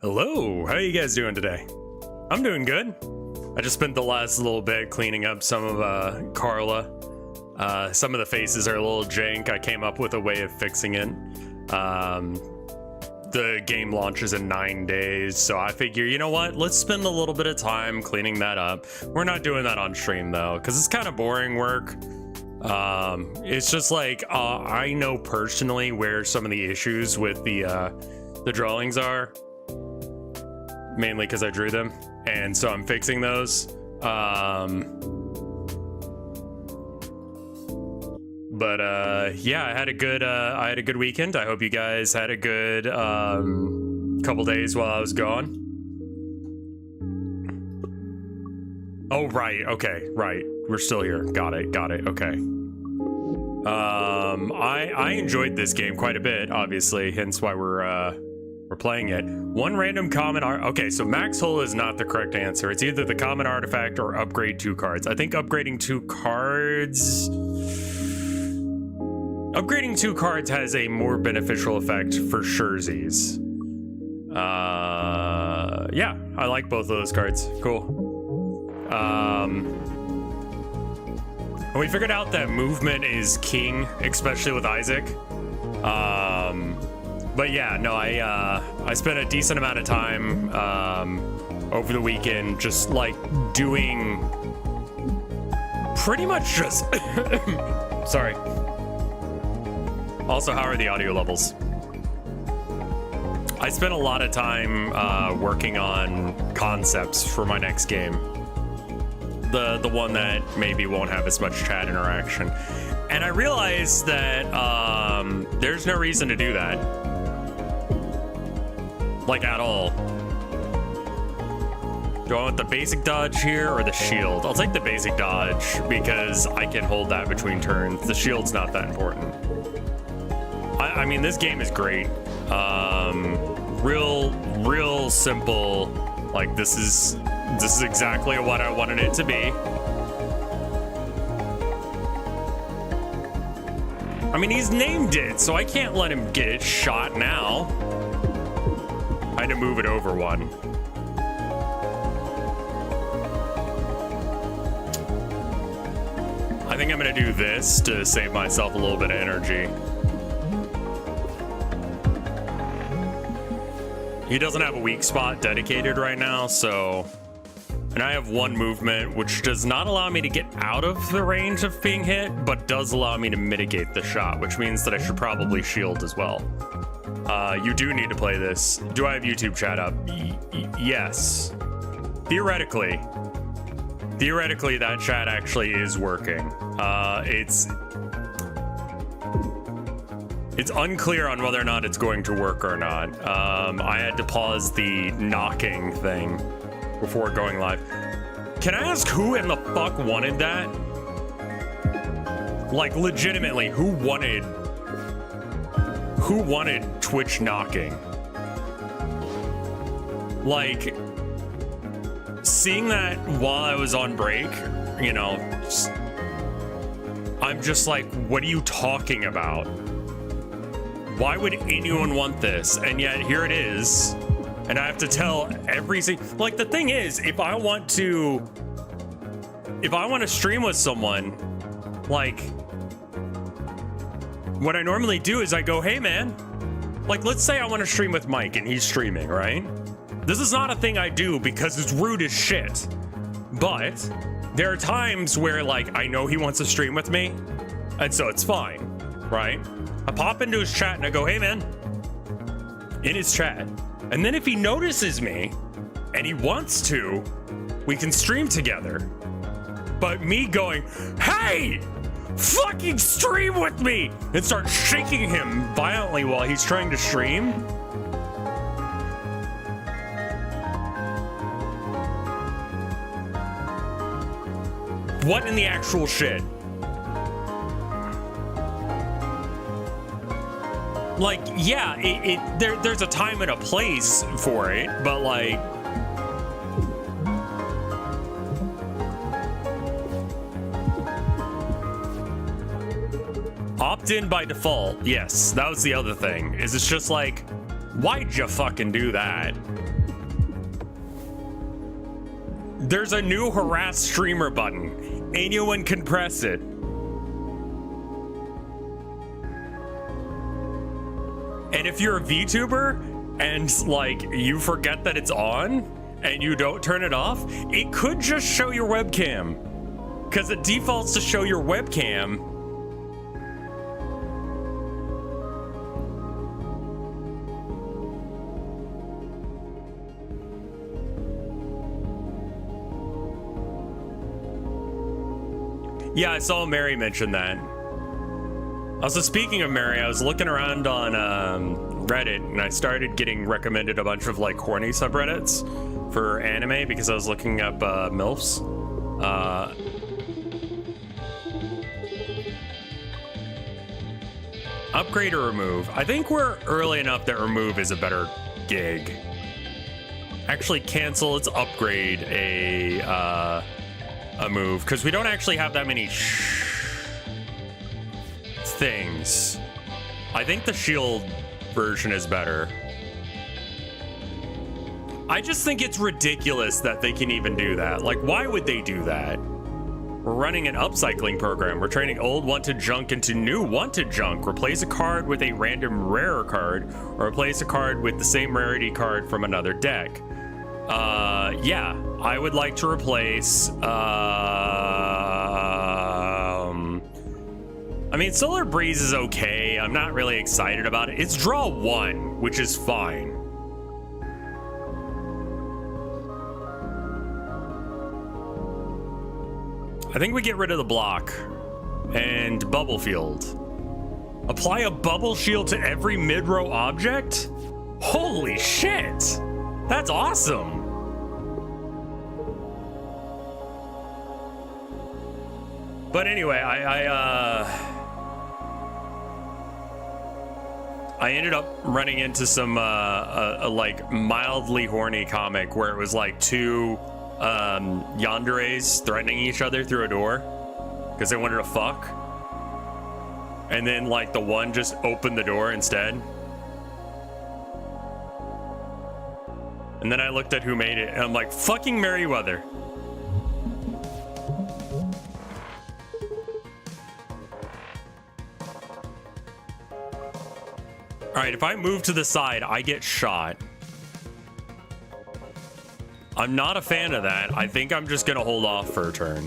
Hello, how are you guys doing today? I'm doing good. I just spent the last little bit cleaning up some of Carla. Some of the faces are a little jank. I came up with a way of fixing it. The game launches in 9 days, so I figure, you know what? Let's spend a little bit of time cleaning that up. We're not doing that on stream though, because it's kind of boring work. It's just like I know personally where some of the issues with the drawings are. Mainly because I drew them, and so I'm fixing those. But yeah, I had a good weekend. I hope you guys had a good couple days while I was gone. Oh right, okay, right. We're still here. Got it. Okay. I enjoyed this game quite a bit, obviously, hence why we're playing it. One random common okay, so max hull is not the correct answer. It's either the common artifact or upgrade 2 cards. I think upgrading 2 cards has a more beneficial effect for surezies. Yeah, I like both of those cards. Cool. And we figured out that movement is king, especially with Isaac. But yeah, no, I spent a decent amount of time over the weekend just like doing pretty much just sorry. Also, how are the audio levels? I spent a lot of time working on concepts for my next game. The one that maybe won't have as much chat interaction. And I realized that there's no reason to do that. Like, at all. Do I want the basic dodge here or the shield? I'll take the basic dodge because I can hold that between turns. The shield's not that important. I mean, this game is great. Real simple. Like, this is exactly what I wanted it to be. I mean, he's named it, so I can't let him get shot now. I had to move it over one. I think I'm gonna do this to save myself a little bit of energy. He doesn't have a weak spot dedicated right now, so... And I have one movement, which does not allow me to get out of the range of being hit, but does allow me to mitigate the shot, which means that I should probably shield as well. You do need to play this. Do I have YouTube chat up? Yes. Theoretically, that chat actually is working. It's unclear on whether or not it's going to work or not. I had to pause the knocking thing before going live. Can I ask who in the fuck wanted that? Like, legitimately, who wanted Twitch knocking? Like, seeing that while I was on break, you know, I'm just like, what are you talking about? Why would anyone want this? And yet here it is. And I have to tell like, the thing is, if I want to stream with someone, like, what I normally do is I go, hey man, like, let's say I want to stream with Mike and he's streaming, right? This is not a thing I do because it's rude as shit. But there are times where, like, I know he wants to stream with me, and so it's fine, right? I pop into his chat and I go, hey man, in his chat. And then if he notices me and he wants to, we can stream together. But me going, hey, fucking stream with me, and start shaking him violently while he's trying to stream. What in the actual shit? Like, yeah, there's a time and a place for it, but like, opt in by default. Yes, that was the other thing. Is it's just like, why'd you fucking do that? There's a new harass streamer button. Anyone can press it. And if you're a VTuber and like you forget that it's on and you don't turn it off, it could just show your webcam. Because it defaults to show your webcam. Yeah, I saw Mary mention that. Also, speaking of Mary, I was looking around on Reddit and I started getting recommended a bunch of like horny subreddits for anime because I was looking up MILFs. Upgrade or remove? I think we're early enough that remove is a better gig. Actually, cancel. Let's upgrade a move because we don't actually have that many things. I think the shield version is better. I just think it's ridiculous that they can even do that. Like, why would they do that? We're running an upcycling program. We're trading old wanted junk into new wanted junk. Replace a card with a random rarer card, or replace a card with the same rarity card from another deck. Yeah, I would like to replace, I mean, Solar Breeze is okay. I'm not really excited about it. It's draw 1, which is fine. I think we get rid of the block and Bubble Field. Apply a Bubble Shield to every mid-row object? Holy shit! That's awesome! But anyway, I ended up running into some like mildly horny comic where it was like two yanderes threatening each other through a door because they wanted to fuck, and then like the one just opened the door instead. And then I looked at who made it and I'm like, fucking Merryweather. All right, if I move to the side, I get shot. I'm not a fan of that. I think I'm just gonna hold off for a turn.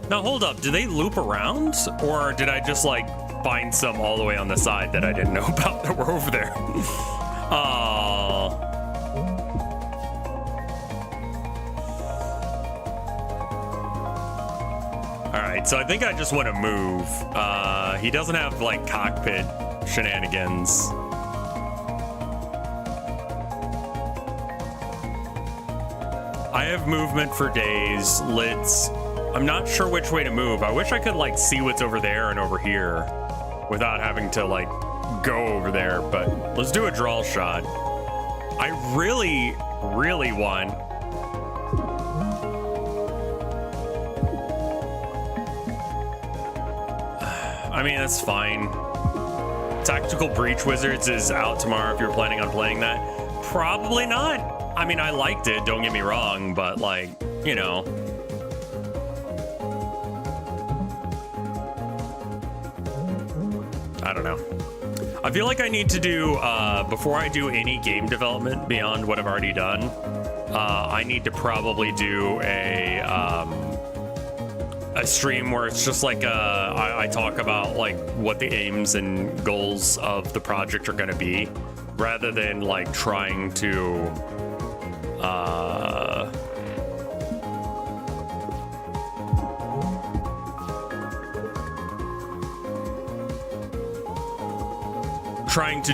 Now hold up, do they loop around? Or did I just like find some all the way on the side that I didn't know about that were over there? Oh. Alright, so I think I just want to move. He doesn't have like cockpit shenanigans. I have movement for days. I'm not sure which way to move. I wish I could like see what's over there and over here without having to like go over there, but let's do a draw shot. I really, really want... I mean, that's fine. Tactical Breach Wizards is out tomorrow if you're planning on playing that. Probably not. I mean, I liked it, don't get me wrong, but like, you know. I don't know. I feel like I need to do, before I do any game development beyond what I've already done, I need to probably do a stream where it's just like, I talk about like what the aims and goals of the project are gonna be, rather than like trying to,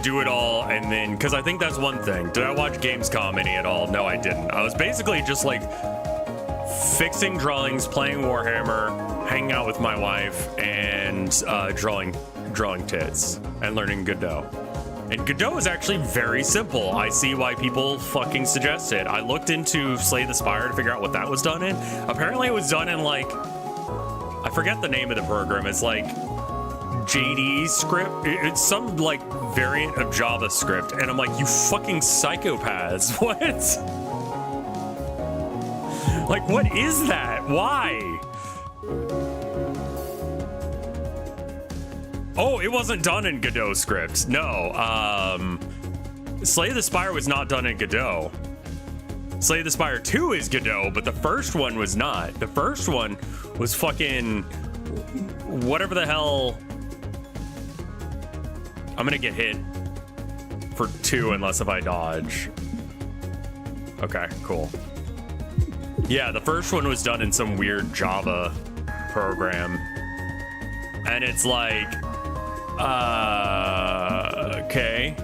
do it all, and then, because I think that's one thing. Did I watch Gamescom any at all? No, I didn't. I was basically just like fixing drawings, playing Warhammer, hanging out with my wife, and drawing tits, and learning Godot. And Godot is actually very simple. I see why people fucking suggest it. I looked into Slay the Spire to figure out what that was done in. Apparently it was done in like I forget the name of the program. It's like JD script. It's some like variant of JavaScript. And I'm like, you fucking psychopaths. What? Like, what is that? Why? Oh, it wasn't done in Godot script. No. Slay the Spire was not done in Godot. Slay the Spire 2 is Godot, but the first one was not. The first one was fucking whatever the hell. I'm gonna get hit for 2 unless if I dodge. Okay, cool. Yeah, the first one was done in some weird Java program. And it's like, okay.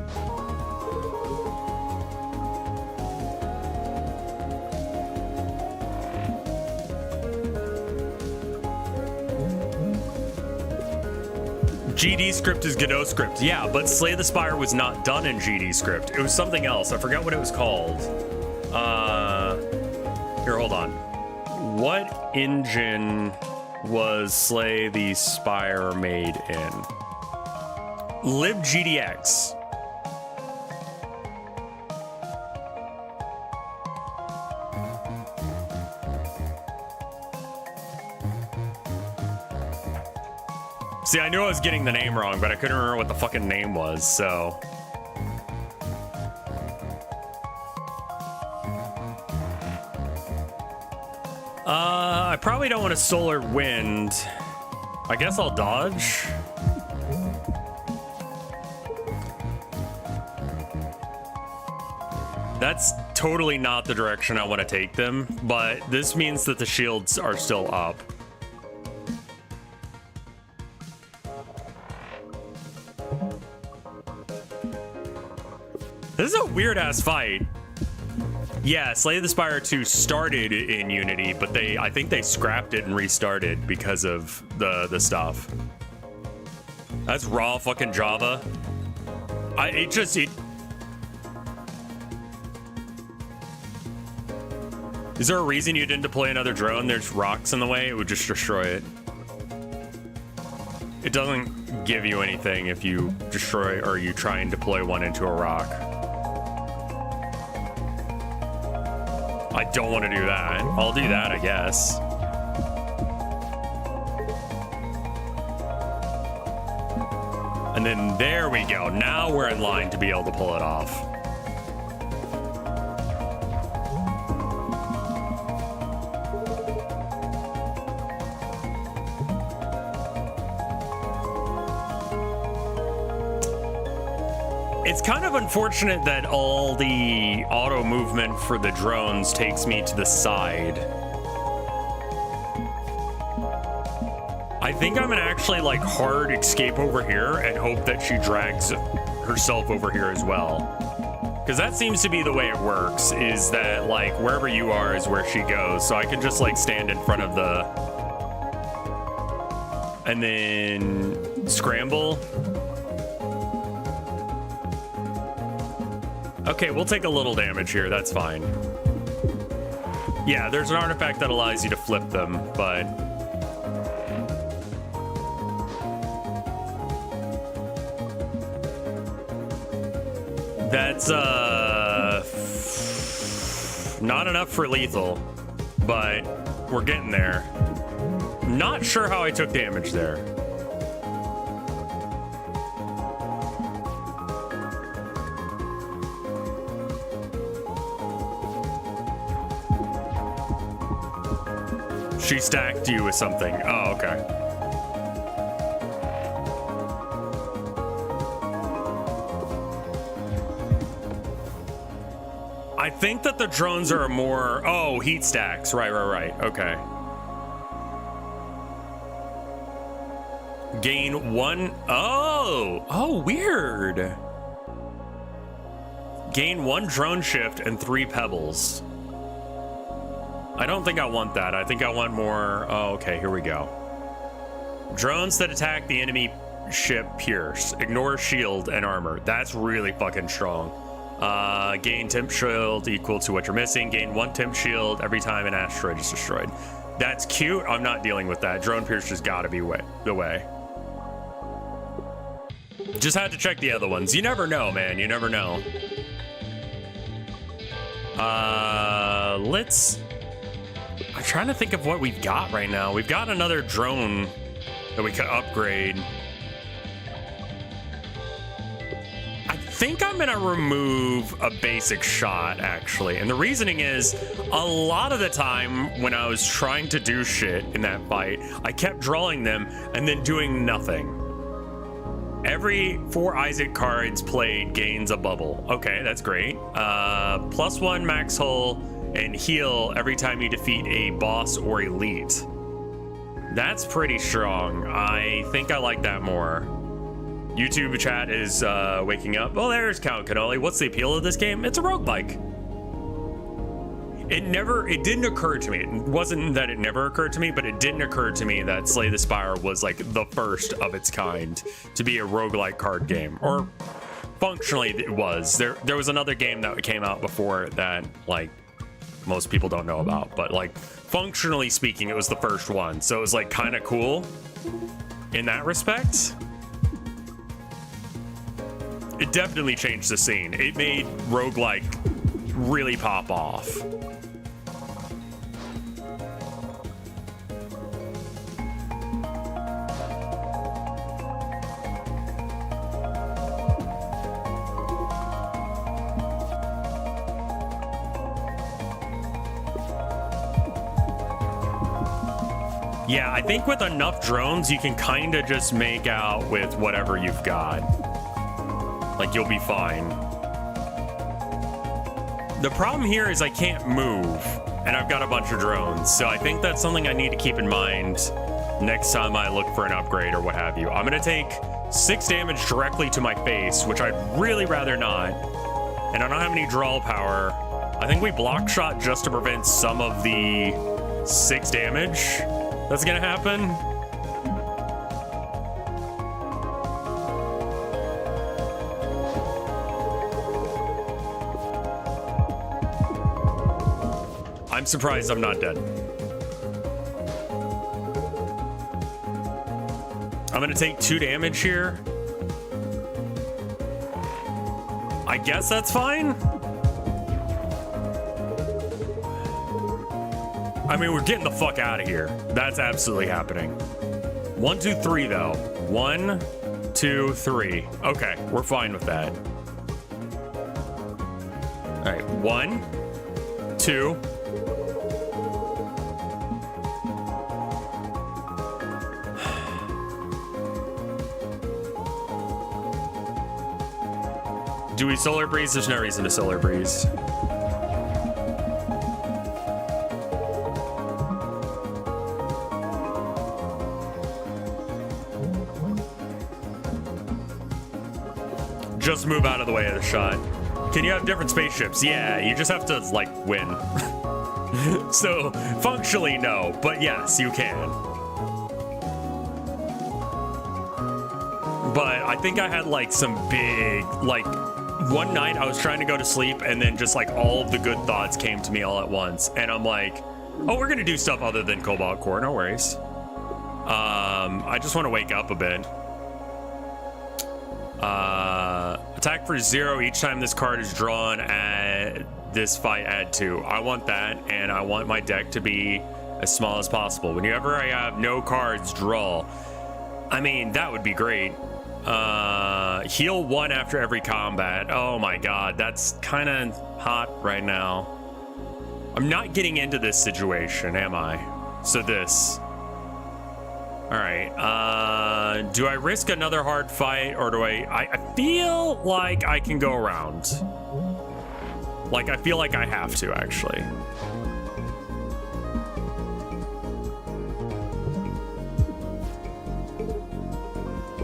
GD script is Godot script. Yeah, but Slay the Spire was not done in GD script. It was something else. I forgot what it was called. Here, hold on. What engine was Slay the Spire made in? libgdx. See, I knew I was getting the name wrong, but I couldn't remember what the fucking name was, so. I probably don't want a solar wind. I guess I'll dodge. That's totally not the direction I want to take them, but this means that the shields are still up. This is a weird ass fight. Yeah, Slay the Spire 2 started in Unity, but I think they scrapped it and restarted because of the stuff. That's raw fucking Java. Is there a reason you didn't deploy another drone? There's rocks in the way, it would just destroy it. It doesn't give you anything if you destroy or you try and deploy one into a rock. I don't want to do that. I'll do that, I guess. And then there we go. Now we're in line to be able to pull it off. It's kind of unfortunate that all the auto movement for the drones takes me to the side. I think I'm gonna actually like hard escape over here and hope that she drags herself over here as well. Because that seems to be the way it works, is that like wherever you are is where she goes. So I can just like stand in front of the... and then scramble. Okay, we'll take a little damage here, that's fine. Yeah, there's an artifact that allows you to flip them, but... that's, not enough for lethal, but we're getting there. Not sure how I took damage there. She stacked you with something. Oh, okay. I think that the drones are more... oh, heat stacks. Right. Okay. Gain 1... oh, weird. Gain 1 drone shift and 3 pebbles. I don't think I want that. I think I want more... oh, okay, here we go. Drones that attack the enemy ship pierce. Ignore shield and armor. That's really fucking strong. Gain temp shield equal to what you're missing. Gain 1 temp shield every time an asteroid is destroyed. That's cute. I'm not dealing with that. Drone Pierce just gotta be the way. Just had to check the other ones. You never know, man. You never know. I'm trying to think of what we've got right now. We've got another drone that we could upgrade. I think I'm gonna remove a basic shot, actually. And the reasoning is, a lot of the time when I was trying to do shit in that fight, I kept drawing them and then doing nothing. Every 4 Isaac cards played gains a bubble. Okay, that's great. +1 max hull and heal every time you defeat a boss or elite. That's pretty strong. I think I like that more. YouTube chat is waking up. Oh, there's Count Cannoli. What's the appeal of this game? It's a roguelike. It didn't occur to me. It wasn't that it never occurred to me, but it didn't occur to me that Slay the Spire was like the first of its kind to be a roguelike card game. Or functionally it was. There was another game that came out before that, like, most people don't know about, but like functionally speaking, it was the first one. So it was like kind of cool in that respect. It definitely changed the scene. It made roguelike really pop off. Yeah, I think with enough drones, you can kind of just make out with whatever you've got. Like, you'll be fine. The problem here is I can't move, and I've got a bunch of drones, so I think that's something I need to keep in mind next time I look for an upgrade or what have you. I'm gonna take 6 damage directly to my face, which I'd really rather not, and I don't have any draw power. I think we block shot just to prevent some of the 6 damage that's gonna happen. I'm surprised I'm not dead. I'm gonna take 2 damage here. I guess that's fine. I mean, we're getting the fuck out of here. That's absolutely happening. 1, 2, 3 though. 1, 2, 3. Okay, we're fine with that. All right, 1, 2. Do we solar breeze? There's no reason to solar breeze. Just move out of the way of the shot. Can you have different spaceships? Yeah, you just have to, like, win. So, functionally, no, but yes, you can. But I think I had, like, some big, like, one night I was trying to go to sleep and then just, like, all of the good thoughts came to me all at once. And I'm like, oh, we're gonna do stuff other than Cobalt Core, no worries. I just want to wake up a bit. Attack for 0 each time this card is drawn at this fight, add 2. I want that, and I want my deck to be as small as possible. Whenever I have no cards draw, I mean, that would be great. Heal 1 after every combat. Oh my god, that's kind of hot right now. I'm not getting into this situation, am I? So this. Alright, do I risk another hard fight, or do I feel like I can go around. Like, I feel like I have to, actually.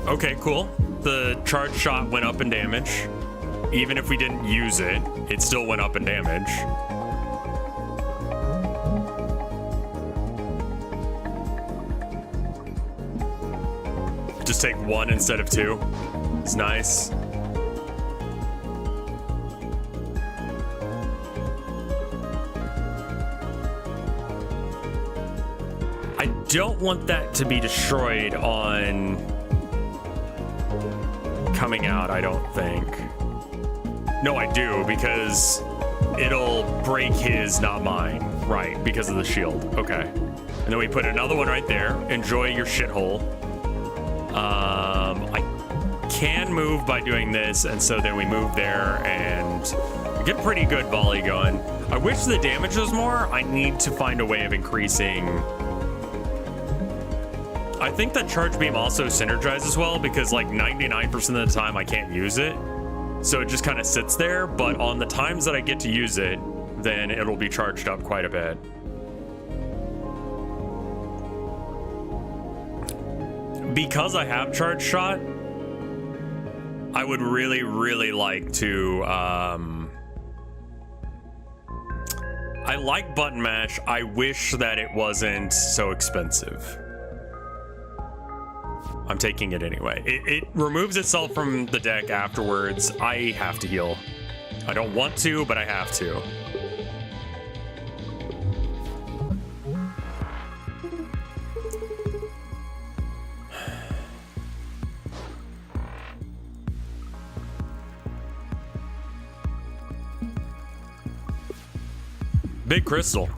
Okay, cool. The charge shot went up in damage. Even if we didn't use it, it still went up in damage. Just take 1 instead of 2. It's nice. don't want that to be destroyed on coming out, I don't think. No, I do, because it'll break his, not mine. Right, because of the shield. Okay. And then we put another one right there. Enjoy your shithole. I can move by doing this, and so then we move there and get pretty good volley going. I wish the damage was more. I need to find a way of increasing. I think that charge beam also synergizes well because like 99% of the time I can't use it. So it just kind of sits there, but on the times that I get to use it, then it'll be charged up quite a bit. Because I have charge shot, I would really, really like to, I like button mash. I wish that it wasn't so expensive. I'm taking it anyway. It removes itself from the deck afterwards. I have to heal. I don't want to, but I have to. Big crystal.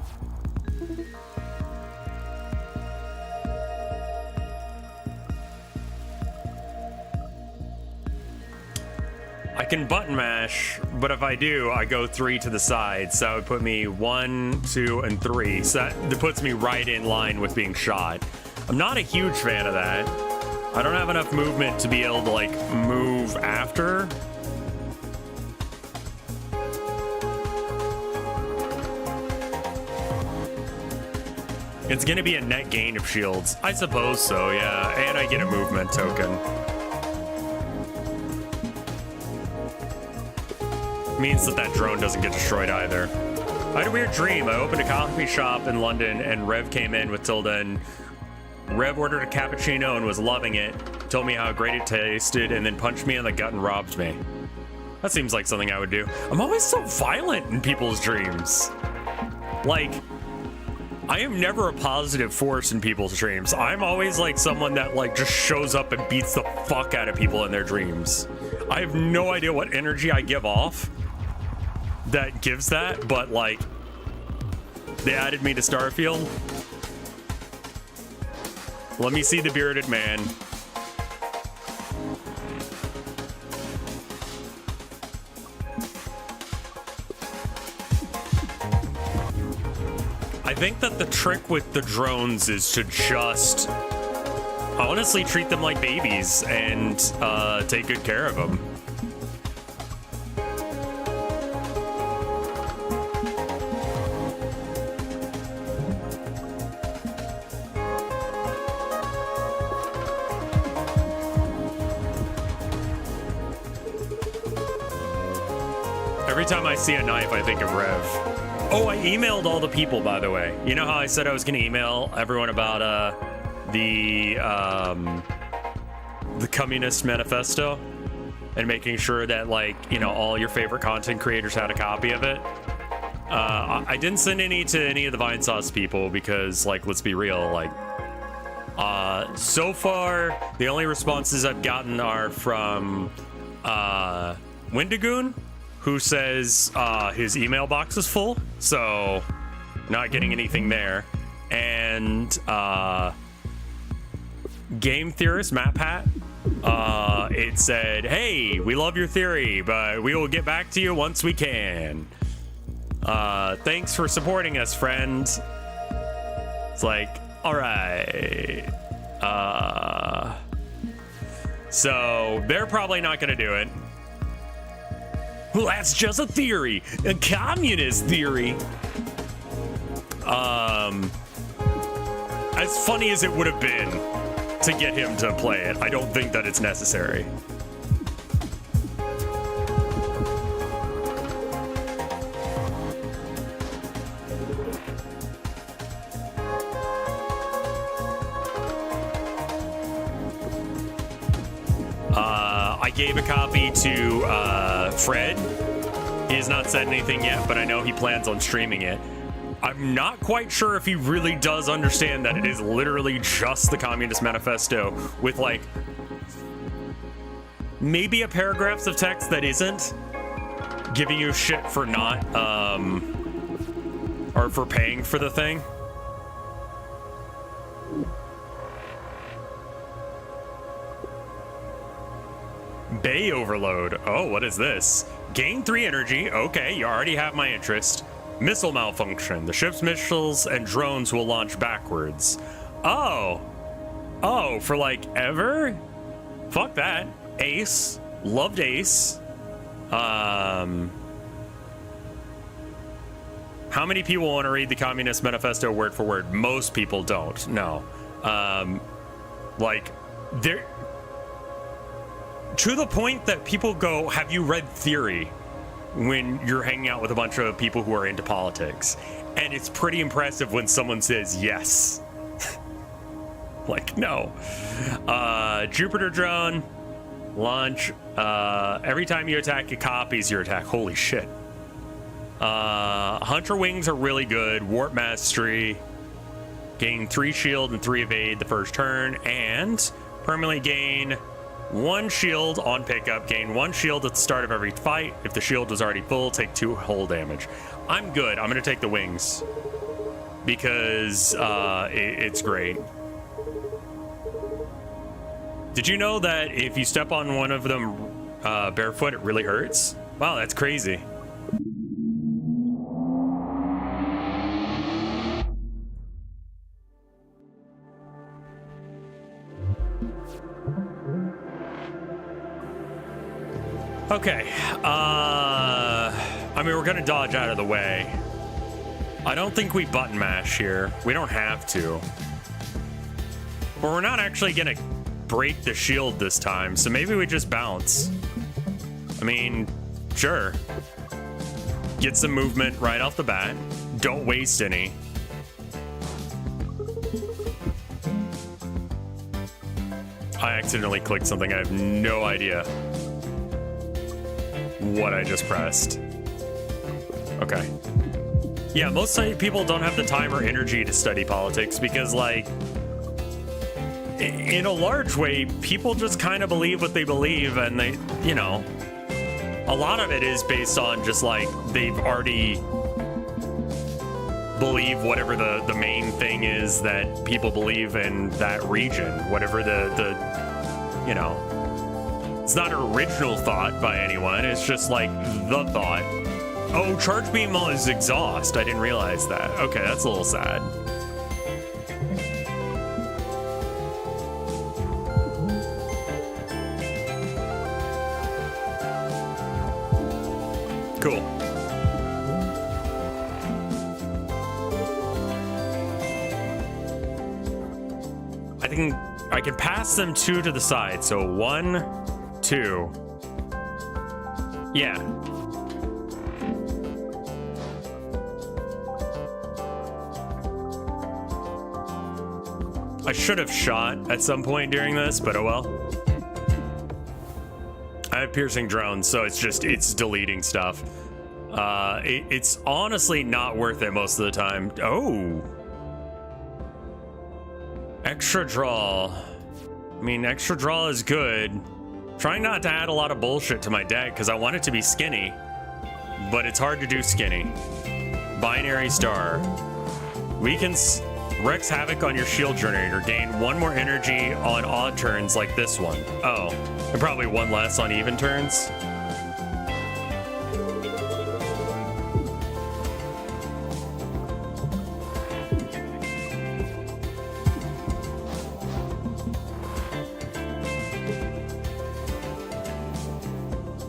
I can button mash, but if I do, I go 3 to the side. So that would put me 1, 2, and 3. So that puts me right in line with being shot. I'm not a huge fan of that. I don't have enough movement to be able to like move after. It's gonna be a net gain of shields. I suppose so, yeah. And I get a movement token. Means that drone doesn't get destroyed either. I had a weird dream. I opened a coffee shop in London and Rev came in with Tilda and Rev ordered a cappuccino and was loving it. Told me how great it tasted and then punched me in the gut and robbed me. That seems like something I would do. I'm always so violent in people's dreams. Like, I am never a positive force in people's dreams. I'm always like someone that like just shows up and beats the fuck out of people in their dreams. I have no idea what energy I give off that gives that, but like they added me to Starfield. Let me see the bearded man. I think that the trick with the drones is to just honestly treat them like babies and take good care of them. Every time I see a knife, I think of Rev. Oh, I emailed all the people, by the way. You know how I said I was going to email everyone about the Communist Manifesto and making sure that, like, you know, all your favorite content creators had a copy of it? I didn't send any to any of the Vine Sauce people because, like, let's be real, like, so far, the only responses I've gotten are from Wendigoon, who says his email box is full, so not getting anything there. And Game Theorist, Matt Pat, it said, hey, we love your theory, but we will get back to you once we can. Thanks for supporting us, friend. It's like, all right. So they're probably not gonna do it. Well, that's just a theory, a communist theory. As funny as it would have been to get him to play it, I don't think that it's necessary. I gave a copy to Fred. He has not said anything yet, but I know he plans on streaming it. I'm not quite sure if he really does understand that it is literally just the Communist Manifesto with like maybe a paragraphs of text that isn't giving you shit for not or for paying for the thing. Bay overload. Oh, what is this? Gain 3 energy. Okay, you already have my interest. Missile malfunction. The ship's missiles and drones will launch backwards. Oh. Oh, for like ever? Fuck that. Ace. Loved Ace. How many people want to read the Communist Manifesto word for word? Most people don't. No. Like, there... To the point that people go, have you read theory? When you're hanging out with a bunch of people who are into politics. And it's pretty impressive when someone says yes. Like, no. Jupiter drone. Launch. Every time you attack, it copies your attack. Holy shit. Hunter wings are really good. Warp mastery. Gain 3 shield and 3 evade the first turn. And permanently gain 1 shield on pickup, gain 1 shield at the start of every fight. If the shield was already full, take 2 hull damage. I'm good. I'm gonna take the wings because it's great. Did you know that if you step on one of them barefoot, it really hurts? Wow, that's crazy. Okay, I mean, we're gonna dodge out of the way. I don't think we button mash here. We don't have to. But we're not actually gonna break the shield this time, so maybe we just bounce. I mean, sure. Get some movement right off the bat. Don't waste any. I accidentally clicked something. I have no idea what I just pressed. Okay. Yeah, most people don't have the time or energy to study politics because, like, in a large way, people just kind of believe what they believe, and they, you know, a lot of it is based on just like they've already believe whatever the main thing is that people believe in that region, whatever the you know. It's not an original thought by anyone. It's just like the thought. Oh, charge beam is exhaust. I didn't realize that. Okay, that's a little sad. Cool. I think I can pass them 2 to the side. So 1, 2. Yeah. I should have shot at some point during this, but oh well. I have piercing drones, so it's deleting stuff. It's honestly not worth it most of the time. Oh. Extra draw. I mean, extra draw is good. Trying not to add a lot of bullshit to my deck because I want it to be skinny, but it's hard to do skinny. Binary star. Weakens, wreaks havoc on your shield generator. Gain 1 more energy on odd turns like this one. Oh, and probably 1 less on even turns.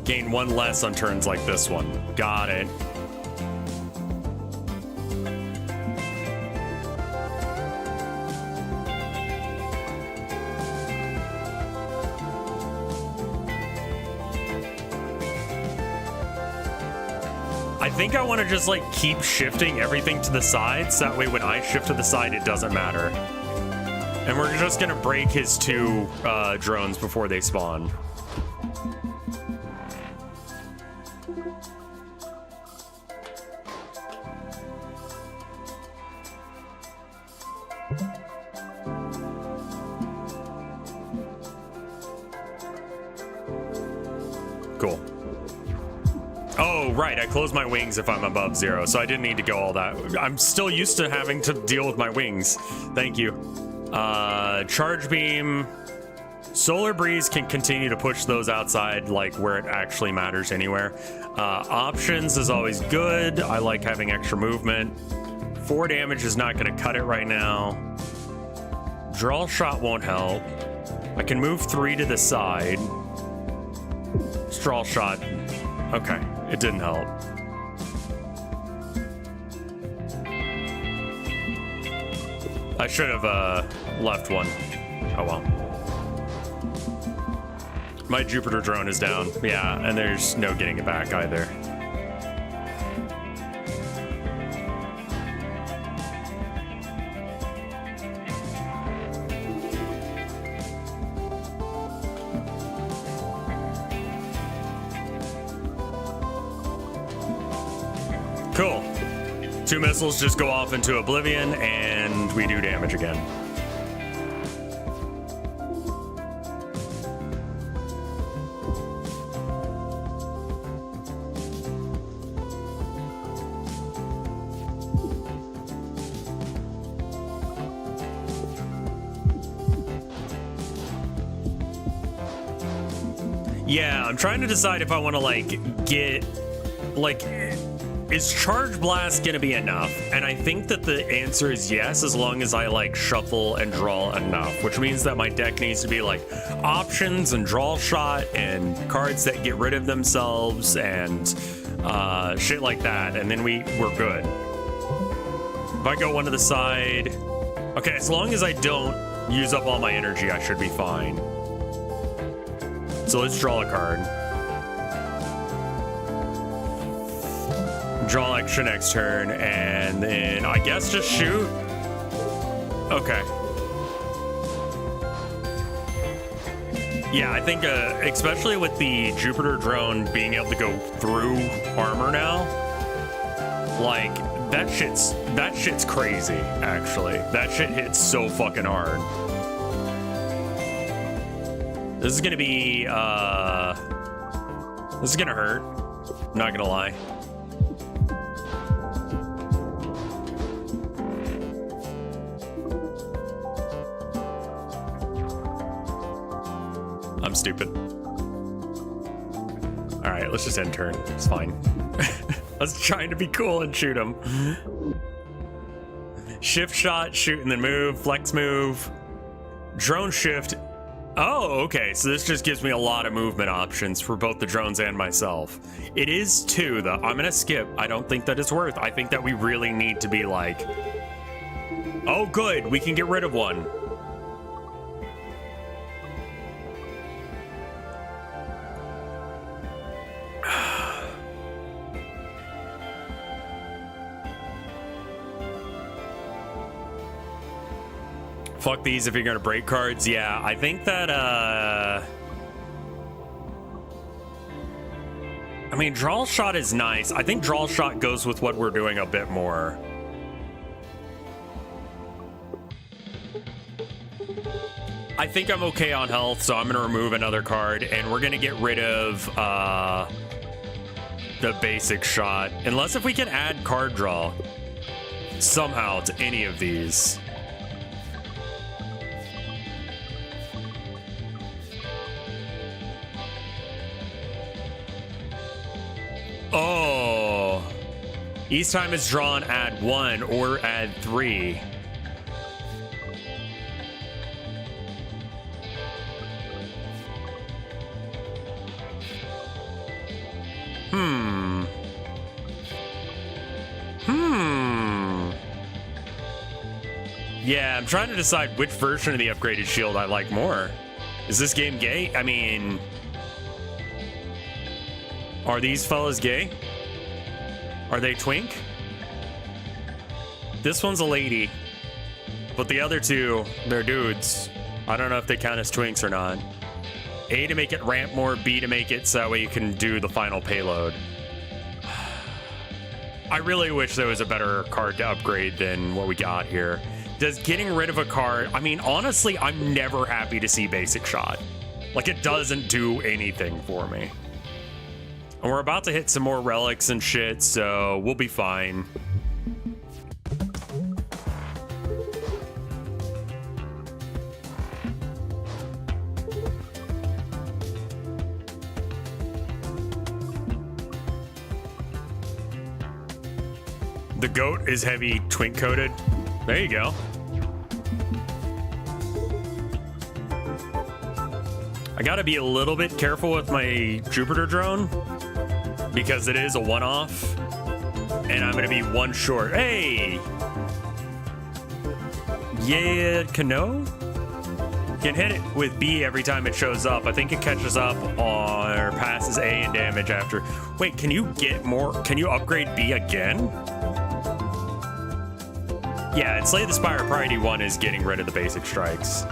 Gain 1 less on turns like this one. Got it. I think I want to just like keep shifting everything to the sides. That way when I shift to the side, it doesn't matter. And we're just gonna break his 2 drones before they spawn. Cool. Oh, right. I close my wings if I'm above 0, so I didn't need to go all that. I'm still used to having to deal with my wings. Thank you. Charge beam. Solar breeze can continue to push those outside, like where it actually matters anywhere. Options is always good. I like having extra movement. 4 damage is not going to cut it right now. Draw shot won't help. I can move 3 to the side. Straw shot. Okay, it didn't help. I should have left one. Oh well. My Jupiter drone is down. Yeah, and there's no getting it back either. Cool. 2 missiles just go off into oblivion, and we do damage again. Yeah, I'm trying to decide if I want to, like, get, like, is Charge Blast gonna be enough? And I think that the answer is yes, as long as I, like, shuffle and draw enough, which means that my deck needs to be, like, options and draw shot and cards that get rid of themselves and shit like that, and then we're good. If I go one to the side... Okay, as long as I don't use up all my energy, I should be fine. So let's draw a card. Draw extra next turn, and then I guess just shoot. Okay. Yeah, I think especially with the Jupiter drone being able to go through armor now, like that shit's crazy, actually. That shit hits so fucking hard. This is gonna be, this is gonna hurt. I'm not gonna lie. I'm stupid. All right, let's just end turn. It's fine. I was trying to be cool and shoot him. Shift shot, shoot and then move, flex move, drone shift. Oh, okay, so this just gives me a lot of movement options for both the drones and myself. It is 2, though. I'm gonna skip. I don't think that it's worth. I think that we really need to be like, oh, good, we can get rid of one. Fuck these if you're gonna break cards. Yeah, I think that, I mean, draw shot is nice. I think draw shot goes with what we're doing a bit more. I think I'm okay on health, so I'm gonna remove another card, and we're gonna get rid of, the basic shot. Unless if we can add card draw somehow to any of these. Oh, each time it's drawn, add 1 or add 3. Yeah, I'm trying to decide which version of the upgraded shield I like more. Is this game gay? I mean, are these fellas gay? Are they twink? This one's a lady, but the other 2, they're dudes. I don't know if they count as twinks or not. A to make it ramp more, B to make it so that way you can do the final payload. I really wish there was a better card to upgrade than what we got here. Does getting rid of a card, I mean, honestly, I'm never happy to see basic shot. Like, it doesn't do anything for me. And we're about to hit some more relics and shit, so we'll be fine. The goat is heavy twink coated. There you go. I gotta be a little bit careful with my Jupiter drone because it is a one-off and I'm gonna be one short. Hey! Yeah, Cano? Can hit it with B every time it shows up. I think it catches up on or passes A in damage after. Wait, can you get more? Can you upgrade B again? Yeah, and Slay the Spire Priority 1 is getting rid of the basic strikes.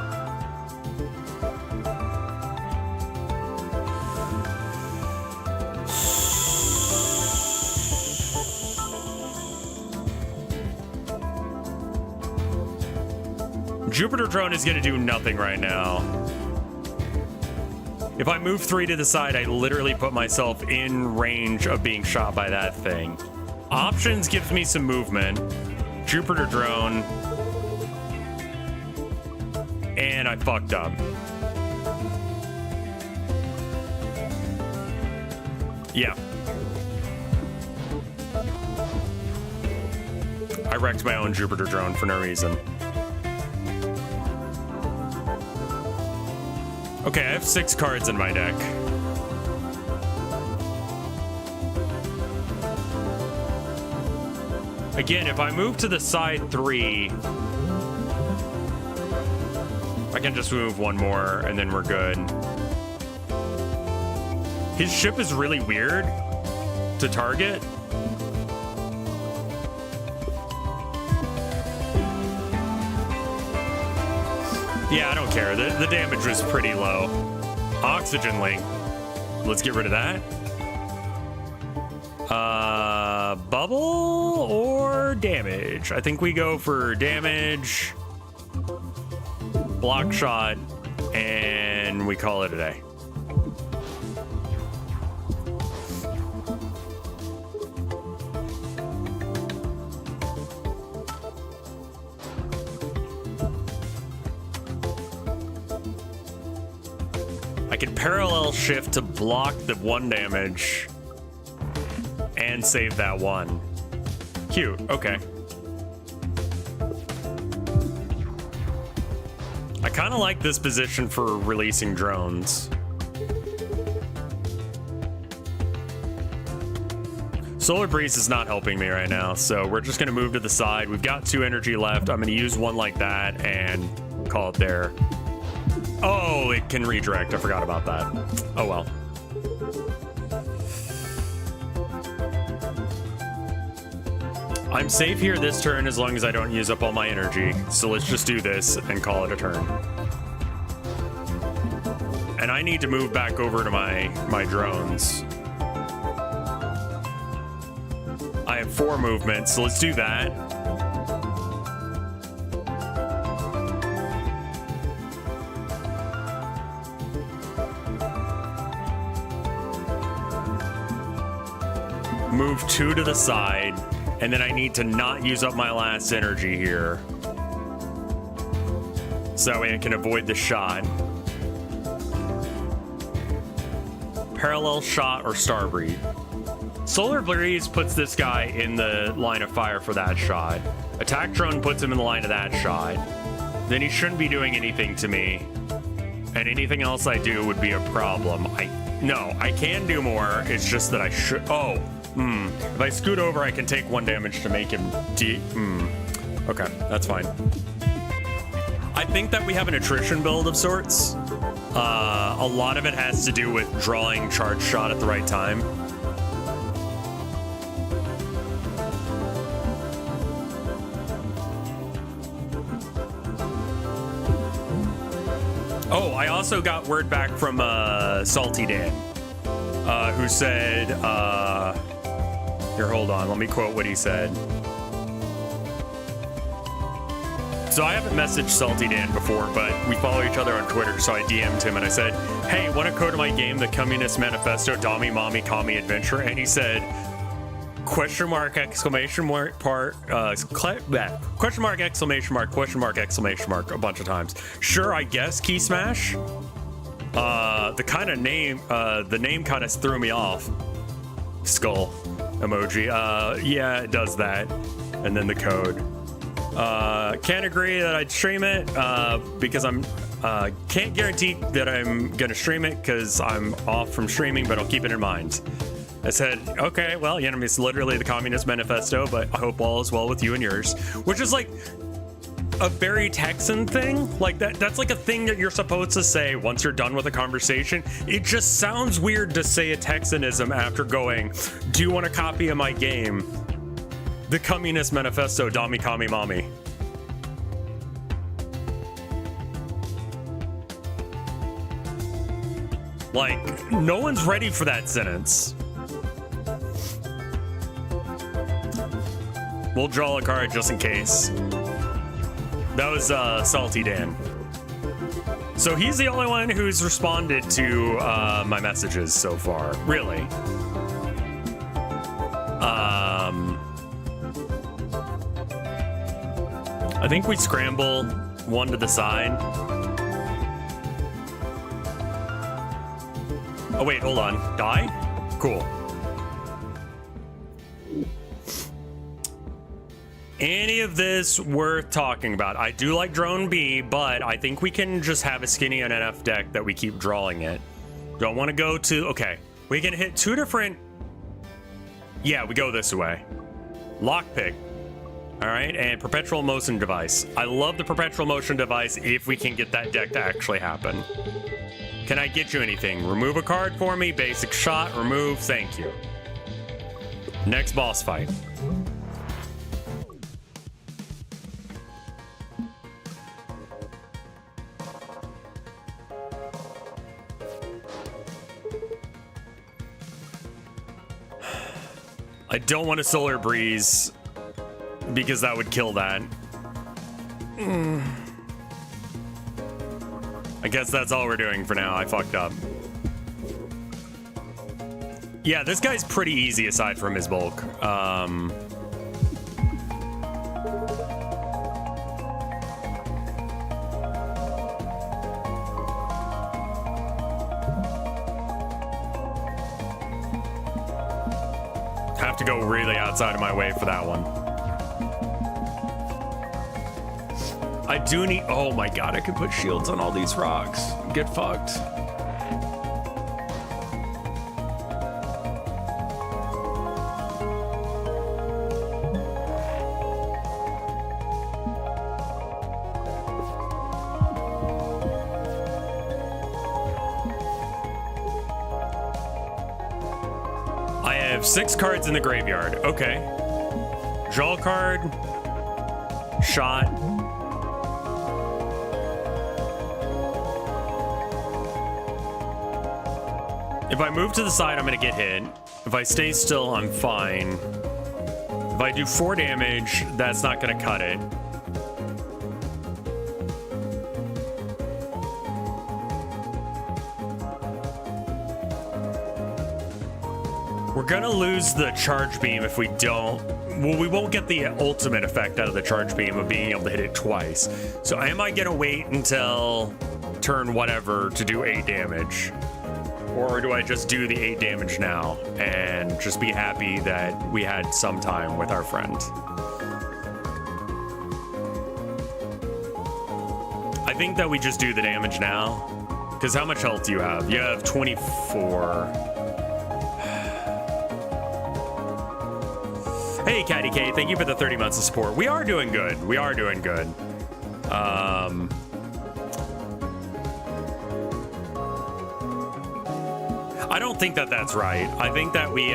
Jupiter Drone is going to do nothing right now. If I move 3 to the side, I literally put myself in range of being shot by that thing. Options gives me some movement. Jupiter Drone. And I fucked up. Yeah. I wrecked my own Jupiter Drone for no reason. Okay, I have 6 cards in my deck. Again, if I move to the side 3, I can just move 1 more and then we're good. His ship is really weird to target. Yeah, I don't care. The damage was pretty low. Oxygen link. Let's get rid of that. Bubble or damage? I think we go for damage, block shot, and we call it a day. I can parallel shift to block the 1 damage and save that 1. Cute, okay. I kind of like this position for releasing drones. Solar Breeze is not helping me right now, so we're just gonna move to the side. We've got 2 energy left. I'm gonna use 1 like that and call it there. Oh, it can redirect. I forgot about that. Oh well. I'm safe here this turn as long as I don't use up all my energy. So let's just do this and call it a turn. And I need to move back over to my drones. I have 4 movements, so let's do that. Move 2 to the side, and then I need to not use up my last energy here. So that way I can avoid the shot. Parallel shot or Starbreed. Solar Breeze puts this guy in the line of fire for that shot. Attack Drone puts him in the line of that shot. Then he shouldn't be doing anything to me. And anything else I do would be a problem. No, I can do more. It's just that I should. Oh. If I scoot over, I can take 1 damage to make him Okay, that's fine. I think that we have an attrition build of sorts. A lot of it has to do with drawing charge shot at the right time. Oh, I also got word back from Salty Dan, who said, here, hold on, let me quote what he said. So I haven't messaged Salty Dan before, but we follow each other on Twitter, so I DM'd him and I said, hey, want to code my game, the Communist Manifesto, Dami Mommy Kami Adventure? And he said, question mark, exclamation mark, question mark, exclamation mark, question mark, exclamation mark, a bunch of times. Sure, I guess, key smash. The kind of name, the name kind of threw me off. Skull emoji. Yeah, it does that. And then the code. Can't agree that I'd stream it because I'm can't guarantee that I'm gonna stream it because I'm off from streaming, but I'll keep it in mind. I said, okay, well, you know, it's literally the Communist Manifesto, but I hope all is well with you and yours, which is like a very Texan thing. Like that's like a thing that you're supposed to say once you're done with a conversation. It just sounds weird to say a Texanism after going, do you want a copy of my game? The Communist Manifesto, Dami Kami Mommy. Like, no one's ready for that sentence. We'll draw a card just in case. That was Salty Dan. So he's the only one who's responded to my messages so far, really. I think we scramble one to the side. Oh wait, hold on. Die? Cool. Any of this worth talking about? I do like Drone B, but I think we can just have a skinny NF deck that we keep drawing it. Don't want to go to... Okay, we can hit two different... Yeah, we go this way. Lockpick. All right, and Perpetual Motion Device. I love the Perpetual Motion Device if we can get that deck to actually happen. Can I get you anything? Remove a card for me. Basic shot. Remove. Thank you. Next boss fight. I don't want a Solar Breeze because that would kill that. I guess that's all we're doing for now. I fucked up. Yeah, this guy's pretty easy aside from his bulk. Have to go really outside of my way for that one. I do need... Oh my god, I can put shields on all these rocks. Get fucked. I have 6 cards in the graveyard. Okay. Draw a card. Shot. If I move to the side, I'm gonna get hit. If I stay still, I'm fine. If I do 4 damage, that's not gonna cut it. We're gonna lose the charge beam if we don't. Well, we won't get the ultimate effect out of the charge beam of being able to hit it twice. So am I gonna wait until turn whatever to do 8 damage? Or do I just do the 8 damage now and just be happy that we had some time with our friend? I think that we just do the damage now. Because how much health do you have? You have 24. Hey, Caddy K, thank you for the 30 months of support. We are doing good. We are doing good. I don't think that that's right. I think that we,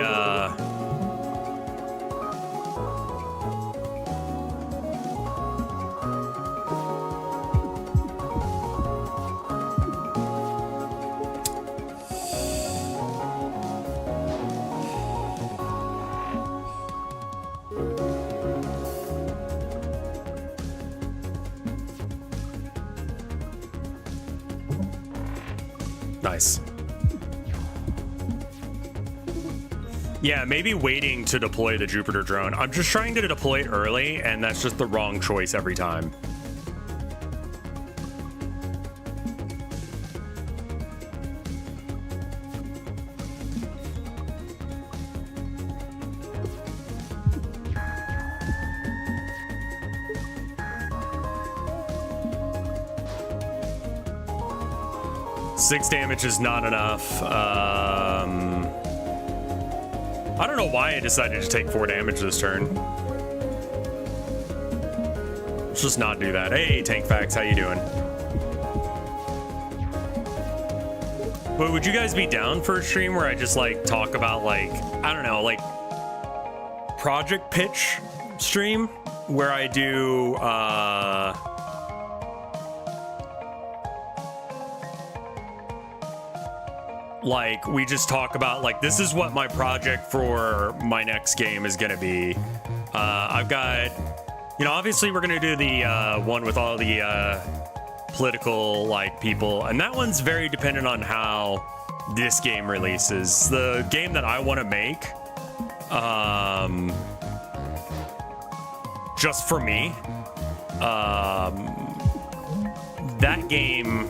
Nice. Yeah, maybe waiting to deploy the Jupiter drone. I'm just trying to deploy it early, and that's just the wrong choice every time. Six damage is not enough. I don't know why I decided to take 4 damage this turn. Let's just not do that. Hey, Tank Facts, how you doing? But would you guys be down for a stream where I just like talk about like, I don't know, like project pitch stream where I do like we just talk about like, this is what my project for my next game is gonna be. I've got, you know, obviously we're gonna do the one with all the political like people, and that one's very dependent on how this game releases. The game that I want to make, just for me, that game,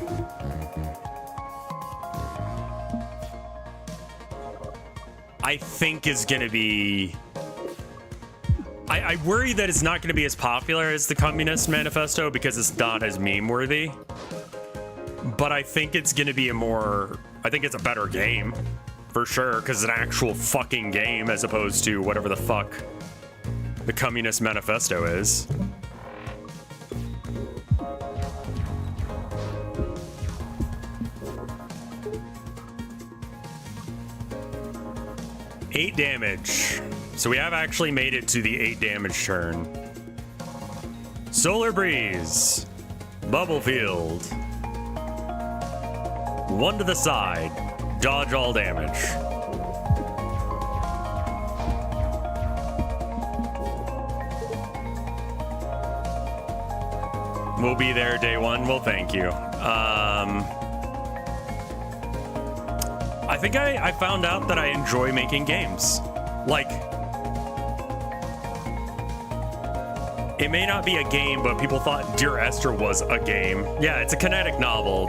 I think is going to be, I worry that it's not going to be as popular as the Communist Manifesto because it's not as meme worthy, but I think it's going to be I think it's a better game for sure, because it's an actual fucking game as opposed to whatever the fuck the Communist Manifesto is. Eight damage. So we have actually made it to the 8 damage turn. Solar Breeze. Bubble Field. 1 to the side. Dodge all damage. We'll be there day 1. Well, thank you. I think I found out that I enjoy making games. Like, it may not be a game, but people thought Dear Esther was a game. Yeah, it's a kinetic novel.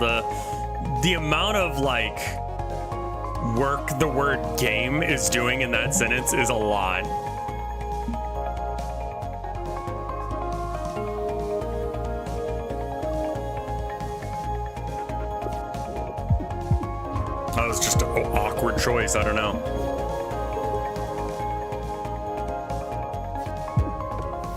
The amount of like work the word game is doing in that sentence is a lot. That was just an awkward choice. I don't know.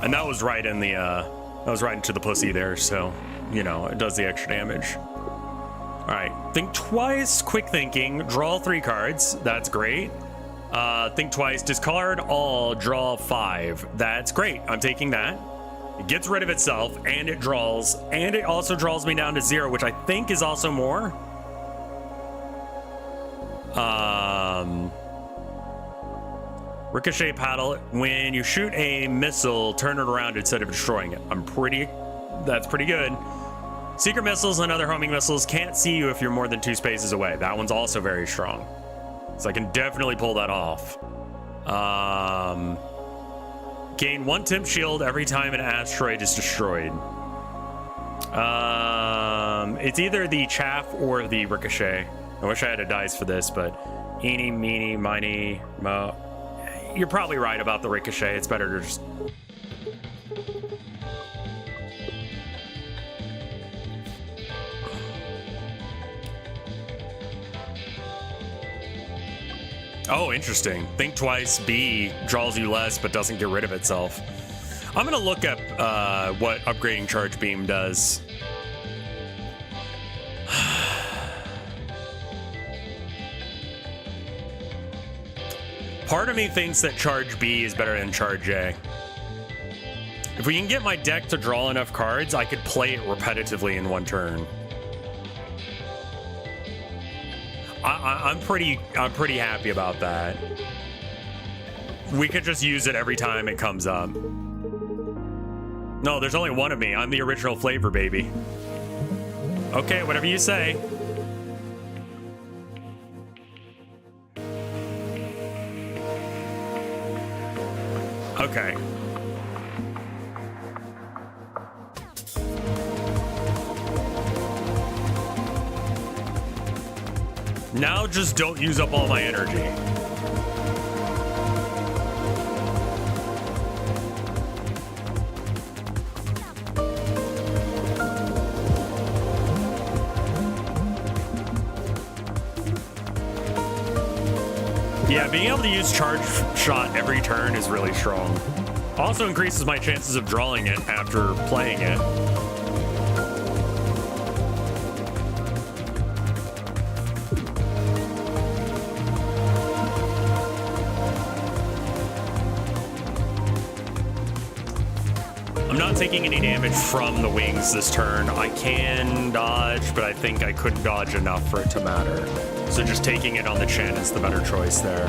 And that was right in the, that was right into the pussy there. So, you know, it does the extra damage. All right. Think twice. Quick thinking. Draw 3 cards. That's great. Think twice. Discard all. Draw 5. That's great. I'm taking that. It gets rid of itself and it draws. And it also draws me down to 0, which I think is also more. Ricochet paddle. When you shoot a missile, turn it around instead of destroying it. That's pretty good. Secret missiles and other homing missiles can't see you if you're more than 2 spaces away. That one's also very strong. So I can definitely pull that off. Gain 1 temp shield every time an asteroid is destroyed. It's either the chaff or the ricochet. I wish I had a dice for this, but eeny, meeny, miny, mo. You're probably right about the ricochet. It's better to just... Oh, interesting. Think twice. B draws you less, but doesn't get rid of itself. I'm going to look up what upgrading charge beam does. Part of me thinks that charge B is better than charge A. If we can get my deck to draw enough cards, I could play it repetitively in 1 turn. I'm pretty happy about that. We could just use it every time it comes up. No, there's only 1 of me. I'm the original flavor, baby. Okay, whatever you say. Okay. Now just don't use up all my energy. Yeah, being able to use charge shot every turn is really strong. Also increases my chances of drawing it after playing it. I'm not taking any damage from the wings this turn. I can dodge, but I think I couldn't dodge enough for it to matter. So just taking it on the chin is the better choice there.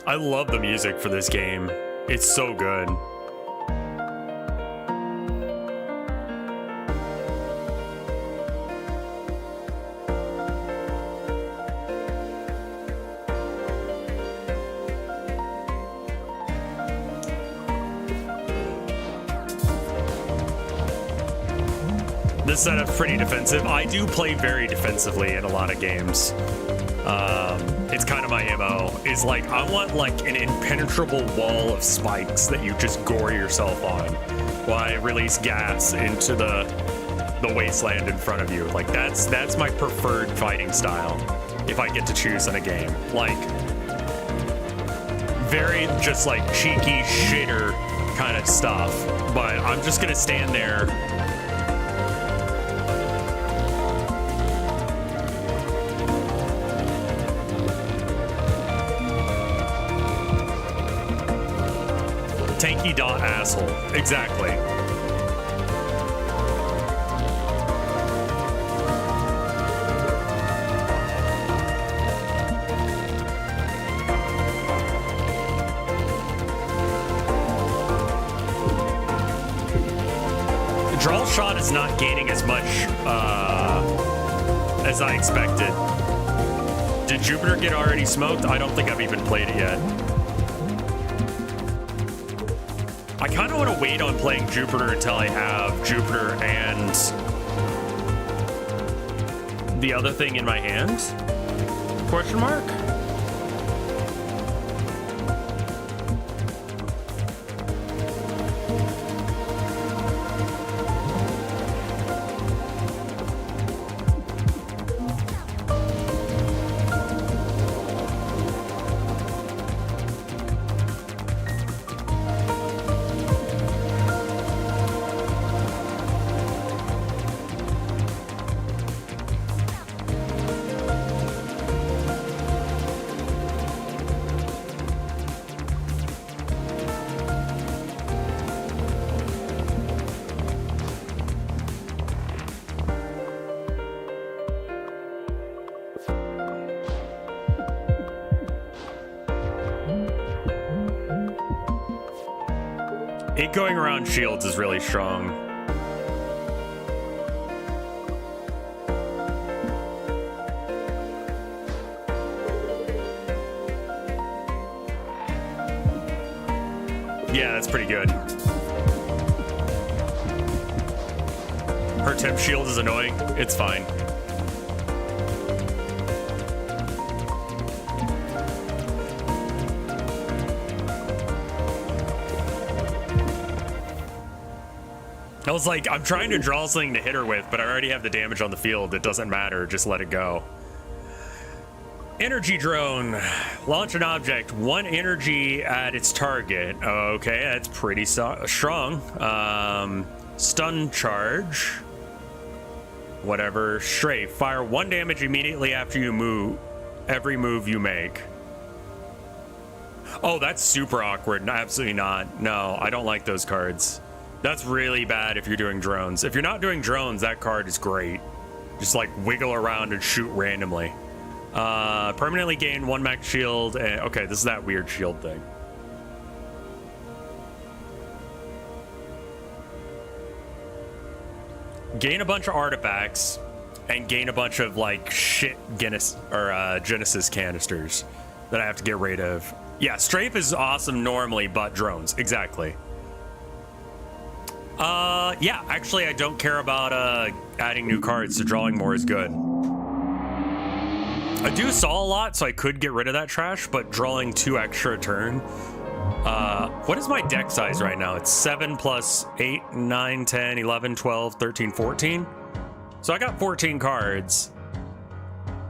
I love the music for this game. It's so good. This setup's pretty defensive. I do play very defensively in a lot of games. It's kind of my MO. Is like, I want like an impenetrable wall of spikes that you just gore yourself on while I release gas into the wasteland in front of you. Like that's my preferred fighting style if I get to choose in a game. Like very just like cheeky shitter kind of stuff. But I'm just gonna stand there. Tanky dot asshole. Exactly. The draw shot is not gaining as much as I expected. Did Jupiter get already smoked? I don't think I've even played it yet. I kind of want to wait on playing Jupiter until I have Jupiter and the other thing in my hand? Question mark? It going around shields is really strong. Yeah, that's pretty good. Her temp shield is annoying. It's fine. I was like, I'm trying to draw something to hit her with, but I already have the damage on the field. It doesn't matter. Just let it go. Energy drone. Launch an object. 1 energy at its target. Okay, that's pretty strong. Stun charge. Whatever. Strafe. Fire 1 damage immediately after you move. Every move you make. Oh, that's super awkward. No, absolutely not. No, I don't like those cards. That's really bad if you're doing drones. If you're not doing drones, that card is great. Just like wiggle around and shoot randomly. Permanently gain 1 max shield. And, okay, this is that weird shield thing. Gain a bunch of artifacts. and gain a bunch of like shit Genesis canisters that I have to get rid of. Yeah, strafe is awesome normally, but drones, exactly. Yeah, actually I don't care about adding new cards, so drawing more is good. I do saw a lot, so I could get rid of that trash, but drawing 2 extra a turn. What is my deck size right now? It's 7 plus 8, 9, 10, 11, 12, 13, 14. So I got 14 cards.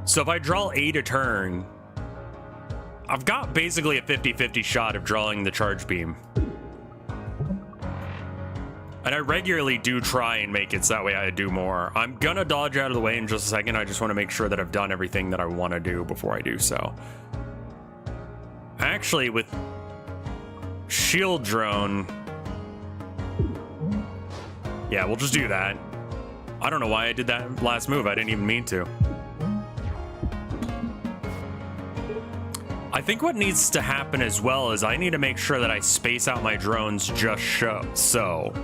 So if I draw 8 a turn, I've got basically a 50-50 shot of drawing the charge beam. And I regularly do try and make it so that way I do more. I'm gonna dodge out of the way in just a second. I just want to make sure that I've done everything that I want to do before I do so. Actually, with shield drone, yeah, we'll just do that. I don't know why I did that last move. I didn't even mean to. I think what needs to happen as well is I need to make sure that I space out my drones just so.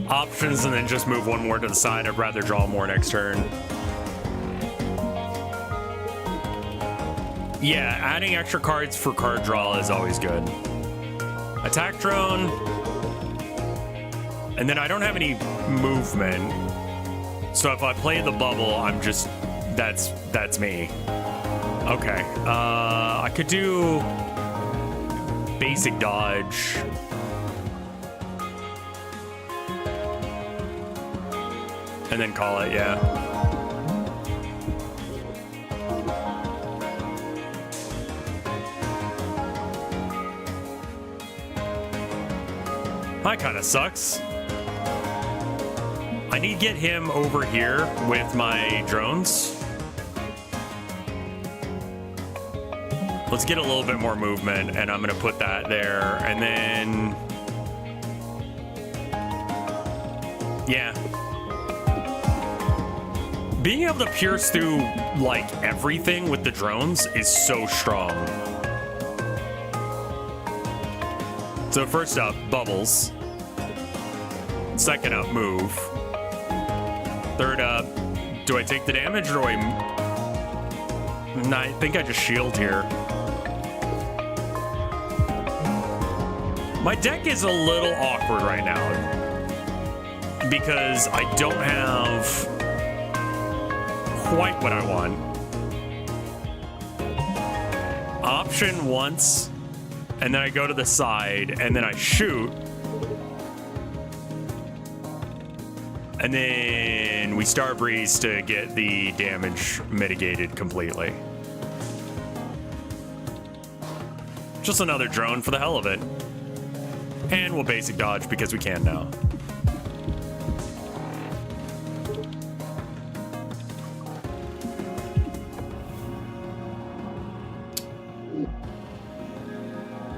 Options and then just move 1 more to the side. I'd rather draw more next turn. Yeah, adding extra cards for card draw is always good. Attack drone. And then I don't have any movement. So if I play the bubble, I'm just, that's me. Okay, I could do basic dodge. And then call it, yeah. That kind of sucks. I need to get him over here with my drones. Let's get a little bit more movement, and I'm gonna put that there, and then... yeah. Being able to pierce through, like, everything with the drones is so strong. So first up, bubbles. Second up, move. Third up, do I take the damage or do I... No, I think I just shield here. My deck is a little awkward right now because I don't have quite what I want. Option once, and then I go to the side, and then I shoot. And then we Star Breeze to get the damage mitigated completely. Just another drone for the hell of it. And we'll basic dodge because we can now.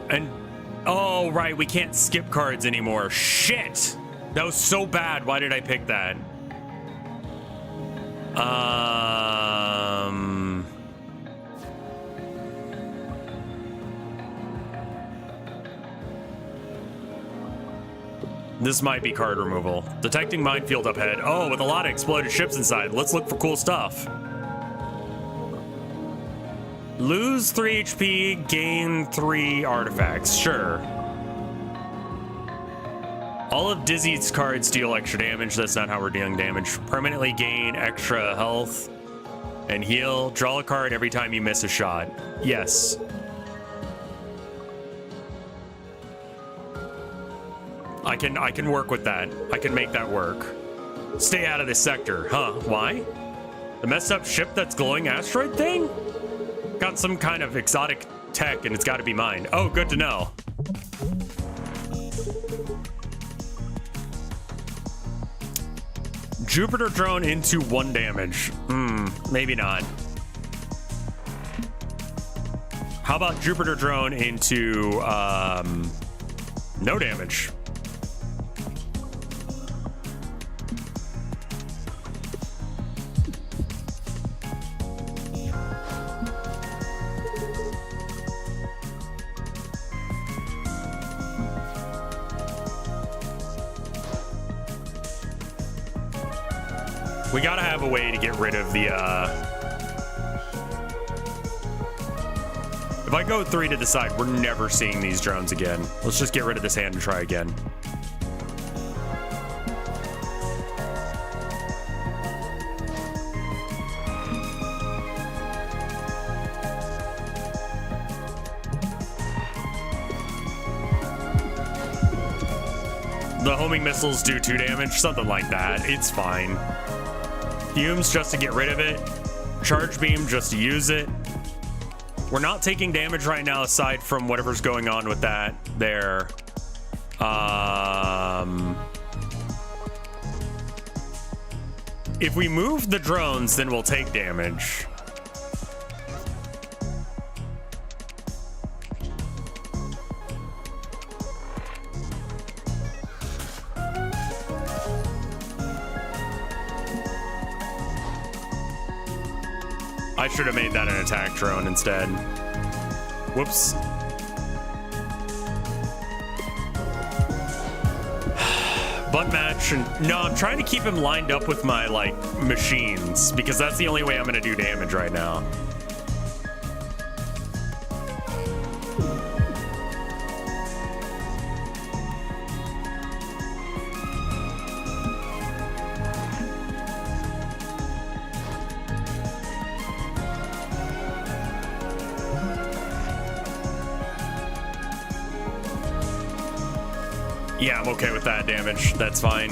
And, oh, right, we can't skip cards anymore. Shit! That was so bad. Why did I pick that? This might be card removal. Detecting minefield up ahead. Oh, with a lot of exploded ships inside. Let's look for cool stuff. Lose 3 HP, gain 3 artifacts. Sure. All of Dizzy's cards deal extra damage. That's not how we're dealing damage. Permanently gain extra health and heal. Draw a card every time you miss a shot. Yes. I can work with that. I can make that work. Stay out of this sector. Huh, why? The messed up ship that's glowing asteroid thing? Got some kind of exotic tech and it's gotta be mine. Oh, good to know. Jupiter drone into 1 damage. Maybe not. How about Jupiter drone into no damage? We gotta have a way to get rid of the, if I go 3 to the side, we're never seeing these drones again. Let's just get rid of this hand and try again. The homing missiles do 2 damage, something like that. It's fine. Fumes just to get rid of it. Charge beam just to use it. We're not taking damage right now aside from whatever's going on with that there. If we move the drones, then we'll take damage. I should have made that an attack drone instead. Whoops. Butt match. And no, I'm trying to keep him lined up with my, like, machines, because that's the only way I'm going to do damage right now. Yeah, I'm okay with that damage. That's fine.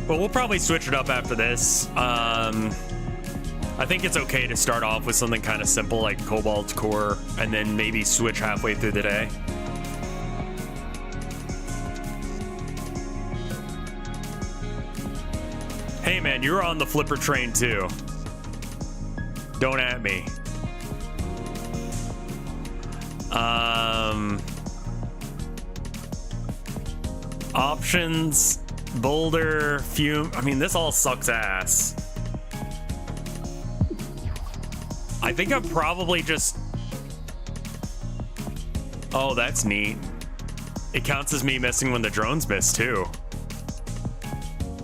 But we'll probably switch it up after this. I think it's okay to start off with something kind of simple like Cobalt Core and then maybe switch halfway through the day. Hey man, you're on the flipper train too. Don't at me. Options, boulder, fume. I mean, this all sucks ass. I think I'm probably just... Oh, that's neat. It counts as me missing when the drones miss too.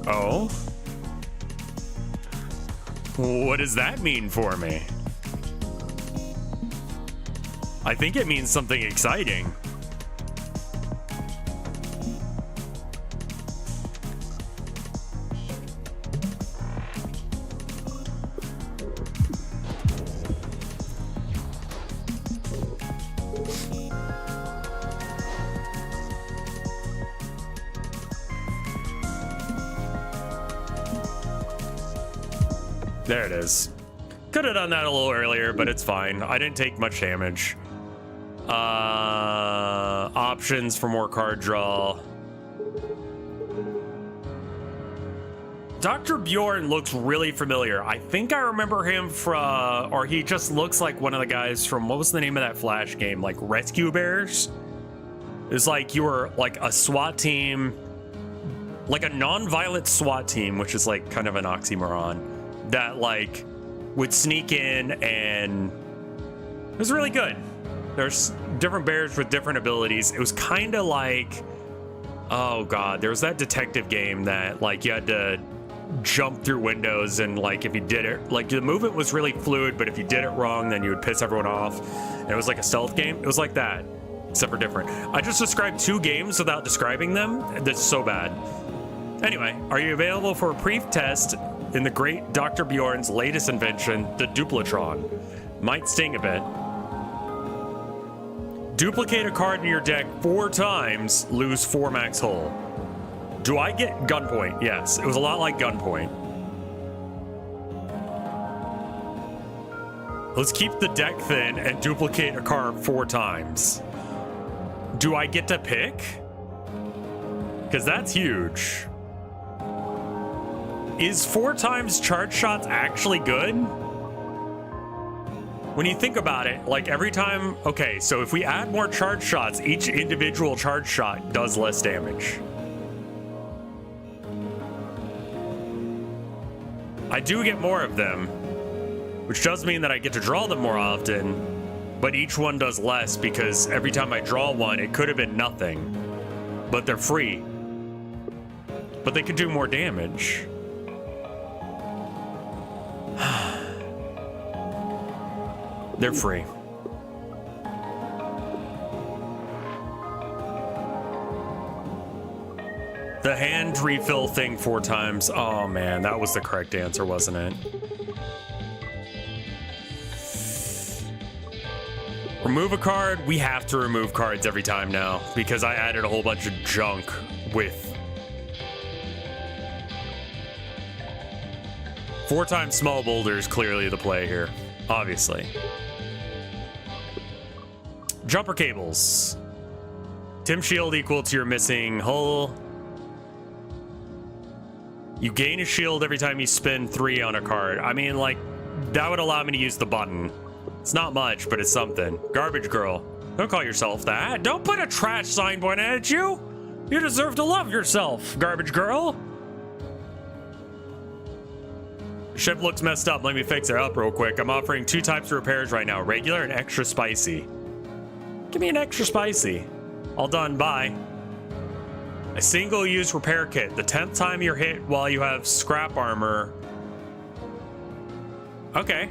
Oh? What does that mean for me? I think it means something exciting. There it is. Could have done that a little earlier, but it's fine. I didn't take much damage. Options for more card draw. Dr. Bjorn looks really familiar. I think I remember him from, or he just looks like one of the guys from, what was the name of that Flash game? Like Rescue Bears? It's like you were like a SWAT team, like a non-violent SWAT team, which is like kind of an oxymoron, that like would sneak in, and it was really good. There's different bears with different abilities. It was kind of like, oh god, there was that detective game that like you had to jump through windows, and like if you did it, like the movement was really fluid, but if you did it wrong, then you would piss everyone off. And it was like a stealth game. It was like that, except for different. I just described 2 games without describing them. That's so bad. Anyway, are you available for a pre-test in the great Dr. Bjorn's latest invention, the Duplatron? Might sting a bit. Duplicate a card in your deck 4 times, lose 4 max hull. Do I get gunpoint? Yes, it was a lot like gunpoint. Let's keep the deck thin and duplicate a card 4 times. Do I get to pick? Because that's huge. Is 4 times charge shots actually good? when you think about it, like every time, okay, so if we add more charge shots, each individual charge shot does less damage. I do get more of them, which does mean that I get to draw them more often, but each one does less because every time I draw one, it could have been nothing, but they're free. But they could do more damage. They're free. The hand refill thing 4 times. Oh man, that was the correct answer, wasn't it? Remove a card. We have to remove cards every time now because I added a whole bunch of junk with 4 times small boulders. Clearly the play here, obviously. Jumper cables. Tim shield equal to your missing hull. You gain a shield every time you spend 3 on a card. I mean, like, that would allow me to use the button. It's not much, but it's something. Garbage girl. Don't call yourself that. Don't put a trash sign pointed at you. You deserve to love yourself, garbage girl. Ship looks messed up. Let me fix it up real quick. I'm offering 2 types of repairs right now. Regular and extra spicy. Give me an extra spicy. All done, bye. A single-use repair kit. The 10th time you're hit while you have scrap armor. Okay.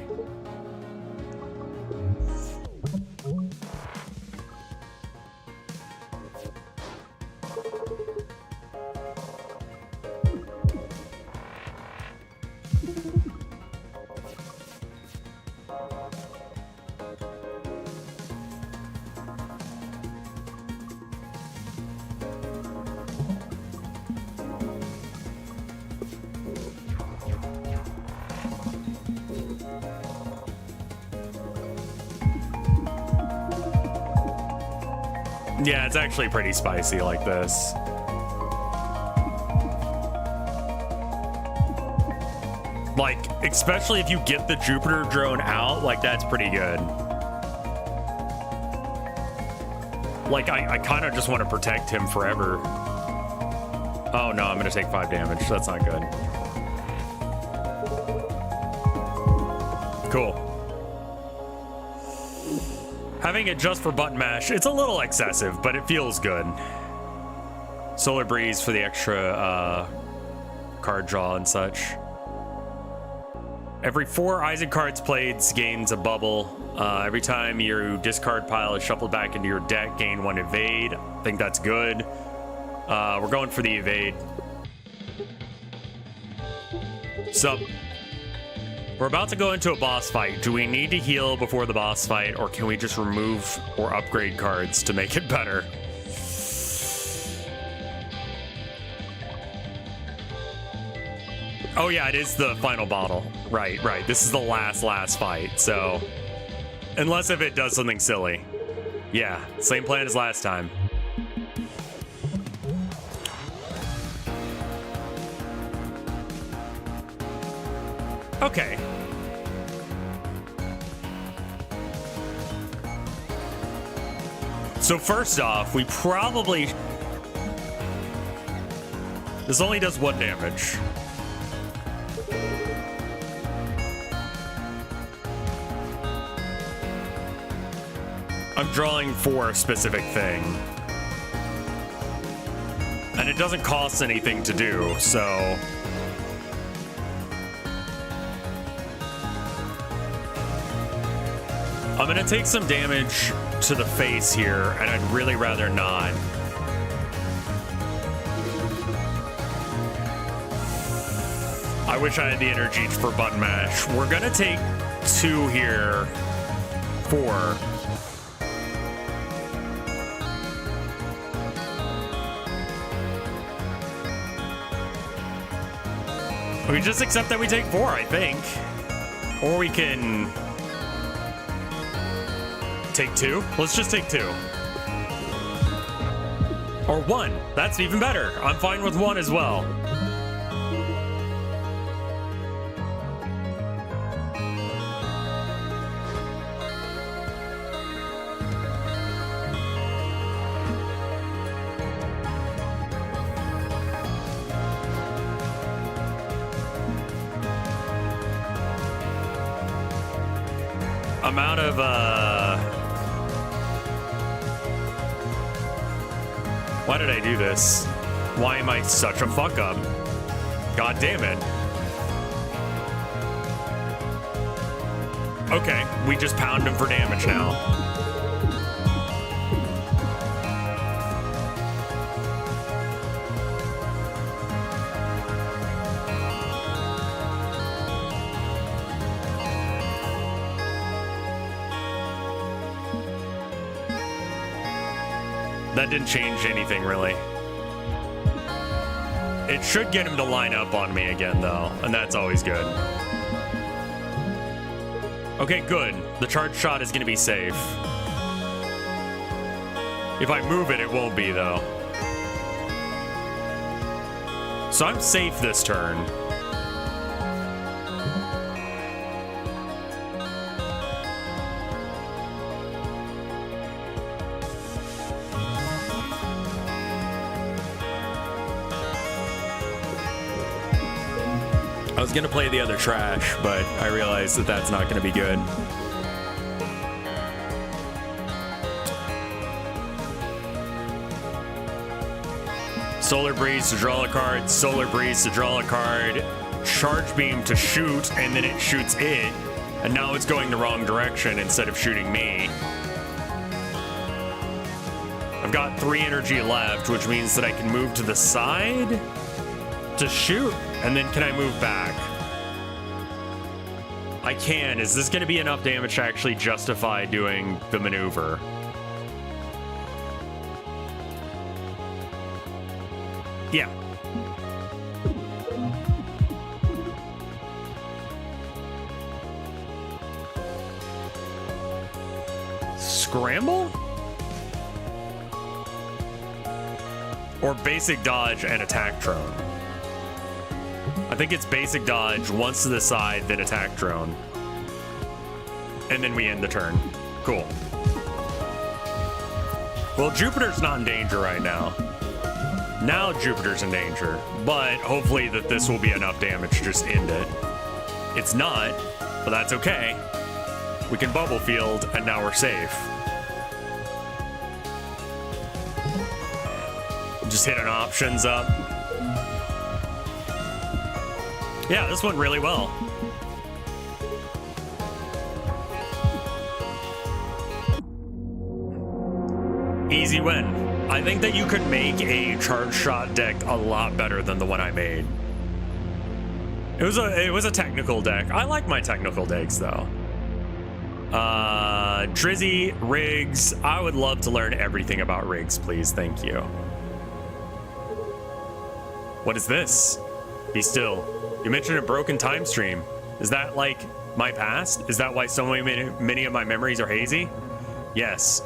Yeah, it's actually pretty spicy like this. Like, especially if you get the Jupiter drone out, like, that's pretty good. Like, I kind of just want to protect him forever. Oh, no, I'm going to take 5 damage. That's not good. Cool. Having it just for button mash, it's a little excessive, but it feels good. Solar Breeze for the extra card draw and such. Every 4 Isaac cards played gains a bubble. Every time your discard pile is shuffled back into your deck, gain 1 evade. I think that's good. We're going for the evade. So, we're about to go into a boss fight. Do we need to heal before the boss fight, or can we just remove or upgrade cards to make it better? Oh yeah, it is the final bottle. Right. This is the last fight, so... Unless if it does something silly. Yeah, same plan as last time. Okay. So first off, we probably... This only does 1 damage. I'm drawing for a specific thing. And it doesn't cost anything to do, so... I'm gonna take some damage to the face here, and I'd really rather not. I wish I had the energy for button mash. We're gonna take 2 here. 4. We just accept that we take 4, I think. Or we can... take 2? Let's just take 2. Or 1. That's even better. I'm fine with 1 as well. amount of, why did I do this? Why am I such a fuck up? God damn it. Okay, we just pound him for damage now. That didn't change anything, really. It should get him to line up on me again, though, and that's always good. Okay, good. The charge shot is going to be safe. If I move it, it won't be, though. So I'm safe this turn. I was gonna play the other trash, but I realized that that's not gonna be good. Solar Breeze to draw a card, Solar Breeze to draw a card, Charge Beam to shoot, and then it shoots it, and now it's going the wrong direction instead of shooting me. I've got 3 energy left, which means that I can move to the side to shoot, and then can I move back? I can. Is this going to be enough damage to actually justify doing the maneuver? Yeah. Scramble? Or basic dodge and attack drone? I think it's basic dodge, once to the side, then attack drone. And then we end the turn. Cool. Well, Jupiter's not in danger right now. Now Jupiter's in danger, but hopefully that this will be enough damage to just end it. It's not, but that's okay. We can bubble field, and now we're safe. Just hitting options up. Yeah, this went really well. Easy win. I think that you could make a charge shot deck a lot better than the one I made. It was a technical deck. I like my technical decks though. Drizzy, Riggs. I would love to learn everything about Riggs, please. Thank you. What is this? Be still. You mentioned a broken time stream. Is that like my past? Is that why so many of my memories are hazy? Yes.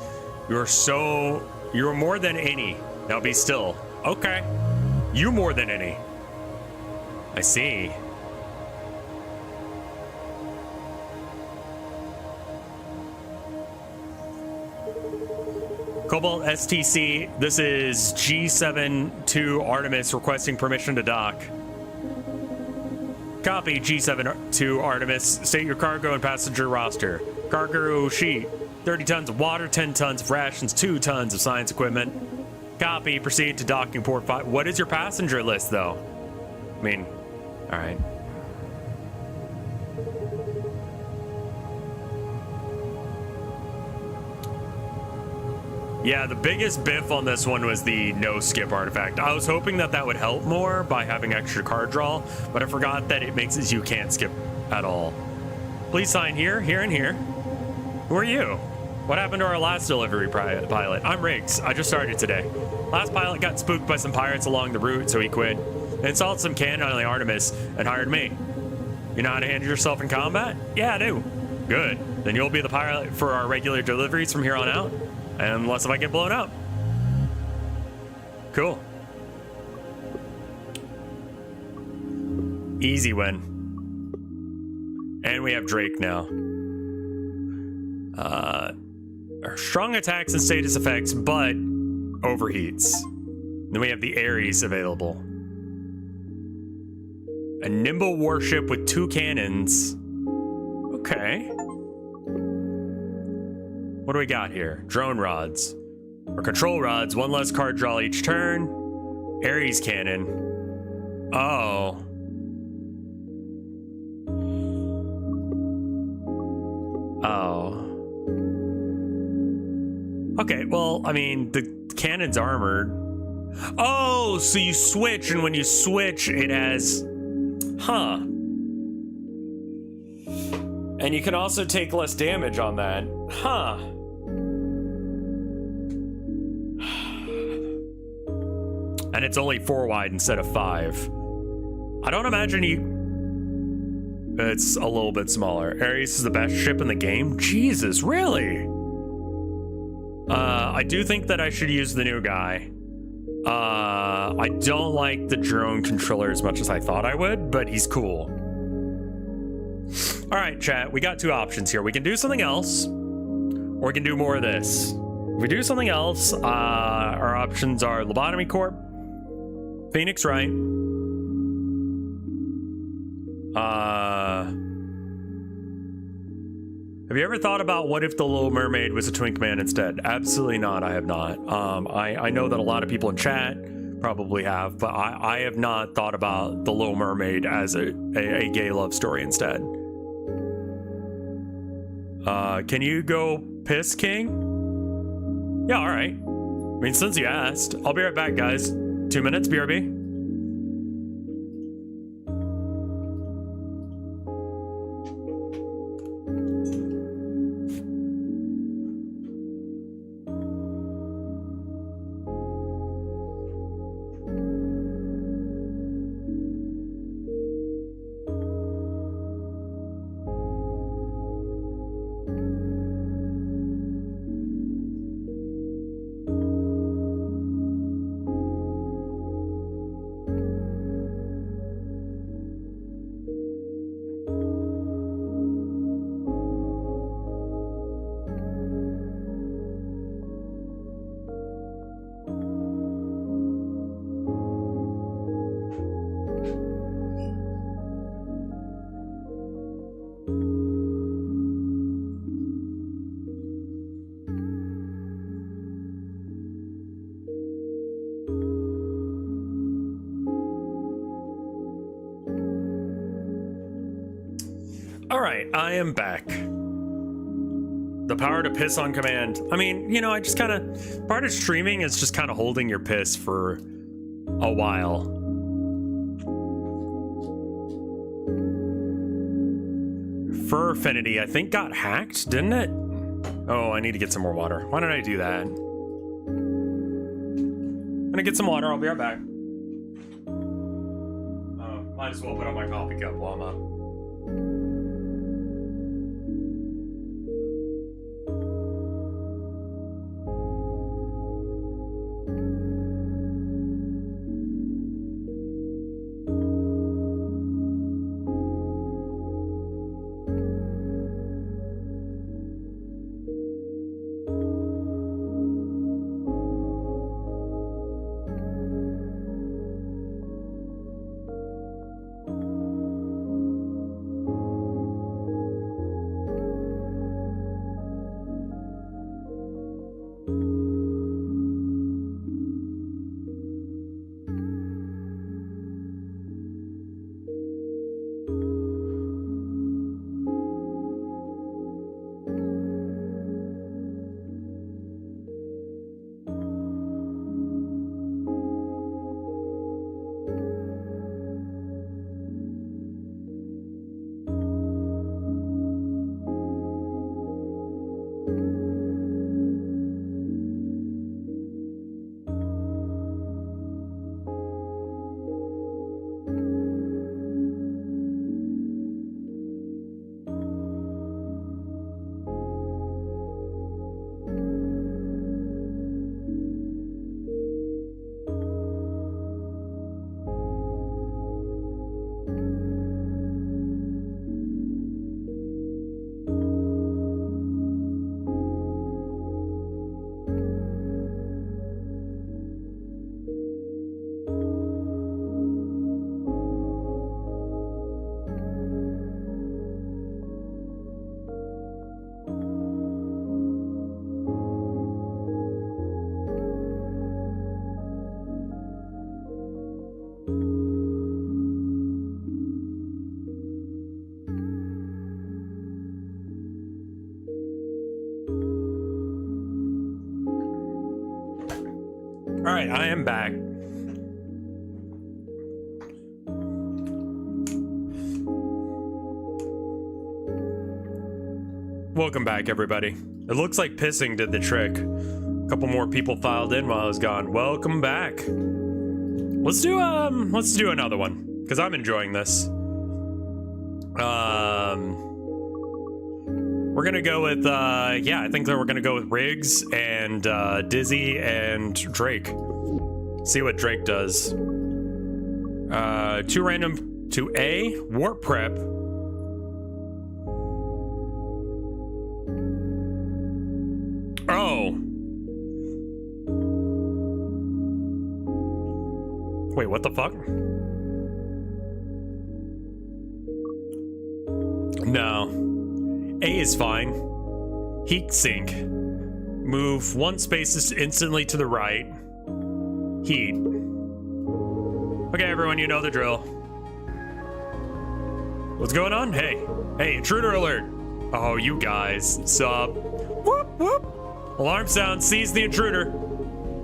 You're more than any. Now be still. Okay. You more than any. I see. Cobalt STC, this is G72 Artemis requesting permission to dock. Copy, G72 Artemis. State your cargo and passenger roster. Cargo sheet, 30 tons of water, 10 tons of rations, 2 tons of science equipment. Copy, proceed to docking port 5. What is your passenger list, though? I mean, all right. Yeah, the biggest biff on this one was the no skip artifact. I was hoping that that would help more by having extra card draw, but I forgot that it makes it so you can't skip at all. Please sign here, here, and here. Who are you? What happened to our last delivery pilot? I'm Riggs. I just started today. Last pilot got spooked by some pirates along the route, so he quit. Installed some cannon on the Artemis and hired me. You know how to handle yourself in combat? Yeah, I do. Good. Then you'll be the pilot for our regular deliveries from here on out. Unless if I get blown up. Cool. Easy win. And we have Drake now. Strong attacks and status effects, but overheats. Then we have the Ares available. A nimble warship with 2 cannons. Okay. What do we got here? Drone rods. Or control rods, 1 less card draw each turn. Ares cannon. Oh. Oh. Okay, well, I mean, the cannon's armored. Oh, so you switch, and when you switch, it has... Huh. And you can also take less damage on that. Huh. And it's only 4 wide instead of 5. I don't imagine you... It's a little bit smaller. Ares is the best ship in the game? Jesus, really? I do think that I should use the new guy. I don't like the drone controller as much as I thought I would, but he's cool. All right, chat, we got 2 options here. We can do something else, or we can do more of this. If we do something else, our options are Lobotomy Corp, Phoenix Wright, have you ever thought about what if the Little Mermaid was a Twink Man instead? Absolutely not, I have not. I know that a lot of people in chat probably have, but I have not thought about the Little Mermaid as a gay love story instead. Can you go piss, King? Yeah, all right. I mean, since you asked, I'll be right back, guys. 2 minutes, BRB. I am back. The power to piss on command. I mean, you know, I just kind of... Part of streaming is just kind of holding your piss for a while. Fur Affinity, I think, got hacked, didn't it? Oh, I need to get some more water. Why did I do that? I'm gonna get some water. I'll be right back. Might as well put on my coffee cup while I'm up. right, I am back. Welcome back, everybody. It looks like pissing did the trick. A couple more people filed in while I was gone. Welcome back. Let's do another one, because I'm enjoying this. We're gonna go with, yeah, I think that we're gonna go with Riggs and Dizzy and Drake. See what Drake does. 2 random to A, Warp Prep. Oh. Wait, what the fuck? No. A is fine. Heat sink. Move 1 space instantly to the right. Heat. Okay, everyone, you know the drill. What's going on? Hey. Hey, intruder alert. Oh, you guys. Sup? Whoop, whoop. Alarm sound. Seize the intruder.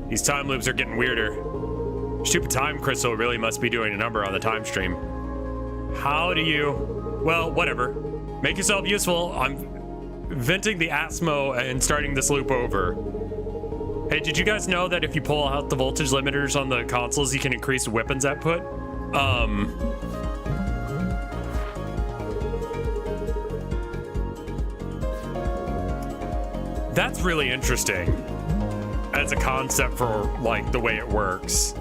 These time loops are getting weirder. Stupid time crystal really must be doing a number on the time stream. How do you... Well, whatever. Make yourself useful. I'm venting the Asmo and starting this loop over. Hey, did you guys know that if you pull out the voltage limiters on the consoles, you can increase weapons output? That's really interesting as a concept for, like, the way it works.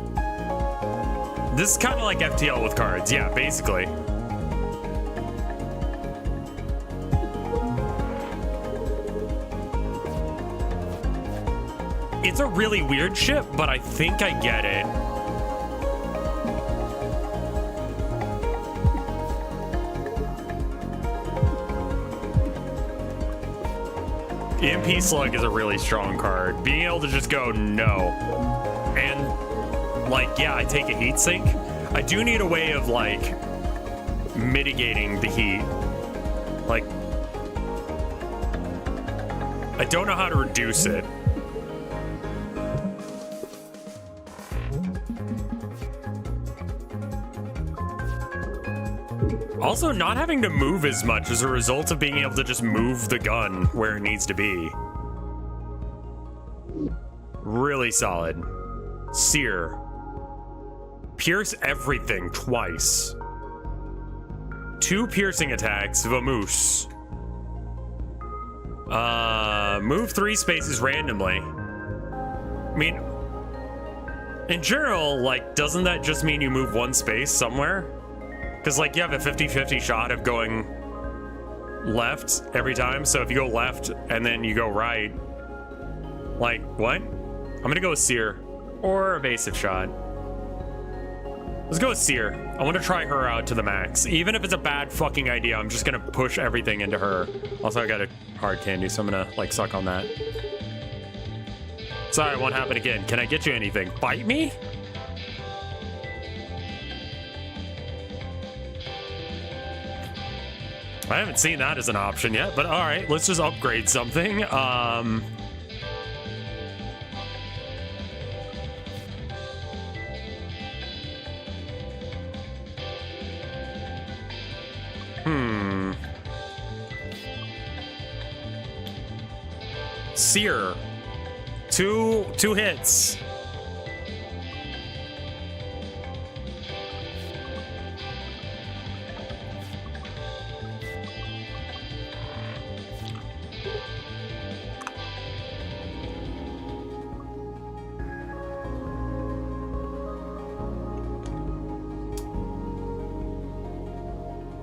This is kind of like FTL with cards. Yeah, basically. It's a really weird ship, but I think I get it. EMP Slug is a really strong card. Being able to just go no. And, like, yeah, I take a heat sink. I do need a way of, like, mitigating the heat. Like, I don't know how to reduce it. Also, not having to move as much as a result of being able to just move the gun where it needs to be. Really solid. Sear. Pierce everything twice. 2 piercing attacks, Vamoose. Move 3 spaces randomly. I mean, in general, like, doesn't that just mean you move 1 space somewhere? Because, like, you have a 50-50 shot of going left every time. So if you go left and then you go right, like, what? I'm going to go with Sear or evasive shot. Let's go with Sear. I want to try her out to the max. Even if it's a bad fucking idea, I'm just going to push everything into her. Also, I got a hard candy, so I'm going to, like, suck on that. Sorry, it won't happen again. Can I get you anything? Bite me? I haven't seen that as an option yet, but all right, let's just upgrade something. Sear. Two hits.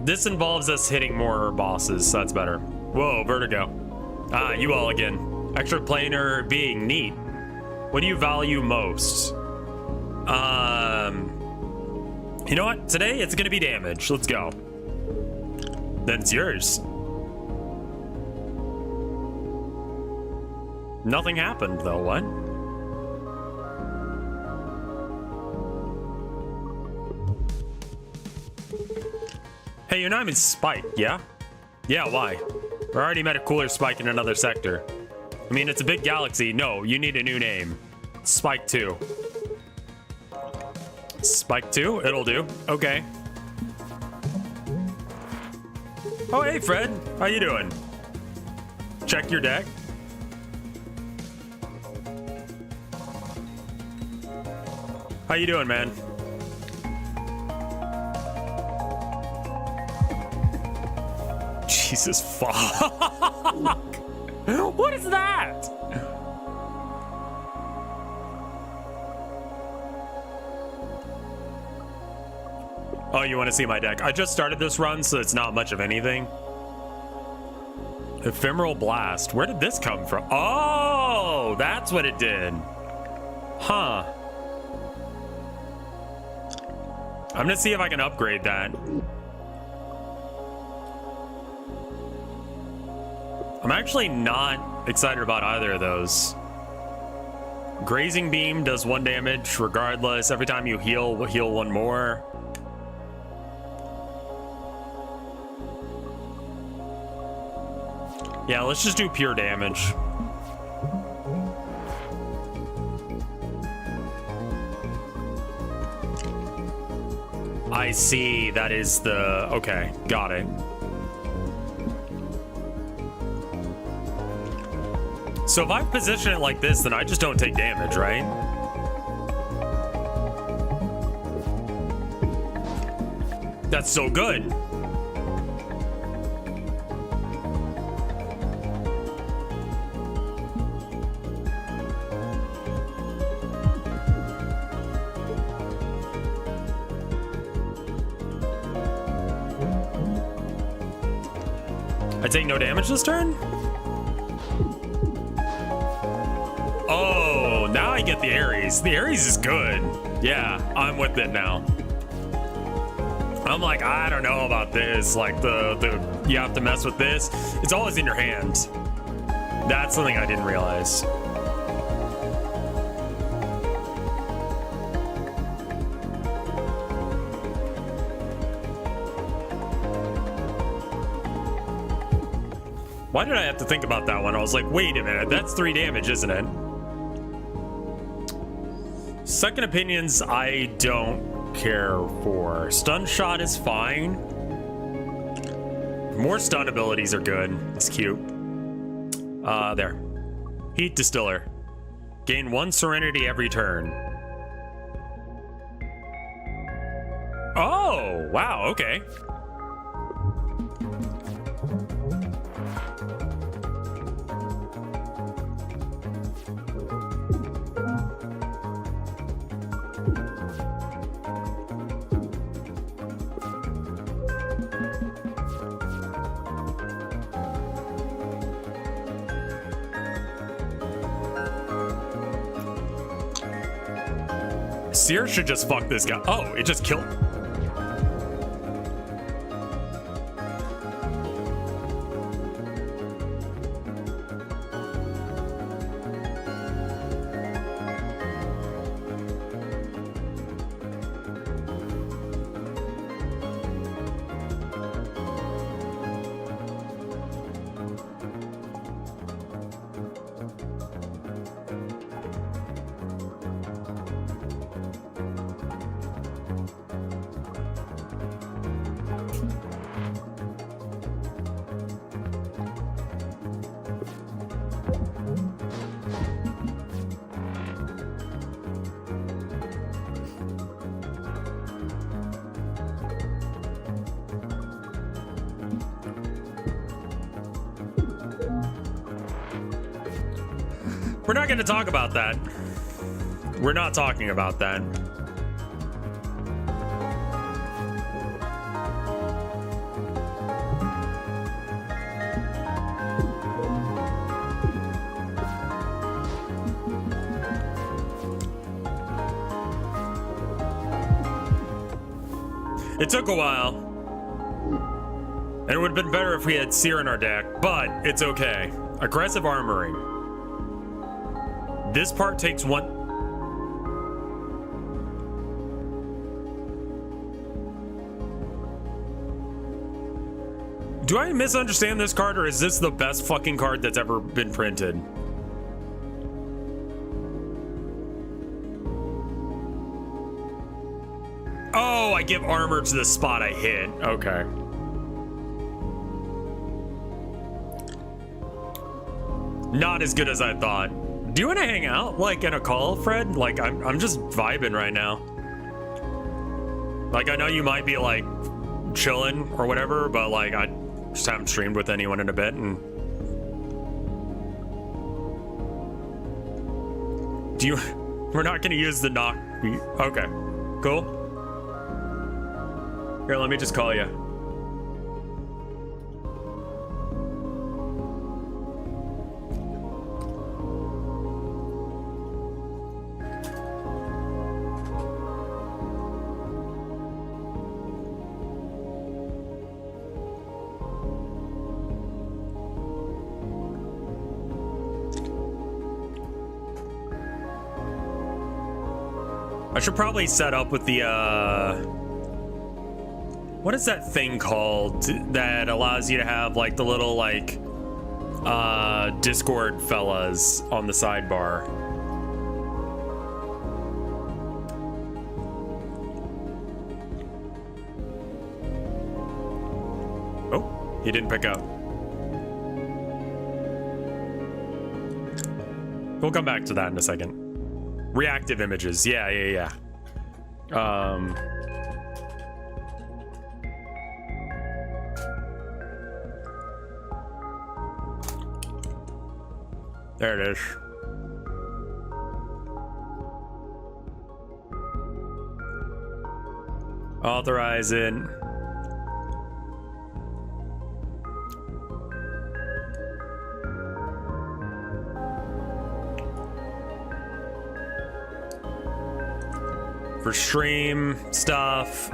This involves us hitting more bosses, so that's better. Whoa, Vertigo. Ah, you all again. Extra planar being neat. What do you value most? You know what? Today it's gonna be damage. Let's go. Then it's yours. Nothing happened though, what? Hey, your name is Spike, yeah? Yeah, why? We already met a cooler Spike in another sector. I mean, it's a big galaxy. No, you need a new name. Spike 2. Spike 2, it'll do. Okay. Oh, hey, Fred. How you doing? Check your deck. How you doing, man? Jesus fuck. What is that? Oh, you want to see my deck? I just started this run, so it's not much of anything. Ephemeral Blast. Where did this come from? Oh, that's what it did. Huh. I'm gonna see if I can upgrade that. I'm actually not excited about either of those. Grazing Beam does 1 damage regardless. Every time you heal, we'll heal 1 more. Yeah, let's just do pure damage. I see, that is the... Okay, got it. So if I position it like this, then I just don't take damage, right? That's so good. I take no damage this turn? Oh, now I get the Ares. The Ares is good. Yeah, I'm with it now. I'm like, I don't know about this. Like you have to mess with this. It's always in your hand. That's something I didn't realize. Why did I have to think about that one? I was like, wait a minute, that's 3 damage, isn't it? Second opinions, I don't care for. Stun shot is fine. More stun abilities are good. It's cute. There. Heat Distiller. Gain 1 Serenity every turn. Oh, wow, okay. Seer should just fuck this guy. Oh, it just killed. We're not going to talk about that. We're not talking about that. It took a while. And it would have been better if we had Seer in our deck, but it's okay. Aggressive armoring. This part takes 1. Do I misunderstand this card, or is this the best fucking card that's ever been printed? Oh, I give armor to the spot I hit. Okay. Not as good as I thought. Do you want to hang out, like, in a call, Fred? Like, I'm just vibing right now. Like, I know you might be, like, chilling or whatever, but, like, I just haven't streamed with anyone in a bit, and... Do you... We're not gonna use the knock... Okay. Cool. Here, let me just call you. I should probably set up with the, what is that thing called that allows you to have, like, the little, like, Discord fellas on the sidebar? Oh, he didn't pick up. We'll come back to that in a second. Reactive images, yeah. There it is. Authorize it. For stream stuff,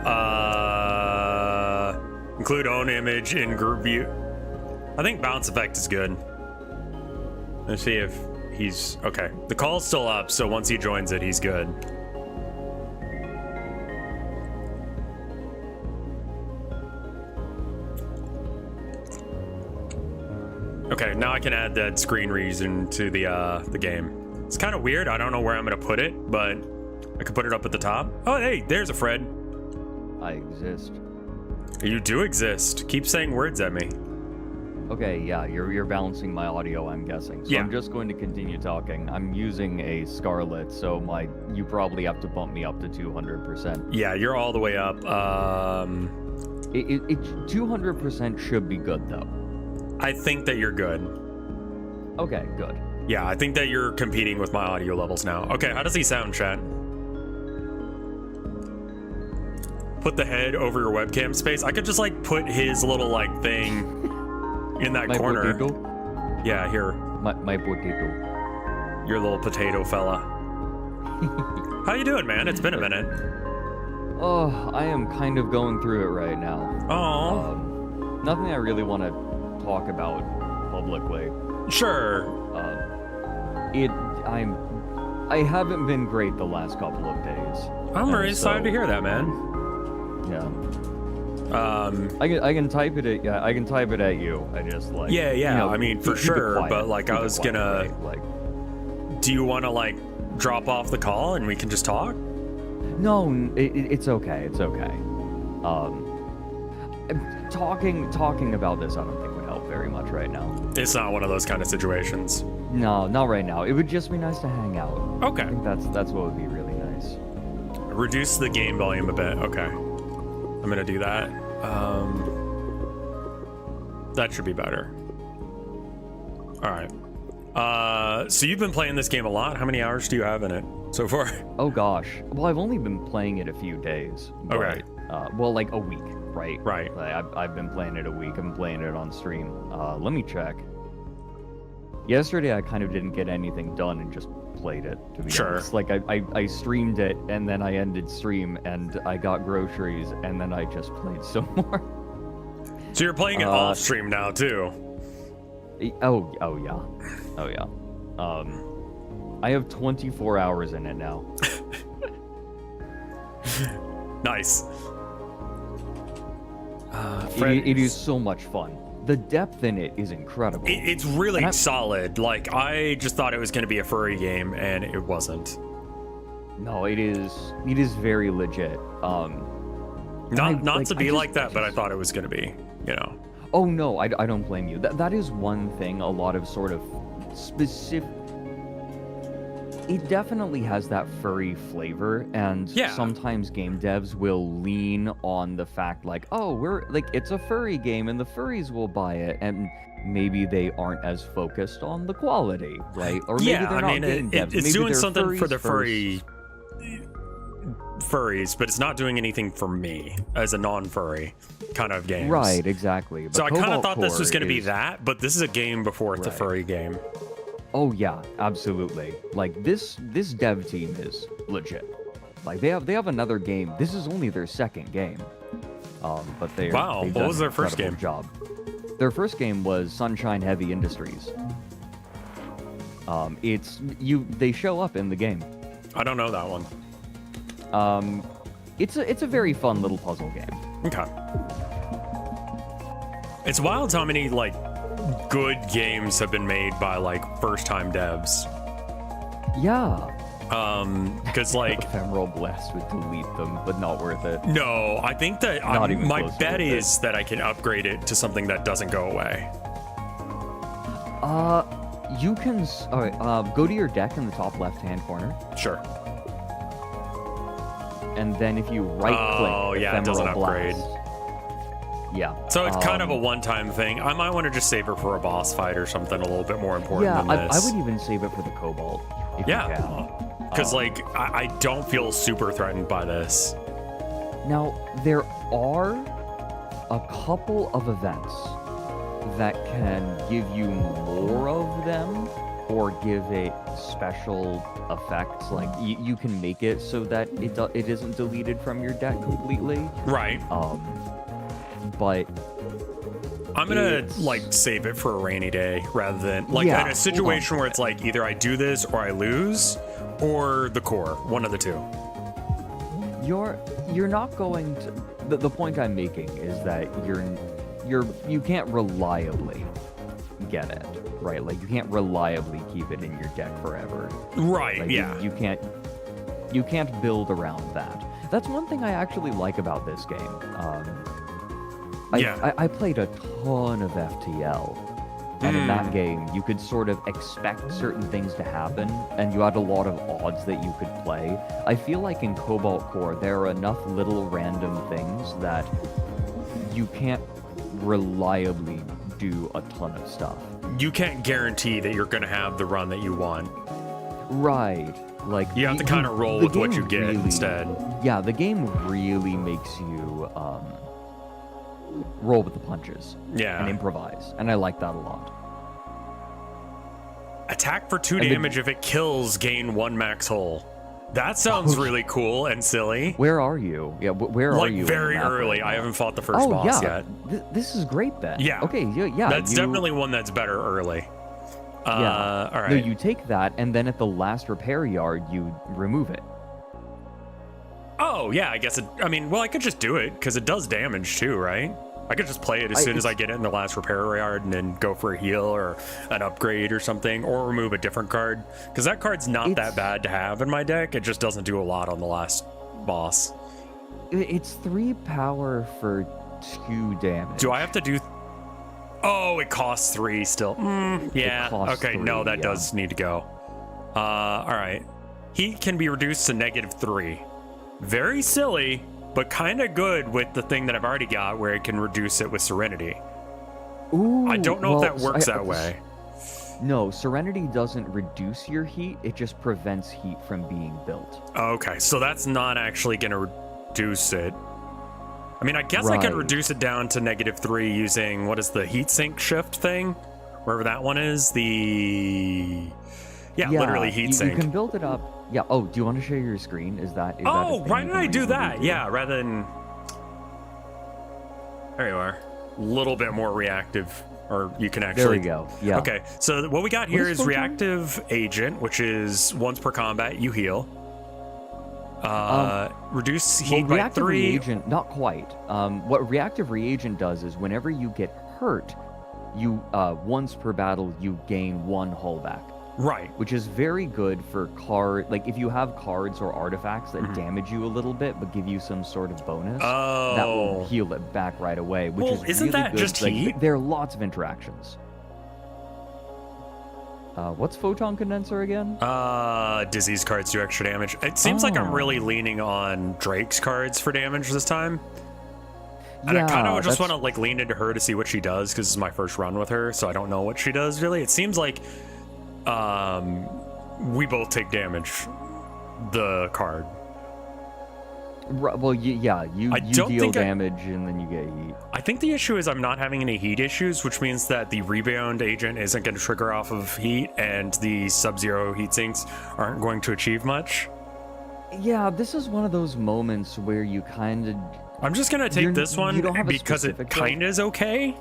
include own image in group view. I think bounce effect is good. Let's see if he's okay. The call's still up, so once he joins it, he's good. Okay, now I can add that screen reason to the game. It's kind of weird. I don't know where I'm gonna put it, but I could put it up at the top. Oh, hey, there's a Fred. I exist. You do exist. Keep saying words at me. Okay, yeah, you're balancing my audio, I'm guessing. So yeah. I'm just going to continue talking. I'm using a Scarlet, so you probably have to bump me up to 200%. Yeah, you're all the way up. 200% should be good, though. I think that you're good. Okay, good. Yeah, I think that you're competing with my audio levels now. Okay, how does he sound, chat? Put the head over your webcam space. I could just like put his little like thing in that corner. Potato? Yeah, here. My potato. Your little potato fella. How you doing, man? It's been a minute. Oh, I am kind of going through it right now. Oh. Nothing I really want to talk about publicly. Sure. I haven't been great the last couple of days. I'm very excited to hear that, man. Yeah. I can type it at I can type it at you. I just like yeah. You know, I mean for sure, quiet, but like I was gonna right? Like. Do you want to like drop off the call and we can just talk? No, it's okay. It's okay. Talking about this, I don't think would help very much right now. It's not one of those kind of situations. No, not right now. It would just be nice to hang out. Okay. I think that's what would be really nice. Reduce the game volume a bit. Okay. I'm gonna do that. That should be better. All right. So you've been playing this game a lot. How many hours do you have in it so far? Oh gosh. Well, I've only been playing it a few days. But, okay. Well, like a week, right? Right. Like, I've been playing it a week. I'm playing it on stream. Let me check. Yesterday, I kind of didn't get anything done and just played it, to be honest. Like, I streamed it, and then I ended stream, and I got groceries, and then I just played some more. So you're playing it off stream now, too? Oh yeah. Oh, yeah. I have 24 hours in it now. Nice. It is so much fun. The depth in it is incredible. It's really solid. Like, I just thought it was going to be a furry game, and it wasn't. No, it is very legit. Not to be like that, but I thought it was going to be, you know. Oh no, I don't blame you. That is one thing. A lot of sort of specific. It definitely has that furry flavor, and sometimes game devs will lean on the fact like, oh, we're like, it's a furry game and the furries will buy it, and maybe they aren't as focused on the quality, right? Or maybe they're not game devs. It's maybe doing something for the furries, but it's not doing anything for me as a non-furry kind of game. Right, exactly. But so I kind of thought this was going to Core be that, but this is a game before it's a furry game. Oh yeah, absolutely. Like this dev team is legit. Like they have another game. This is only their second game. But they've what was their first game? Job. Their first game was Sunshine Heavy Industries. They show up in the game. I don't know that one. It's a very fun little puzzle game. Okay. It's wild how many like good games have been made by like first-time devs. Yeah. Because like Ephemeral Blast would delete them, but not worth it. No, I think that my bet is that I can upgrade it to something that doesn't go away. You can. All right. Go to your deck in the top left-hand corner. Sure. And then if you right-click, it doesn't upgrade. Yeah. So it's kind of a one-time thing. I might want to just save it for a boss fight or something a little bit more important than this. I would even save it for the Cobalt. If you can. Because like I don't feel super threatened by this. Now there are a couple of events that can give you more of them or give it special effects. Like you can make it so that it isn't deleted from your deck completely. Right. But I'm gonna like save it for a rainy day rather than like in a situation where it's like either I do this or I lose, or the core, one of the two. You're not going to. The point I'm making is that you can't reliably get it, right? Like you can't reliably keep it in your deck forever. Right. Like, yeah. You can't build around that. That's one thing I actually like about this game. I played a ton of FTL, and in that game, you could sort of expect certain things to happen, and you had a lot of odds that you could play. I feel like in Cobalt Core, there are enough little random things that you can't reliably do a ton of stuff. You can't guarantee that you're going to have the run that you want. Right. Like you have to kind of roll with what you get instead. Yeah, the game really makes you roll with the punches. Yeah. And improvise. And I like that a lot. Attack for 2 damage if it kills, gain 1 max hull. That sounds really cool and silly. Where are you? Yeah, where are you? Like very early. I haven't fought the first boss yet. This is great then. Yeah. Okay, yeah. That's definitely one that's better early. Yeah. All right. No, you take that, and then at the last repair yard, you remove it. Oh, yeah, I guess I could just do it, because it does damage too, right? I could just play it as soon as I get it in the last repair yard and then go for a heal or an upgrade or something, or remove a different card. Because that card's not that bad to have in my deck. It just doesn't do a lot on the last boss. It's 3 power for 2 damage. Do I have to do... Oh, it costs 3 still. Yeah, okay, 3, no, that does need to go. All right. Heat can be reduced to -3. Very silly, but kind of good with the thing that I've already got where it can reduce it with Serenity. Ooh, I don't know if that works that way. No, Serenity doesn't reduce your heat. It just prevents heat from being built. Okay, so that's not actually going to reduce it. I mean, I guess I can reduce it down to -3 using, what is the heatsink shift thing? Wherever that one is, literally heatsink. You can build it up. Yeah. Oh, do you want to share your screen? Is that why did I do that? Yeah, rather than... There you are. A little bit more reactive, or you can actually... There we go. Yeah. Okay, so what we got here is Reactive Agent, which is once per combat, you heal. Reduce heat by 3. Reagent, not quite. What Reactive Reagent does is whenever you get hurt, you once per battle, you gain 1 hull back. Right. Which is very good for like if you have cards or artifacts that damage you a little bit but give you some sort of bonus, that will heal it back right away. Which Well, is isn't really that good. just like, heat? There are lots of interactions. What's photon condenser again? Dizzy's cards do extra damage. It seems like I'm really leaning on Drake's cards for damage this time. And I kind of just want to like lean into her to see what she does because this is my first run with her, so I don't know what she does really. It seems like we both take damage. The card. Well, you deal damage and then you get heat. I think the issue is I'm not having any heat issues, which means that the rebound agent isn't going to trigger off of heat, and the sub-zero heat sinks aren't going to achieve much. Yeah, this is one of those moments where you kind of... I'm just going to take this one because it kind of is okay.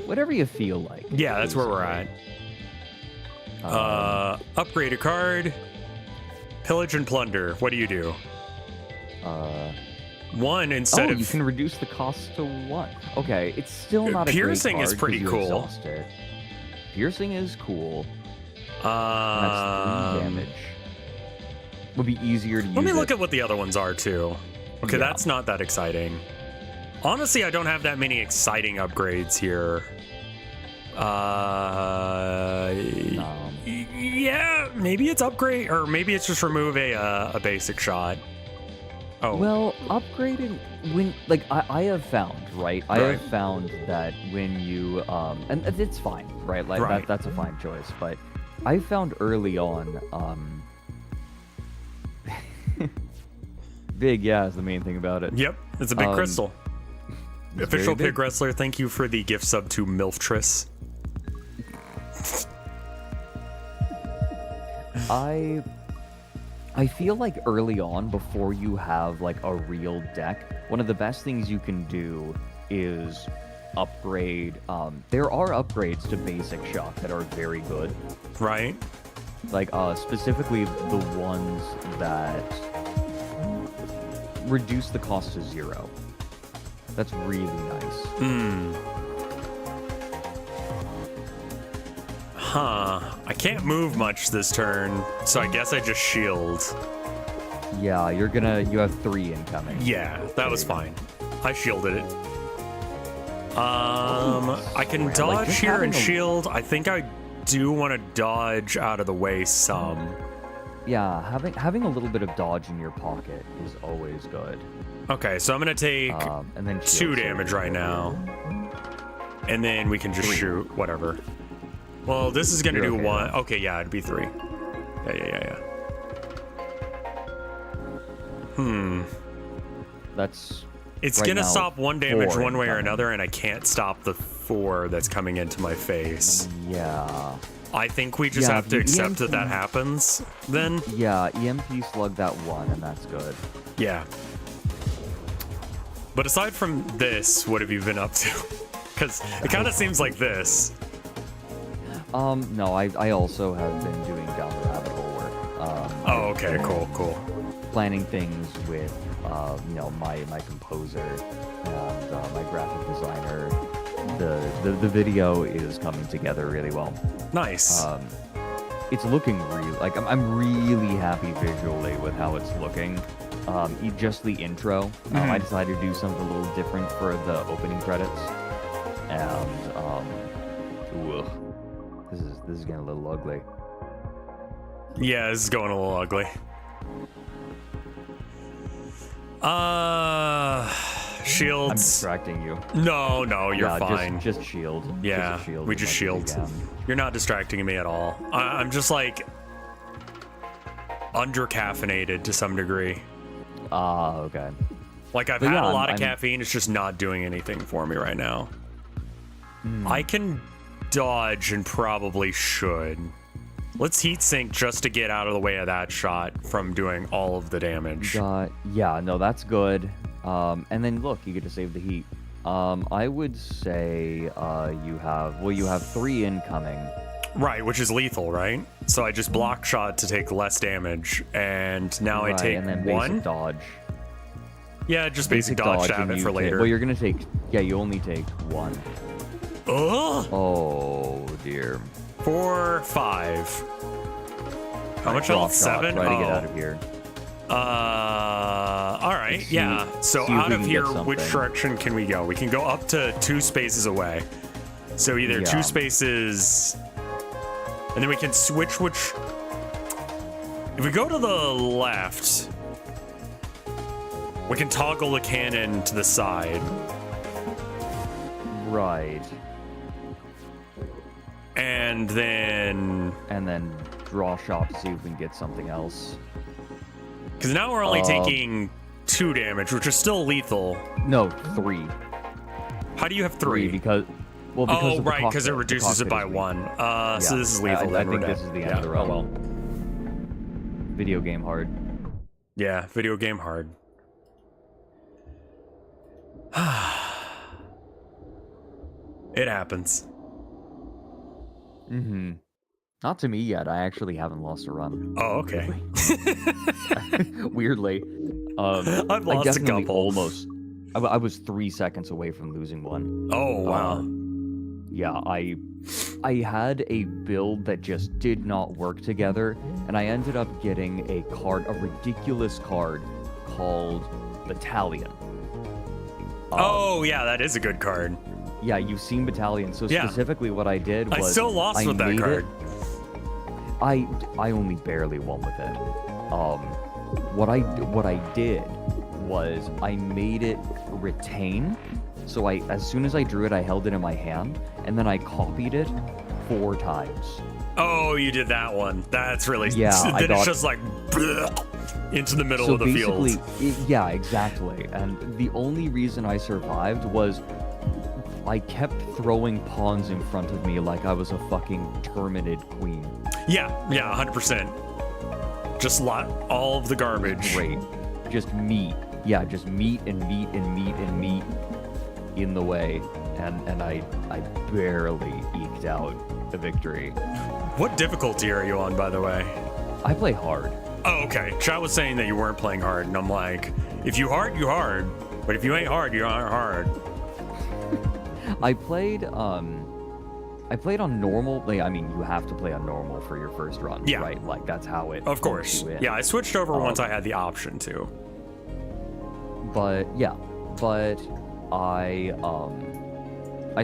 Whatever you feel like. Yeah, that's where we're at. Upgrade a card. Pillage and plunder. What do you do? One instead of... you can reduce the cost to 1. Okay, it's still not a Piercing great card is pretty cool. Piercing is cool. That's 3 damage. Would be easier to use. Let me look at what the other ones are too. Okay, that's not that exciting. Honestly, I don't have that many exciting upgrades here. Yeah, maybe it's upgrade, or maybe it's just remove a basic shot. Oh. Well, upgrading when I have found, right? I have found that when you and it's fine, right? Like that's a fine choice, but I found early on big is the main thing about it. Yep, it's a big crystal. Official Pig Wrestler, thank you for the gift sub to Milftris. I feel like early on, before you have like a real deck, one of the best things you can do is upgrade. There are upgrades to basic shot that are very good. Right. Like specifically the ones that reduce the cost to 0. That's really nice. Huh. I can't move much this turn, so I guess I just shield. Yeah, you have 3 incoming. Yeah, that was fine. I shielded it. I can dodge here and shield. I think I do want to dodge out of the way some. Yeah, having a little bit of dodge in your pocket is always good. Okay, so I'm gonna take and then 2 damage right now. And then we can just shoot, whatever. Well, this is gonna do 1. Okay, yeah, it'd be 3. Yeah. It's gonna stop 1 damage one way or another, and I can't stop the 4 that's coming into my face. Yeah. I think we just have to accept that happens, then. Yeah, EMP slug that 1, and that's good. Yeah. But aside from this, what have you been up to? Because it kind of seems like this. No, I also have been doing down the rabbit hole work. Oh, okay, cool. Planning things with, my composer and my graphic designer. The video is coming together really well. Nice. It's looking I'm really happy visually with how it's looking. Just the intro. I decided to do something a little different for the opening credits, and this is getting a little ugly. Yeah, this is going a little ugly. Shields. I'm distracting you. No, you're fine. Just shield. Yeah, we just shield. You're not distracting me at all. I'm just like under-caffeinated to some degree. Okay. Like I've had a lot of caffeine, it's just not doing anything for me right now. I can dodge and probably should. Let's heat sink just to get out of the way of that shot from doing all of the damage. Yeah, no, that's good. And then look, you get to save the heat. I would say you have 3 incoming. Right, which is lethal, right? So I just block shot to take less damage, and now I take and then 1 basic dodge. Yeah, just basic dodge to have it for later. Well, you're gonna take. Yeah, you only take 1. Ugh! Oh dear. 4, 5. How much health? 7? Try to get out of here. All right, yeah. So out of here, which direction can we go? We can go up to 2 spaces away. So either 2 spaces, and then we can switch which. If we go to the left, we can toggle the cannon to the side. Right. And then draw shop to see if we can get something else. Because now we're only taking 2 damage, which is still lethal. No, 3. How do you have 3? Because oh, right, because it reduces it by 1. So this is lethal. I think this is the end of the run. Oh, well. Video game hard. Yeah, video game hard. It happens. Mm-hmm. Not to me yet. I actually haven't lost a run. Oh, okay. Weirdly. I've lost a couple. Almost. I was 3 seconds away from losing one. Oh, wow. Yeah, I had a build that just did not work together, and I ended up getting a ridiculous card called Battalion. Oh, yeah, that is a good card. Yeah, you've seen Battalion. So specifically what I did was... I still lost with that card. I only barely won with it. What I did was I made it retain. So as soon as I drew it, I held it in my hand, and then I copied it 4 times. Oh, you did that one. That's really... Yeah, then it's just like... into the middle of the field. Yeah, exactly. And the only reason I survived was I kept throwing pawns in front of me like I was a fucking Terminated queen. Yeah, 100%. Just all of the garbage. Great. Just meat. Yeah, just meat and meat and meat and meat in the way. And I barely eked out the victory. What difficulty are you on, by the way? I play hard. Oh, okay. Chat was saying that you weren't playing hard, and I'm like, if you hard, you hard. But if you ain't hard, you aren't hard. I played on normal. Like, I mean, you have to play on normal for your first run, right? Like, that's how it... Of course. Yeah, I switched over once I had the option to. But, yeah. But I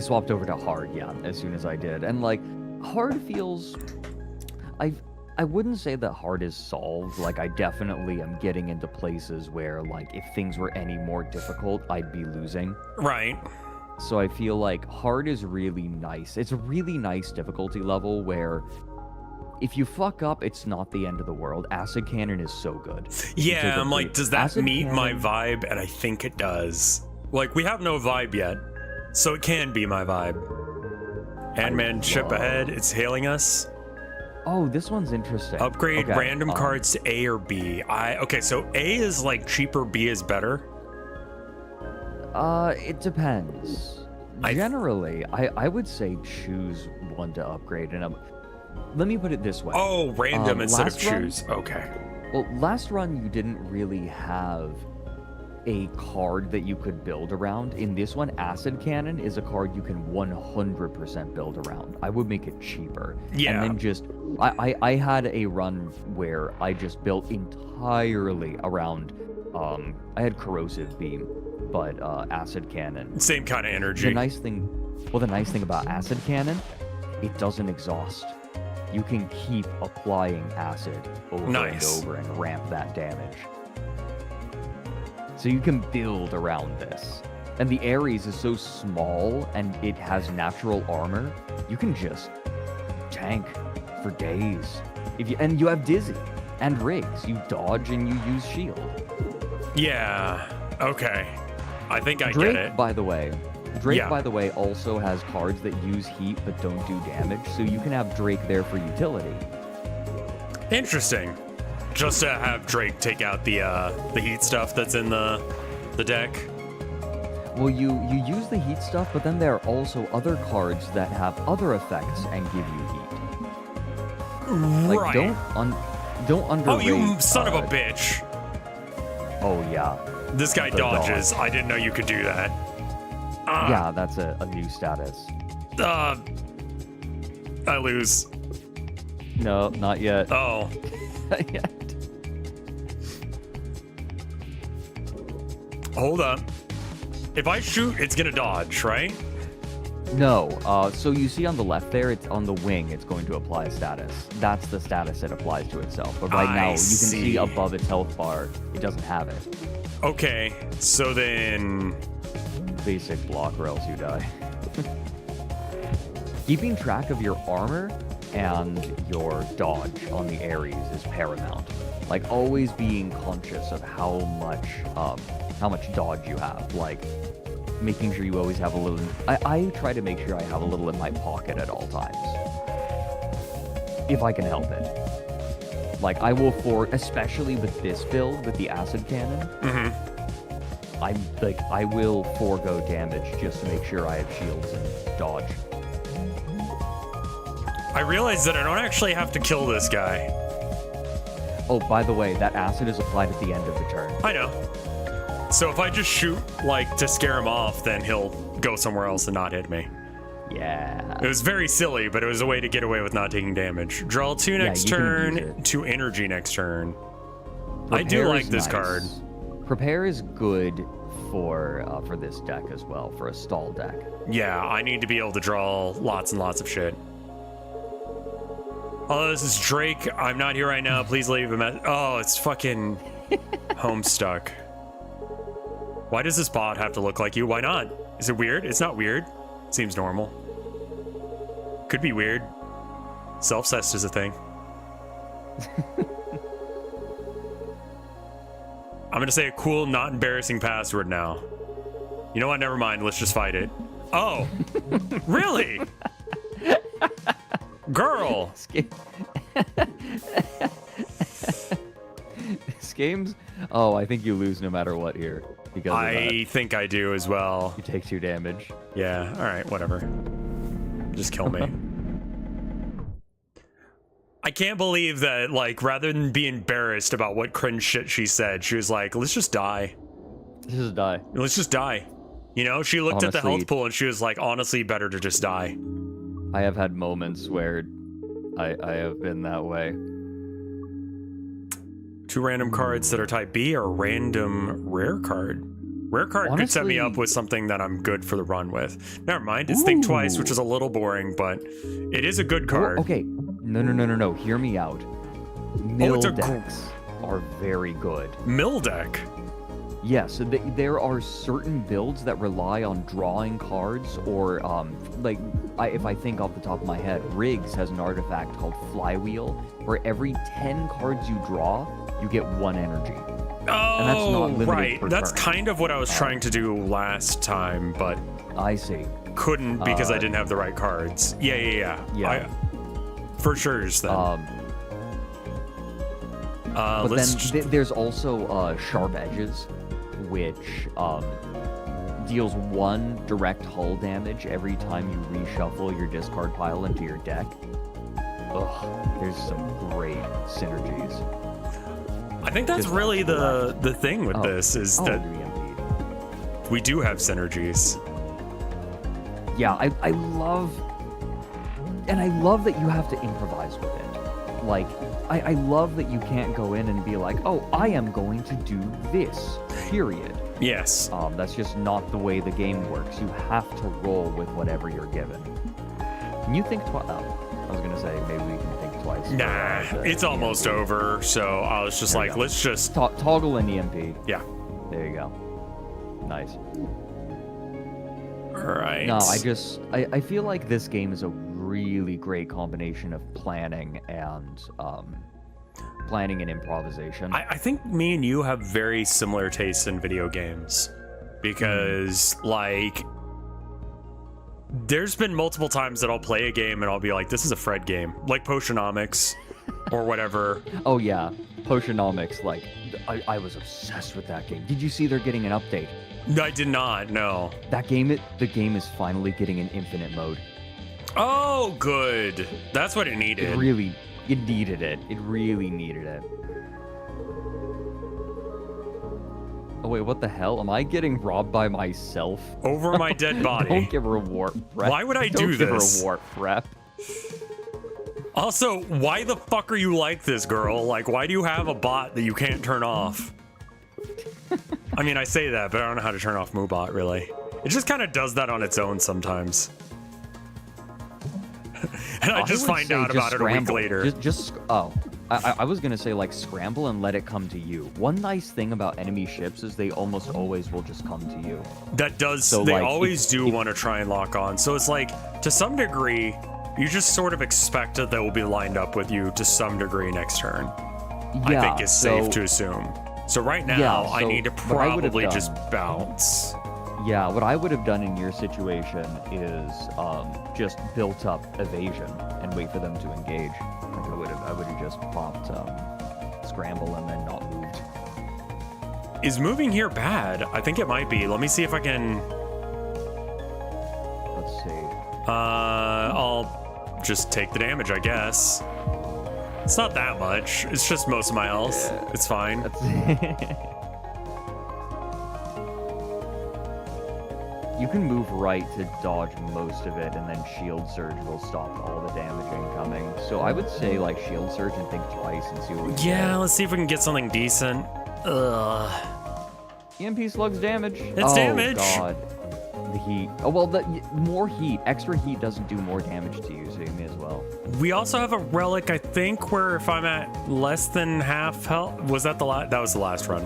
swapped over to hard, as soon as I did. And, like, hard feels... I wouldn't say that hard is solved. Like, I definitely am getting into places where, like, if things were any more difficult, I'd be losing. Right. So I feel like hard is really nice. It's a really nice difficulty level where if you fuck up, it's not the end of the world. Acid Cannon is so good. Yeah, I'm like, does that meet my vibe? And I think it does. Like, we have no vibe yet, so it can be my vibe. Ant-Man ship ahead, it's hailing us. Oh, this one's interesting. Upgrade random cards to A or B. Okay, so A is like cheaper, B is better? It depends. Generally, I would say choose one to upgrade. And let me put it this way. Oh, random instead of choose. Okay. Well, last run you didn't really have a card that you could build around. In this one, Acid Cannon is a card you can 100% build around. I would make it cheaper. Yeah. And then just... I had a run where I just built entirely around... I had Corrosive Beam, but Acid Cannon. Same kind of energy. The nice thing about Acid Cannon, it doesn't exhaust. You can keep applying acid over and over and ramp that damage. So you can build around this. And the Ares is so small and it has natural armor, you can just tank for days. And you have Dizzy and Rigs. You dodge and you use shield. Yeah. Okay. I think I Drake, get it. by the way, also has cards that use heat but don't do damage, so you can have Drake there for utility. Interesting. Just to have Drake take out the heat stuff that's in the deck. Well, you use the heat stuff, but then there are also other cards that have other effects and give you heat. Like, right. Don't underrate... Oh, you son of a bitch. Oh, yeah. This guy dodges. I didn't know you could do that. Yeah, that's a new status. I lose. No, not yet. Oh. Not yet. Hold up. If I shoot, it's gonna dodge, right? No. So you see on the left there, it's on the wing. It's going to apply a status. That's the status it applies to itself. But right now, you can see above its health bar, it doesn't have it. Okay. So then. Basic block, or else you die. Keeping track of your armor and your dodge on the Ares is paramount. Like, always being conscious of how much dodge you have. Like, making sure you always have a little... I try to make sure I have a little in my pocket at all times. If I can help it. Like, I will especially with this build, with the acid cannon, I will forego damage just to make sure I have shields and dodge. I realize that I don't actually have to kill this guy. Oh, by the way, that acid is applied at the end of the turn. I know. So if I just shoot, like, to scare him off, then he'll go somewhere else and not hit me. Yeah. It was very silly, but it was a way to get away with not taking damage. Draw 2 next turn, 2 energy next turn. I do like this card. Prepare is good for this deck as well, for a stall deck. Yeah, I need to be able to draw lots and lots of shit. Oh, this is Drake. I'm not here right now. Please leave a message. Oh, it's fucking Homestuck. Why does this bot have to look like you? Why not? Is it weird? It's not weird. Seems normal. Could be weird. Self-cest is a thing. I'm gonna say a cool, not embarrassing password now. You know what? Never mind. Let's just fight it. Oh, really? Girl. This game's... Oh, I think you lose no matter what here. Because I think I do as well. You take 2 damage. Yeah, alright, whatever. Just kill me. I can't believe that, like, rather than be embarrassed about what cringe shit she said, she was like, let's just die. Let's just die. Let's just die. You know, she looked at the health pool and she was like, honestly, better to just die. I have had moments where I have been that way. 2 random cards that are type B or a random rare card. Rare card could set me up with something that I'm good for the run with. Never mind, it's Think Twice, which is a little boring, but it is a good card. Okay, no. Hear me out. Mill decks are very good. Mill deck? Yes, yeah, so there are certain builds that rely on drawing cards, or if I think off the top of my head, Riggs has an artifact called Flywheel, where every 10 cards you draw, you get 1 energy. Oh, and that's not limited right. per That's turn. Kind of what I was trying to do last time, but I see. Couldn't because I didn't have the right cards. Yeah. For sure, then. But then there's also Sharp Edges, which deals 1 direct hull damage every time you reshuffle your discard pile into your deck. Ugh, there's some great synergies. I think that's really the thing with this is that we do have synergies. Yeah, I love that you have to improvise with it. Like, I love that you can't go in and be like, oh, I am going to do this, period. Yes. That's just not the way the game works. You have to roll with whatever you're given. Can you think twice? I was gonna say maybe we can think twice. Nah, it's almost over. So I was just like, let's just toggle an EMP. Yeah. There you go. Nice. All right. No, I feel like this game is a really great combination of planning and improvisation. I think me and you have very similar tastes in video games because like there's been multiple times that I'll play a game and I'll be like, this is a Fred game, like Potionomics or whatever. Oh yeah, Potionomics. Like, I was obsessed with that game. Did you see they're getting an update? I did not, no. The game is finally getting an infinite mode. Oh, good. That's what it needed. It needed it. It really needed it. Oh wait, what the hell? Am I getting robbed by myself? Over my dead body. Don't give her a warp prep. Why would I do this? Don't give her a warp prep. Also, why the fuck are you like this, girl? Like, why do you have a bot that you can't turn off? I mean, I say that, but I don't know how to turn off Moobot, really. It just kind of does that on its own sometimes. And I just find out about it a week later. I was gonna say, like, scramble and let it come to you. One nice thing about enemy ships is they almost always will just come to you. That does, so, they like, always do want to try and lock on. So it's like, to some degree, you just sort of expect that they will be lined up with you to some degree next turn. Yeah, I think it's safe to assume. So right now, I need to probably just bounce. Yeah, what I would have done in your situation is just built up evasion and wait for them to engage. Like I would have just popped scramble and then not moved. Is moving here bad? I think it might be. Let me see if I can. Let's see. I'll just take the damage, I guess. It's not that much. It's just most of my health. Yeah. It's fine. You can move right to dodge most of it, and then Shield Surge will stop all the damage incoming. So I would say, like, Shield Surge and think twice and see what we get. Yeah, let's see if we can get something decent. Ugh. EMP slugs damage. It's damage. Oh, God. The heat. Oh, well, more heat. Extra heat doesn't do more damage to you, so you may as well. We also have a relic, I think, where if I'm at less than half health... Was that the last? That was the last run.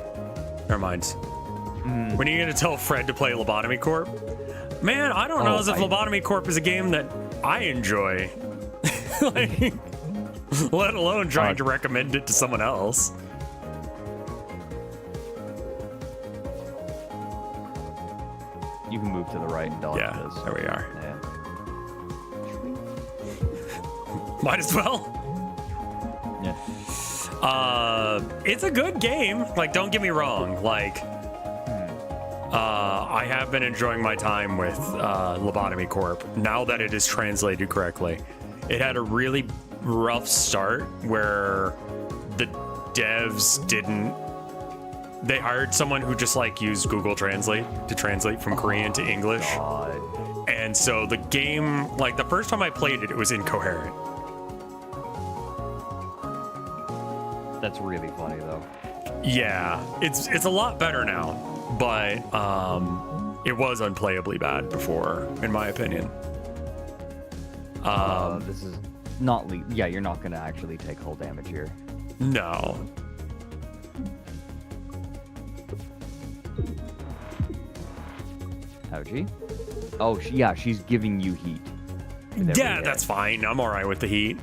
Never mind. When are you going to tell Fred to play Lobotomy Corp? Man, I don't know as if Lobotomy Corp is a game that I enjoy. Like, let alone trying to recommend it to someone else. You can move to the right and dodge this. There we are. Yeah. Might as well. Yeah. It's a good game. Like, don't get me wrong. Like, I have been enjoying my time with Lobotomy Corp. Now that it is translated correctly, it had a really rough start where the devs didn't. They hired someone who just like used Google Translate to translate from Korean to English. God. And so the game, like the first time I played it, it was incoherent. That's really funny though. Yeah, it's a lot better now, but it was unplayably bad before, in my opinion. This is not yeah, you're not gonna actually take hull damage here. No. Ouchie. Oh, yeah, she's giving you heat. Yeah, that's fine. I'm all right with the heat.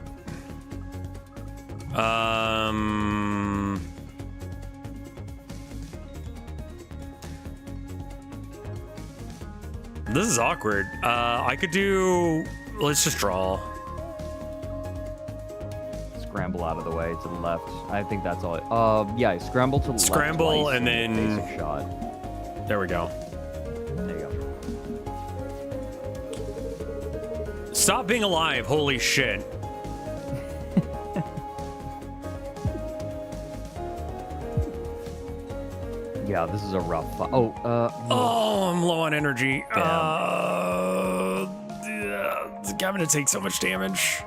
This is awkward. I could do... Let's just draw. Scramble out of the way to the left. I think that's all. Yeah, scramble to the left. Scramble and then... Basic shot. There we go. There you go. Stop being alive. Holy shit. Yeah, this is a rough... Oh, I'm low on energy. I'm gonna take so much damage.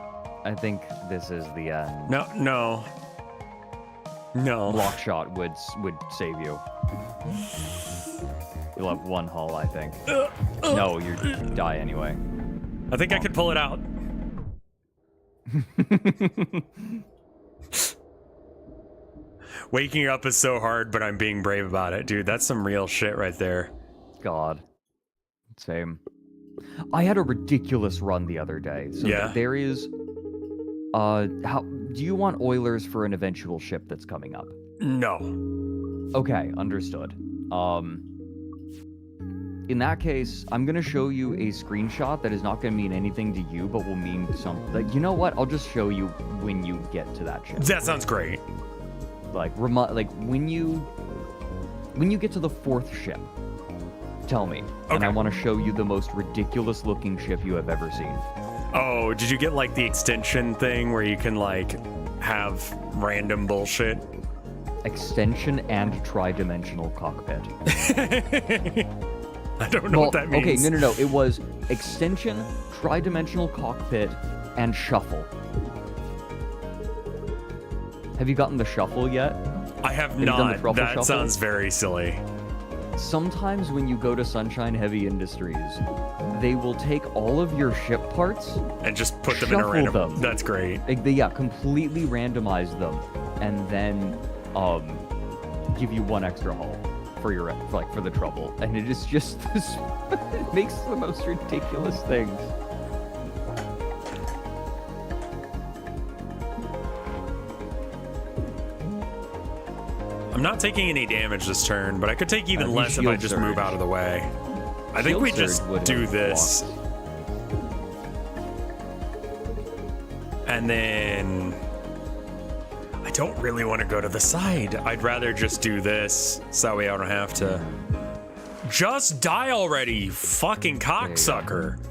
I think this is the end. No. Block shot would save you. You'll have one hull, I think. No, you die anyway. I think I could pull it out. Waking up is so hard, but I'm being brave about it. Dude, that's some real shit right there. God. Same. I had a ridiculous run the other day. So yeah. There is... how do you want Oilers for an eventual ship that's coming up? No. Okay, understood. In that case, I'm going to show you a screenshot that is not going to mean anything to you, but will mean something. Like, you know what? I'll just show you when you get to that ship. That sounds great. Like, when you get to the fourth ship, tell me. Okay. And I want to show you the most ridiculous looking ship you have ever seen. Oh, did you get like the extension thing where you can like have random bullshit? Extension and tri-dimensional cockpit. I don't know what that means. Okay, no. It was extension, tri-dimensional cockpit, and shuffle. Have you gotten the shuffle yet? I have you done the not. truffle That shuffle? sounds very silly. Sometimes when you go to Sunshine Heavy Industries, they will take all of your ship parts and just put them in a shuffle random. them. That's great. Yeah, completely randomize them, and then give you one extra hull for your for the trouble. And it is just this. It makes the most ridiculous things. I'm not taking any damage this turn, but I could take even less if I just move out of the way. I think we just do this. And then I don't really want to go to the side. I'd rather just do this so that way I don't have to. Just die already, you fucking cocksucker.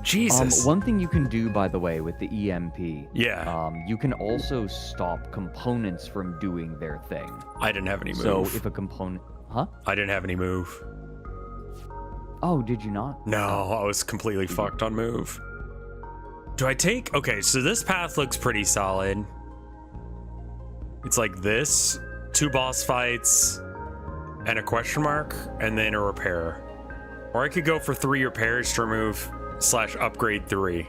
Jesus. One thing you can do, by the way, with the EMP, you can also stop components from doing their thing. I didn't have any move. So if a component, I didn't have any move. Oh, did you not? No, I was completely fucked on move. Do I take? Okay, so this path looks pretty solid. It's like this, 2 boss fights, and a question mark, and then a repair. Or I could go for 3 repairs to remove / upgrade 3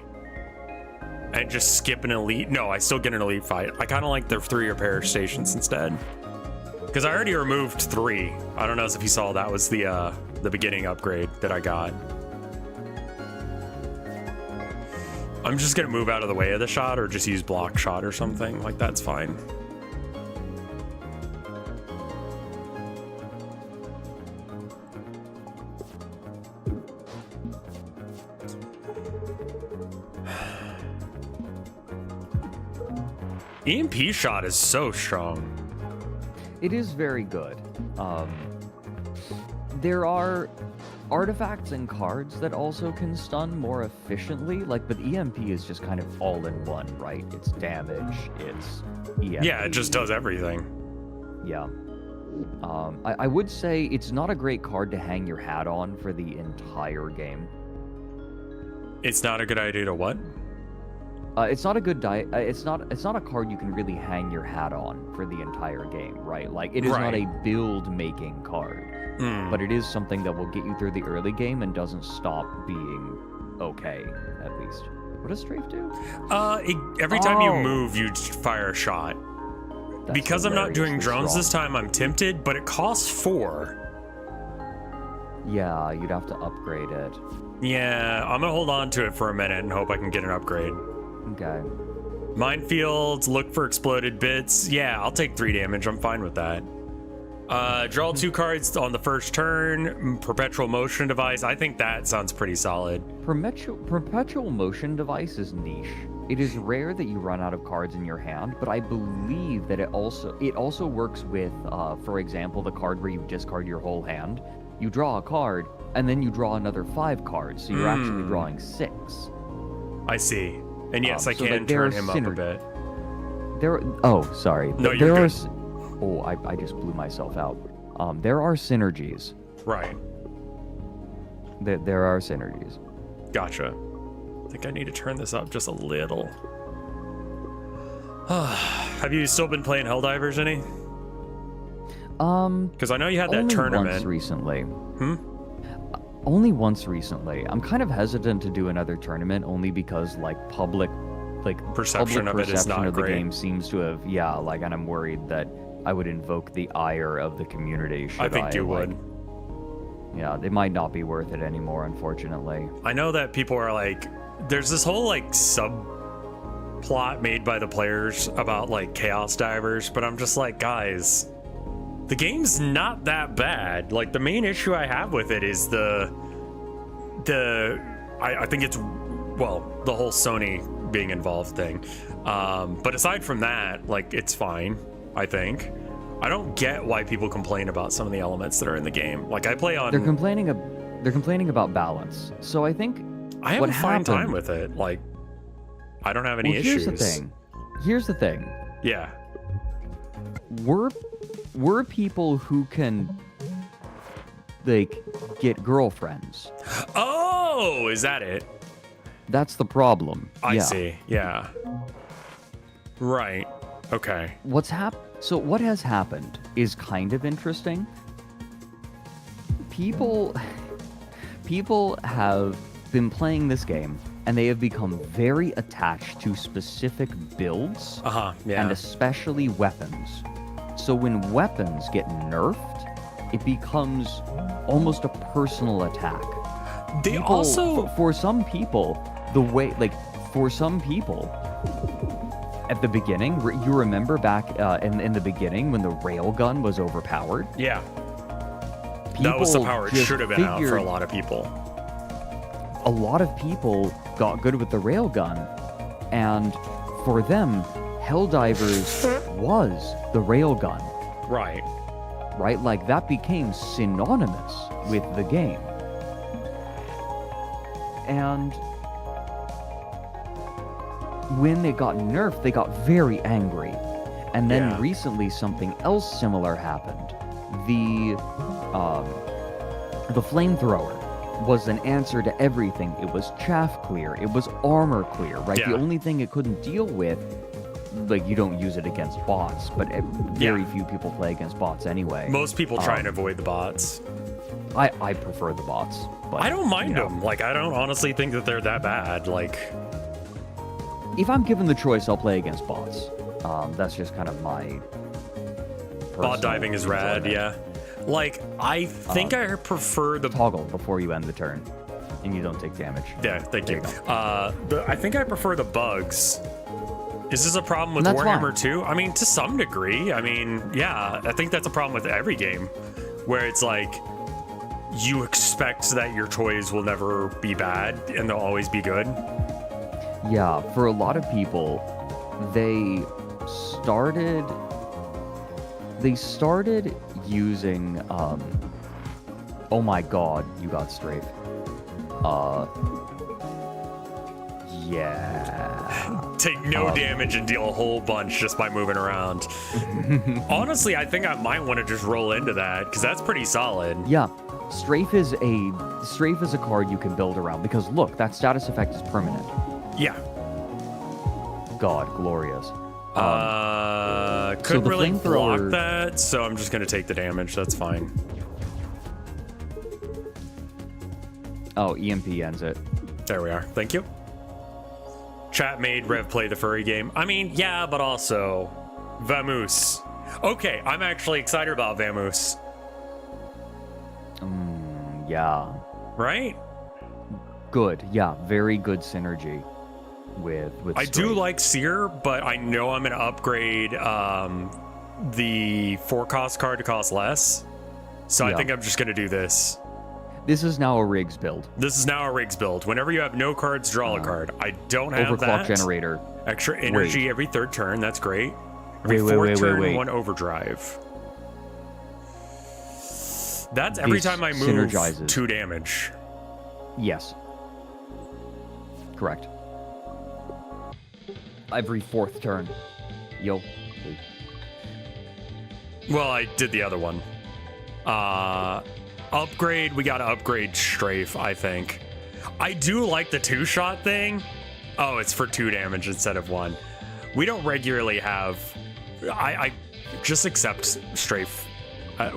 and just skip an elite. No, I still get an elite fight. I kind of like the 3 repair stations instead because I already removed 3. I don't know if you saw that was the beginning upgrade that I got. I'm just gonna move out of the way of the shot or just use block shot or something. Like that's fine. EMP shot is so strong. It is very good. There are artifacts and cards that also can stun more efficiently, but EMP is just kind of all in one, right? It's damage, it's EMP. Yeah, it just does everything. Yeah. I would say it's not a great card to hang your hat on for the entire game. It's not a good idea to what? It's not a good it's not a card you can really hang your hat on for the entire game, right? It is not a build making card, but it is something that will get you through the early game and doesn't stop being okay, at least. What does strafe do? Every time you move, you fire a shot. That's because I'm not doing drones strong. this time, I'm tempted, but it costs 4. Yeah, you'd have to upgrade it. Yeah, I'm gonna hold on to it for a minute and hope I can get an upgrade. Okay. Minefields, look for exploded bits. Yeah, I'll take 3 damage. I'm fine with that. Draw 2 cards on the first turn. Perpetual motion device. I think that sounds pretty solid. Perpetual motion device is niche. It is rare that you run out of cards in your hand, but I believe that it also works with, for example, the card where you discard your whole hand. You draw a card, and then you draw another 5 cards, so you're actually drawing 6. I see. And yes, I can turn him up a bit. Sorry. No, you're good. I just blew myself out. There are synergies. Right. There are synergies. Gotcha. I think I need to turn this up just a little. Have you still been playing Helldivers any? Because I know you had that tournament. Once recently. Only once recently. I'm kind of hesitant to do another tournament only because public perception of it is not of the great. game seems to have and I'm worried that I would invoke the ire of the community. I think you would. Yeah, it might not be worth it anymore, unfortunately. I know that people are there's this whole subplot made by the players about chaos divers, but I'm just guys, the game's not that bad. The main issue I have with it is I think it's, the whole Sony being involved thing. But aside from that, it's fine, I think. I don't get why people complain about some of the elements that are in the game. I play on... They're complaining about balance. So I think I have a fine time with it. I don't have any issues. Here's the thing. Yeah. We're people who can get girlfriends. Oh, is that it? That's the problem. I see. Yeah. Right. Okay. So what has happened is kind of interesting. People have been playing this game, and they have become very attached to specific builds, yeah. and especially weapons. So when weapons get nerfed, it becomes almost a personal attack. For some people, at the beginning, you remember back in the beginning when the railgun was overpowered? Yeah. That was the power it should have been out for a lot of people. A lot of people got good with the railgun, and for them, Helldivers was the railgun. Right. Right? Like, that became synonymous with the game. And when it got nerfed, they got very angry. And then recently something else similar happened. The flamethrower was an answer to everything. It was chaff clear. It was armor clear, right? Yeah. The only thing it couldn't deal with, like, you don't use it against bots, but very few people play against bots anyway. Most people try and avoid the bots. I prefer the bots. But, I don't mind them. Like, I don't honestly think that they're that bad. Like, if I'm given the choice, I'll play against bots. That's just kind of my bot diving is rad, yeah. Like, I think I prefer the toggle before you end the turn, and you don't take damage. Yeah, thank you. I think I prefer the bugs. Is this a problem with Warhammer 2? I mean, to some degree. I mean, yeah, I think that's a problem with every game, where it's like you expect that your toys will never be bad and they'll always be good. Yeah, for a lot of people, they started using oh my god, you got strafe. Yeah. Take no damage and deal a whole bunch just by moving around. Honestly, I think I might want to just roll into that, because that's pretty solid. Yeah. Strafe is a card you can build around, because look, that status effect is permanent. Yeah. God, glorious. Couldn't really block that, so I'm just gonna take the damage. That's fine. Oh, EMP ends it. There we are. Thank you. Chat made Rev play the furry game. I mean, yeah, but also Vamoose. Okay, I'm actually excited about Vamoose. Yeah. Right? Good. Yeah, very good synergy with I do like Seer, but I know I'm gonna upgrade the 4-cost card to cost less. So I think I'm just gonna do this. This is now a Riggs build. This is now a Riggs build. Whenever you have no cards, draw a card. I don't have that. Overclock generator. Extra energy every third turn. That's great. Every fourth turn, one overdrive. That's every time I move, synergizes. 2 damage. Yes. Correct. Every fourth turn. Yo. Well, I did the other one. Upgrade, we gotta upgrade Strafe, I think. I do like the 2-shot thing. Oh, it's for 2 damage instead of 1. We don't regularly have... I just accept Strafe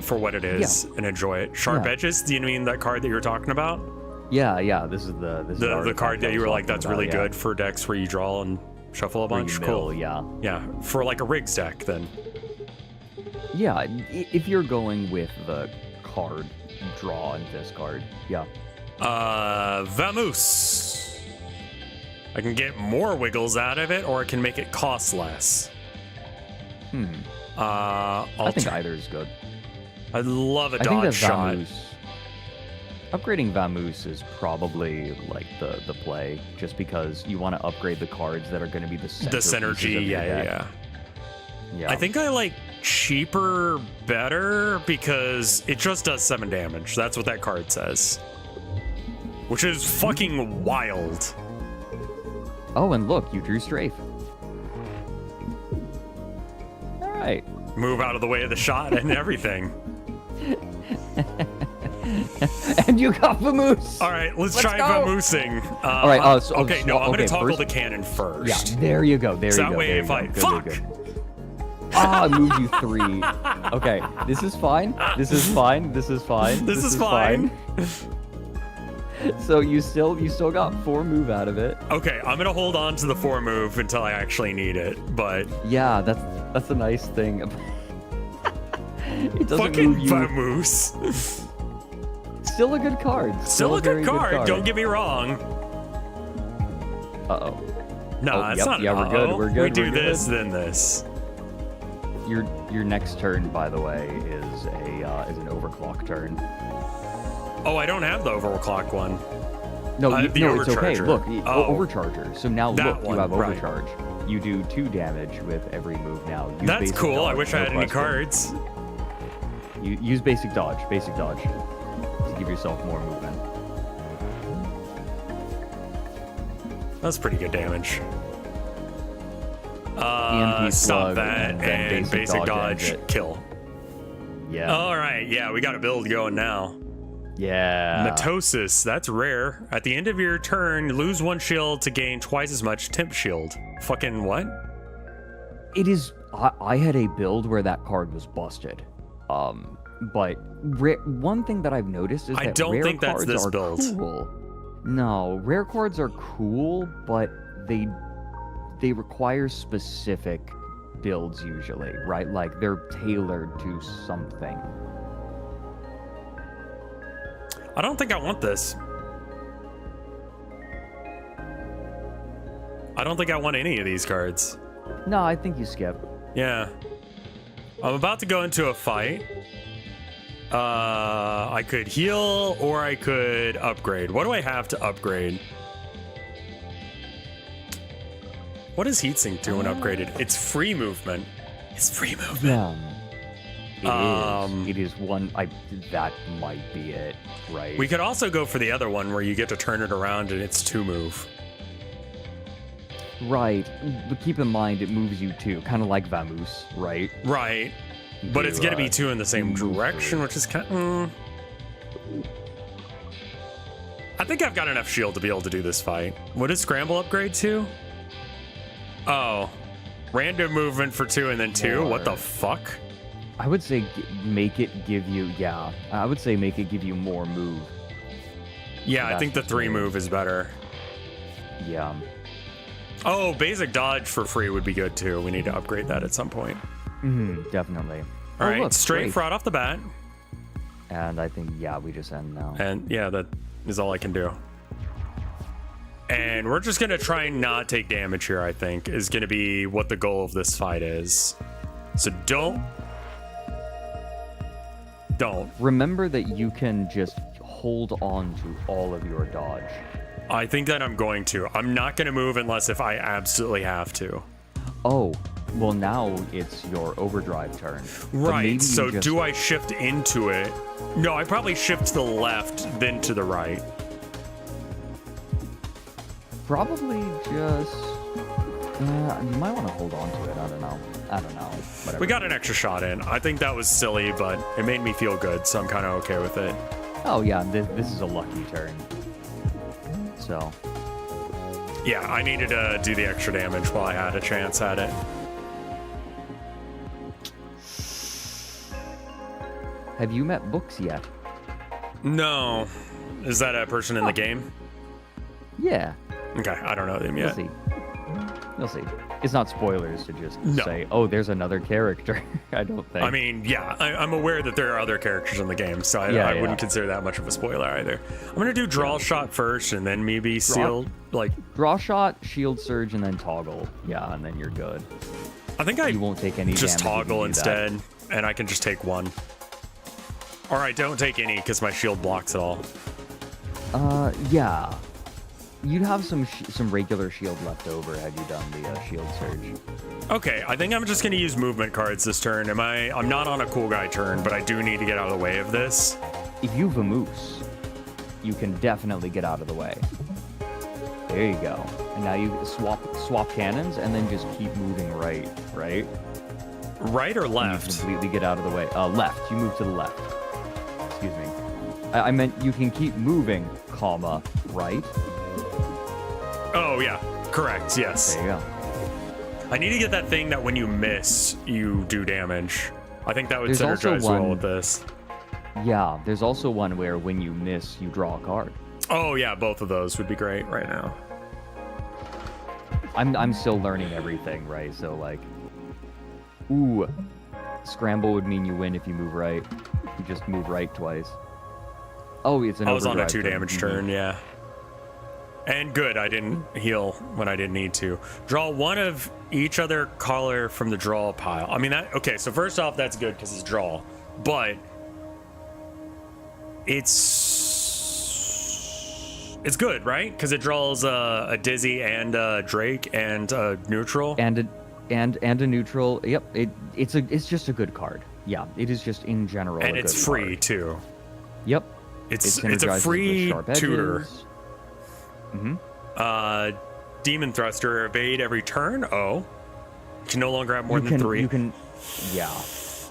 for what it is and enjoy it. Sharp Edges, do you mean that card that you were talking about? Yeah, this is the card that you were like, that's really good for decks where you draw and shuffle a bunch. Cool. Yeah, for like a Riggs deck then. Yeah, if you're going with the card draw and discard, Vamoose. I can get more wiggles out of it, or I can make it cost less. I think either is good. I love a dodge shot. Upgrading Vamoose is probably like the play, just because you want to upgrade the cards that are going to be the synergy. Yeah. I think I like cheaper better because it just does 7 damage. That's what that card says, which is fucking wild. Oh, and look, you drew Strafe. All right. Move out of the way of the shot and everything. And you got Vamoose. All right, let's try Vamoosing. All right. I'm gonna toggle the cannon first. Yeah, there you go. That way, if I fuck. Ah, I moved you 3. Okay, this is fine. This is fine. This is fine. This is fine. So you still got 4 move out of it. Okay, I'm gonna hold on to the 4 move until I actually need it, but yeah, that's a nice thing. It doesn't fucking move you. vamoose. Still a good card. Still a good card. Don't get me wrong. Uh-oh. No, it's not. Yeah, we're good. We're good. We do we're good. this, then this. Your next turn, by the way, is an overclock turn. Oh, I don't have the overclock one. No, it's okay. overcharger. Look, Oh. overcharger. So now That look, one, you have right. overcharge. You do 2 damage with every move now. Use That's basic cool. I dodge, wish no I had any question. cards. You use basic dodge to give yourself more movement. That's pretty good damage. EMP Stop slug, that and then and basic basic dodge dodge, ends it. kill. Yeah. All right, yeah, we got a build going now. Yeah. Mitosis, that's rare. At the end of your turn, lose 1 shield to gain twice as much temp shield. Fucking what? It is. I had a build where that card was busted. But one thing that I've noticed is I that don't rare think that's cards this are build. cool. No, rare cards are cool, but they require specific builds usually, right? Like they're tailored to something. I don't think I want this. I don't think I want any of these cards. No, I think you skip. Yeah. I'm about to go into a fight. I could heal or I could upgrade. What do I have to upgrade? What does heatsink do when upgraded? It's free movement. It's free movement. Yeah. It is one. That might be it, right? We could also go for the other one where you get to turn it around and it's 2 move. Right, but keep in mind it moves you too, kind of like Vamoose, right? Right. But it's going to be 2 in the same direction, which is kind of... I think I've got enough shield to be able to do this fight. What does Scramble upgrade to? Oh. Random movement for 2 and then 2? What the fuck? I would say make it give you, I would say make it give you more move. Yeah, I think the 3 move is better. Yeah. Oh, basic dodge for free would be good too. We need to upgrade that at some point. Definitely. All right, look, straight right off the bat. And I think, we just end now. And yeah, that is all I can do. And we're just going to try and not take damage here, I think, is going to be what the goal of this fight is. So don't. Remember that you can just hold on to all of your dodge. I think that I'm going to. I'm not going to move unless if I absolutely have to. Oh, well now it's your overdrive turn. Right, so do I shift into it? No, I probably shift to the left, then to the right. Probably just... you might want to hold on to it, I don't know. Whatever. We got an extra shot in. I think that was silly, but it made me feel good, so I'm kind of okay with it. Oh yeah, this is a lucky turn. So... Yeah, I needed to do the extra damage while I had a chance at it. Have you met Books yet? No. Is that a person in the game? Yeah. Okay, I don't know them yet. You'll see. It's not spoilers to just say, oh, there's another character. I don't think. I mean, yeah, I'm aware that there are other characters in the game, so I wouldn't consider that much of a spoiler either. I'm going to do draw shot first and then maybe sealed, like... Draw shot, shield surge, and then toggle. Yeah, and then you're good. I think you won't take any just damage toggle instead, and I can just take 1. Or I don't take any because my shield blocks it all. Yeah. You'd have some regular shield left over had you done the shield surge. Okay, I think I'm just going to use movement cards this turn. I'm not on a cool guy turn, but I do need to get out of the way of this. If you vamoose, you can definitely get out of the way. There you go. And now you swap cannons and then just keep moving right? Right or left? You completely get out of the way. Left. You move to the left. Excuse me. I meant you can keep moving, right? Oh, yeah. Correct, yes. There you go. I need to get that thing that when you miss, you do damage. I think that would There's also synergize well one- with this. Yeah, there's also one where when you miss, you draw a card. Oh yeah, both of those would be great right now. I'm still learning everything, right? So like, ooh, scramble would mean you win if you move right. You just move right twice. Oh, it's an I was on a overdrive 2 damage turn, yeah. And good, I didn't heal when I didn't need to. Draw one of each other color from the draw pile. I mean, that okay, so first off, that's good because it's draw. But it's good, right? Because it draws a Dizzy and a Drake and a neutral. And a neutral. Yep, it's just a good card. Yeah, it is just in general. And a it's good free card. too. Yep. It's It a synergizes with free sharp tutor. edges. Mm-hmm. Demon Thruster, evade every turn. Oh, you can no longer have more than 3. You can, yeah.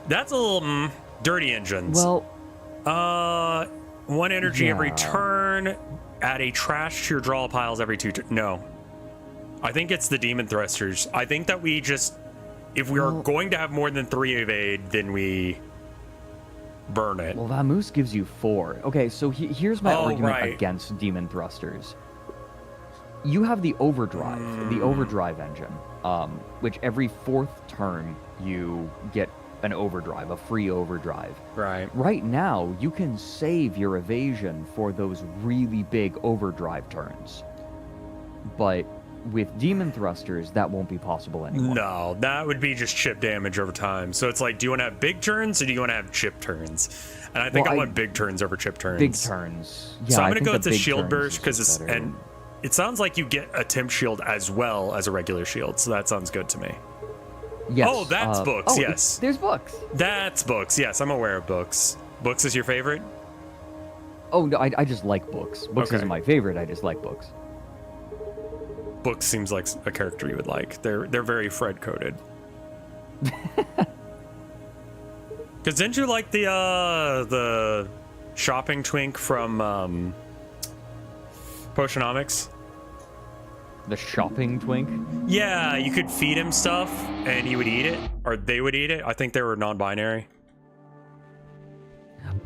That's a little dirty engines. Well, 1 energy every yeah. turn. Add a trash to your draw piles every 2 turns. No, I think it's the Demon Thrusters. I think that we just, if we are going to have more than 3 evade, then we burn it. Well, Vamoose gives you 4. Okay, so here's my argument right. against Demon Thrusters. You have the overdrive, the overdrive engine, which every 4th turn you get an overdrive, a free overdrive. Right. Right now, you can save your evasion for those really big overdrive turns. But with Demon Thrusters, that won't be possible anymore. No, that would be just chip damage over time. So it's like, do you want to have big turns or do you want to have chip turns? And I think I want big turns over chip turns. Big turns. Yeah, so I'm I going to think go with the the big shield turns burst is because it's, better. and it sounds like you get a temp shield as well as a regular shield. So that sounds good to me. Yes. Oh, that's books, oh, yes. There's books. That's books. Yes, I'm aware of books. Books is your favorite? Oh, no, I just like books. Books Okay. isn't my favorite, I just like books. Books seems like a character you would like. They're very Fred coded. Cause didn't you like the shopping twink from Potionomics? The shopping twink? Yeah, you could feed him stuff and he would eat it, or they would eat it. I think they were non-binary.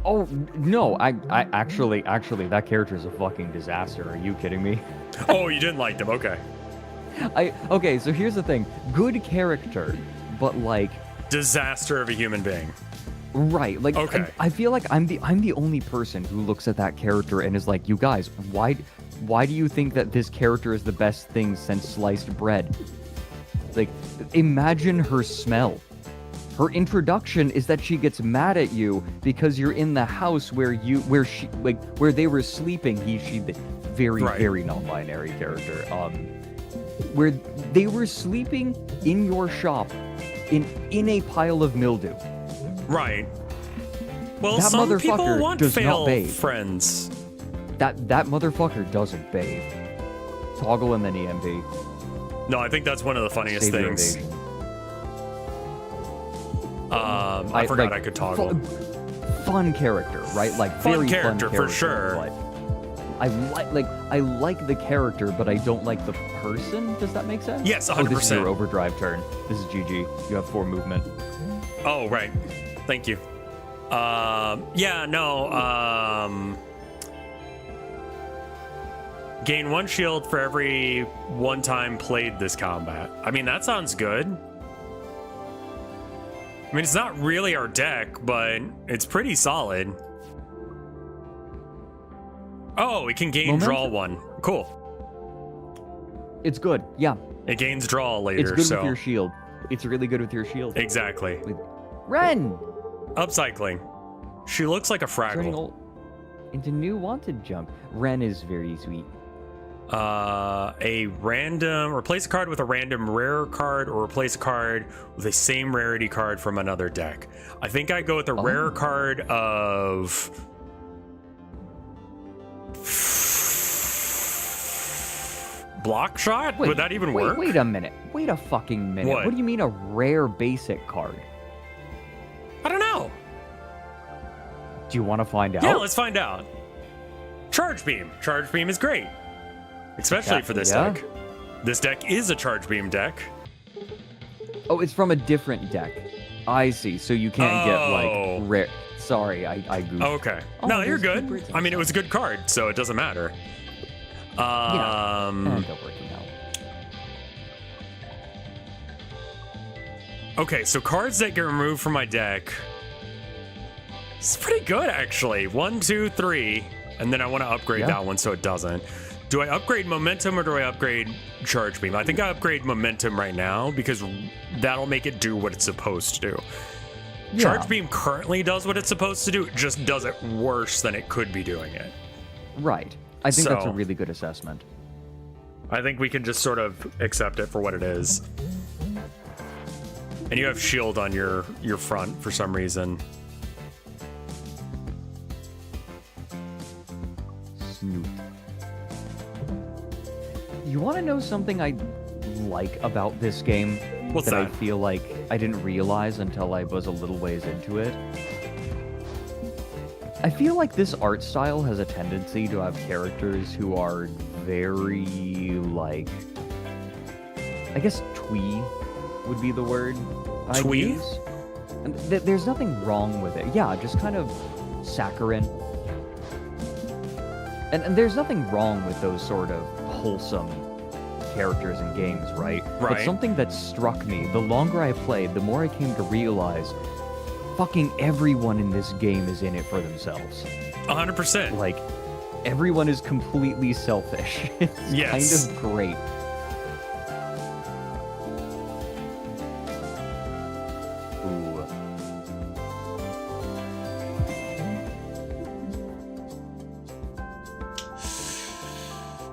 Oh, no, I actually, that character is a fucking disaster. Are you kidding me? Oh, you didn't like them? Okay. Okay, so here's the thing. Good character, but like... Disaster of a human being. Right, like, Okay. I feel like I'm the only person who looks at that character and is like, you guys, why do you think that this character is the best thing since sliced bread? Like, imagine her smell. Her introduction is that she gets mad at you because you're in the house where they were sleeping. She very, Right. very non-binary character. Where they were sleeping in your shop in a pile of mildew. Right. Well, That some people motherfucker want does not fail bathe. friends. That motherfucker doesn't bathe. Toggle and then EMP. No, I think that's one of the funniest Save your things. evasion. I forgot I could toggle. Fun character, right? Like Fun very character, fun for sure. But I like the character, but I don't like the person. Does that make sense? Yes, Oh, this is 100%. your overdrive turn. This is GG. You have 4 movement. Oh, right. Thank you. Yeah, no. Gain 1 shield for every 1 time played this combat. I mean, that sounds good. I mean, it's not really our deck, but it's pretty solid. Oh, it can gain draw 1. Cool. It's good. Yeah, It gains draw later, it's good so with your shield. It's really good with your shield. exactly. Ren Upcycling. She looks like a turning Fraggle. old into new wanted junk. Ren is very sweet. A random, replace a card with a random rare card, or replace a card with the same rarity card from another deck. I think I go with a rare card of Block Shot. Would that even work? Wait a minute. Wait a fucking minute. What? What do you mean a rare basic card? I don't know. Do you want to find out? Yeah, let's find out. Charge Beam. Charge Beam is great, especially for this Yeah. deck. This deck is a Charge Beam deck. Oh, it's from a different deck. I see. So you can't get like rare. Sorry, I goofed. Okay. No, you're good. I mean, it was a good card, so it doesn't matter. Yeah. End up working out. Okay, so cards that get removed from my deck. It's pretty good, actually. 1, 2, 3. And then I want to upgrade that one so it doesn't. Do I upgrade Momentum or do I upgrade Charge Beam? I think I upgrade Momentum right now because that'll make it do what it's supposed to do. Yeah. Charge Beam currently does what it's supposed to do. It just does it worse than it could be doing it. Right. I think that's a really good assessment. I think we can just sort of accept it for what it is. And you have shield on your front for some reason. Snoop. You want to know something I like about this game? What's that? I feel like I didn't realize until I was a little ways into it. I feel like this art style has a tendency to have characters who are very, like... I guess twee would be the word I'd twee? use. And there's nothing wrong with it. Yeah, just kind of saccharine. And there's nothing wrong with those sort of wholesome characters in games, right? But something that struck me, the longer I played, the more I came to realize fucking everyone in this game is in it for themselves. 100%. Like, everyone is completely selfish. It's kind of great.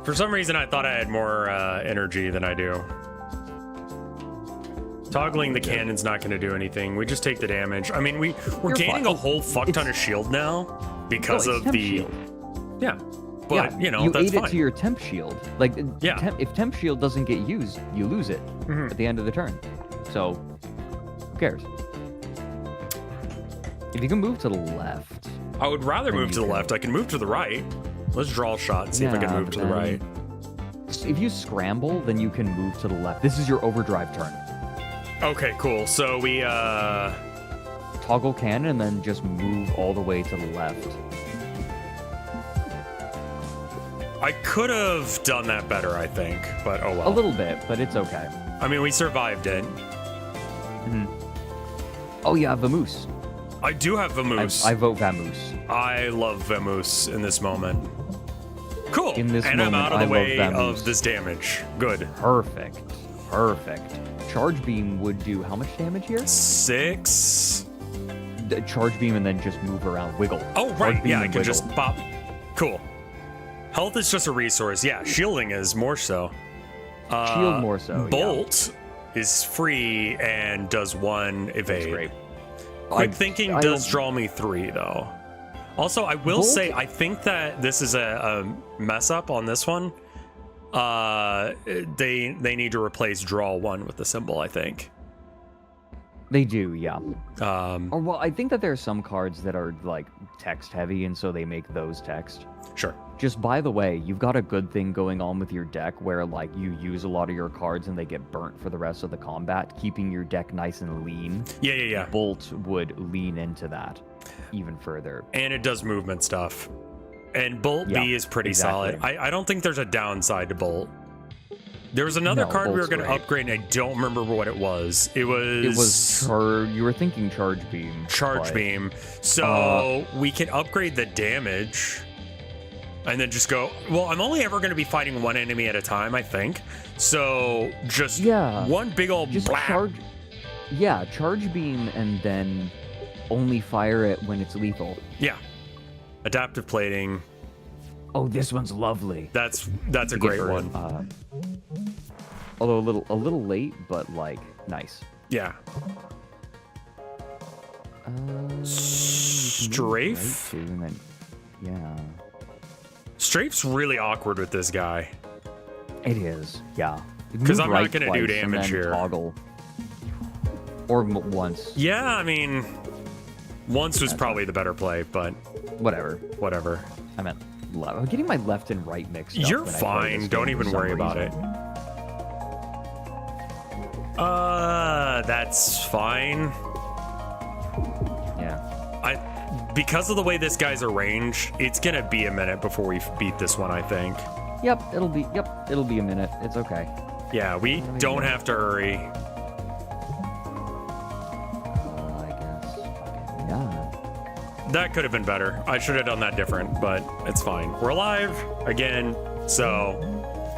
For some reason, I thought I had more energy than I do. Toggling the cannon's not going to do anything. We just take the damage. I mean, we're gaining a whole fuck ton of shield now because of the... Shield. Yeah. But, you know, you that's ate it to your temp shield. Like, if temp shield doesn't get used, you lose it at the end of the turn. So, who cares? If you can move to the left... I would rather move to the left. I can move to the right. Let's draw a shot and see if I can move to the right. If you scramble, then you can move to the left. This is your overdrive turn. Okay, cool. So we toggle cannon and then just move all the way to the left. I could have done that better, I think, but oh well. A little bit, but it's okay. I mean, we survived it. Oh yeah, Vamoose. I do have Vamoose. I vote Vamoose. I love Vamoose in this moment. Cool. In this and moment, I'm out of the way of this damage. Good. Perfect. Charge beam would do how much damage here? 6. Charge beam and then just move around, wiggle. Oh right, yeah, I can just pop. Cool. Health is just a resource. Yeah, shielding is more so. Shield more so. Bolt is free and does 1 evade. That's great. Quick thinking does draw me 3 though. Also, I will say I think that this is a mess up on this one. They need to replace draw 1 with the symbol, I think. They do, yeah. Or well, I think that there are some cards that are like text heavy, and so they make those text. Sure. Just by the way, you've got a good thing going on with your deck where like you use a lot of your cards and they get burnt for the rest of the combat, keeping your deck nice and lean. Yeah. Bolt would lean into that even further. And it does movement stuff. And Bolt B is pretty solid. I don't think there's a downside to Bolt. There was another card we were going to upgrade, and I don't remember what it was. It was you were thinking Charge Beam. Charge Beam. So we can upgrade the damage, and then just go. Well, I'm only ever going to be fighting one enemy at a time, I think. So just one big old charge. Yeah, Charge Beam, and then only fire it when it's lethal. Yeah. Adaptive plating. Oh, this one's lovely. That's a great one. Although a little late, but like nice. Yeah. Strafe. Right and then, yeah. Strafe's really awkward with this guy. It is, yeah. Because I'm not going to do damage here. Toggle. Or once. Yeah, I mean, once was probably the better play, but whatever. I meant left. I'm getting my left and right mixed up. You're fine. Don't even worry about it. That's fine. Yeah. Because of the way this guy's arranged, it's gonna be a minute before we beat this one, I think. Yep, it'll be a minute. It's okay. Yeah, we don't have to hurry. I guess. Yeah. That could have been better. I should have done that different, but it's fine. We're alive again, so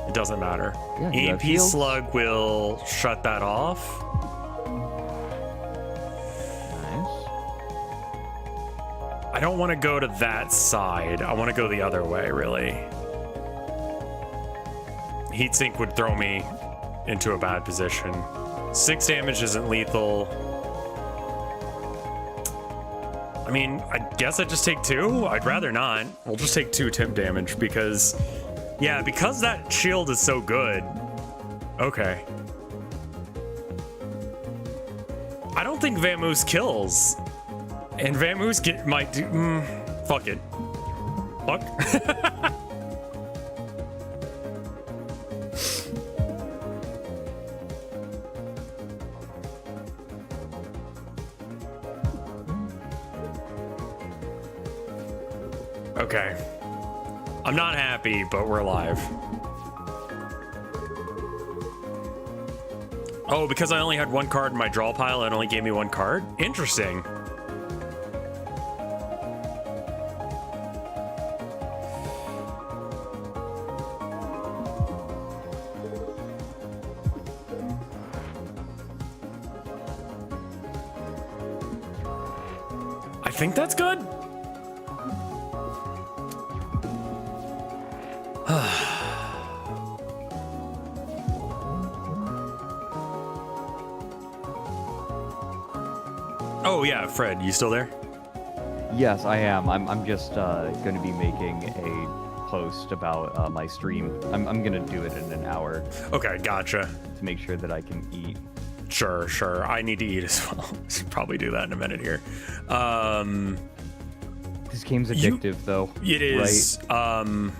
it doesn't matter. Yeah, you have EMP shields. slug will shut that off. Nice. I don't want to go to that side. I want to go the other way, really. Heatsink would throw me into a bad position. 6 damage isn't lethal. I mean, I guess I just take 2. I'd rather not. We'll just take 2 temp damage because, yeah, because that shield is so good. Okay. I don't think Vamoose kills. And Vamoose might do... fuck it. Fuck. Okay. I'm not happy, but we're alive. Oh, because I only had 1 card in my draw pile, it only gave me 1 card? Interesting. I think that's good. Oh yeah, Fred, you still there? Yes, I am. I'm just going to be making a post about my stream. I'm going to do it in an hour. Okay, gotcha. To make sure that I can eat. Sure. I need to eat as well. Should probably do that in a minute here. This game's addictive, though. It is. Right?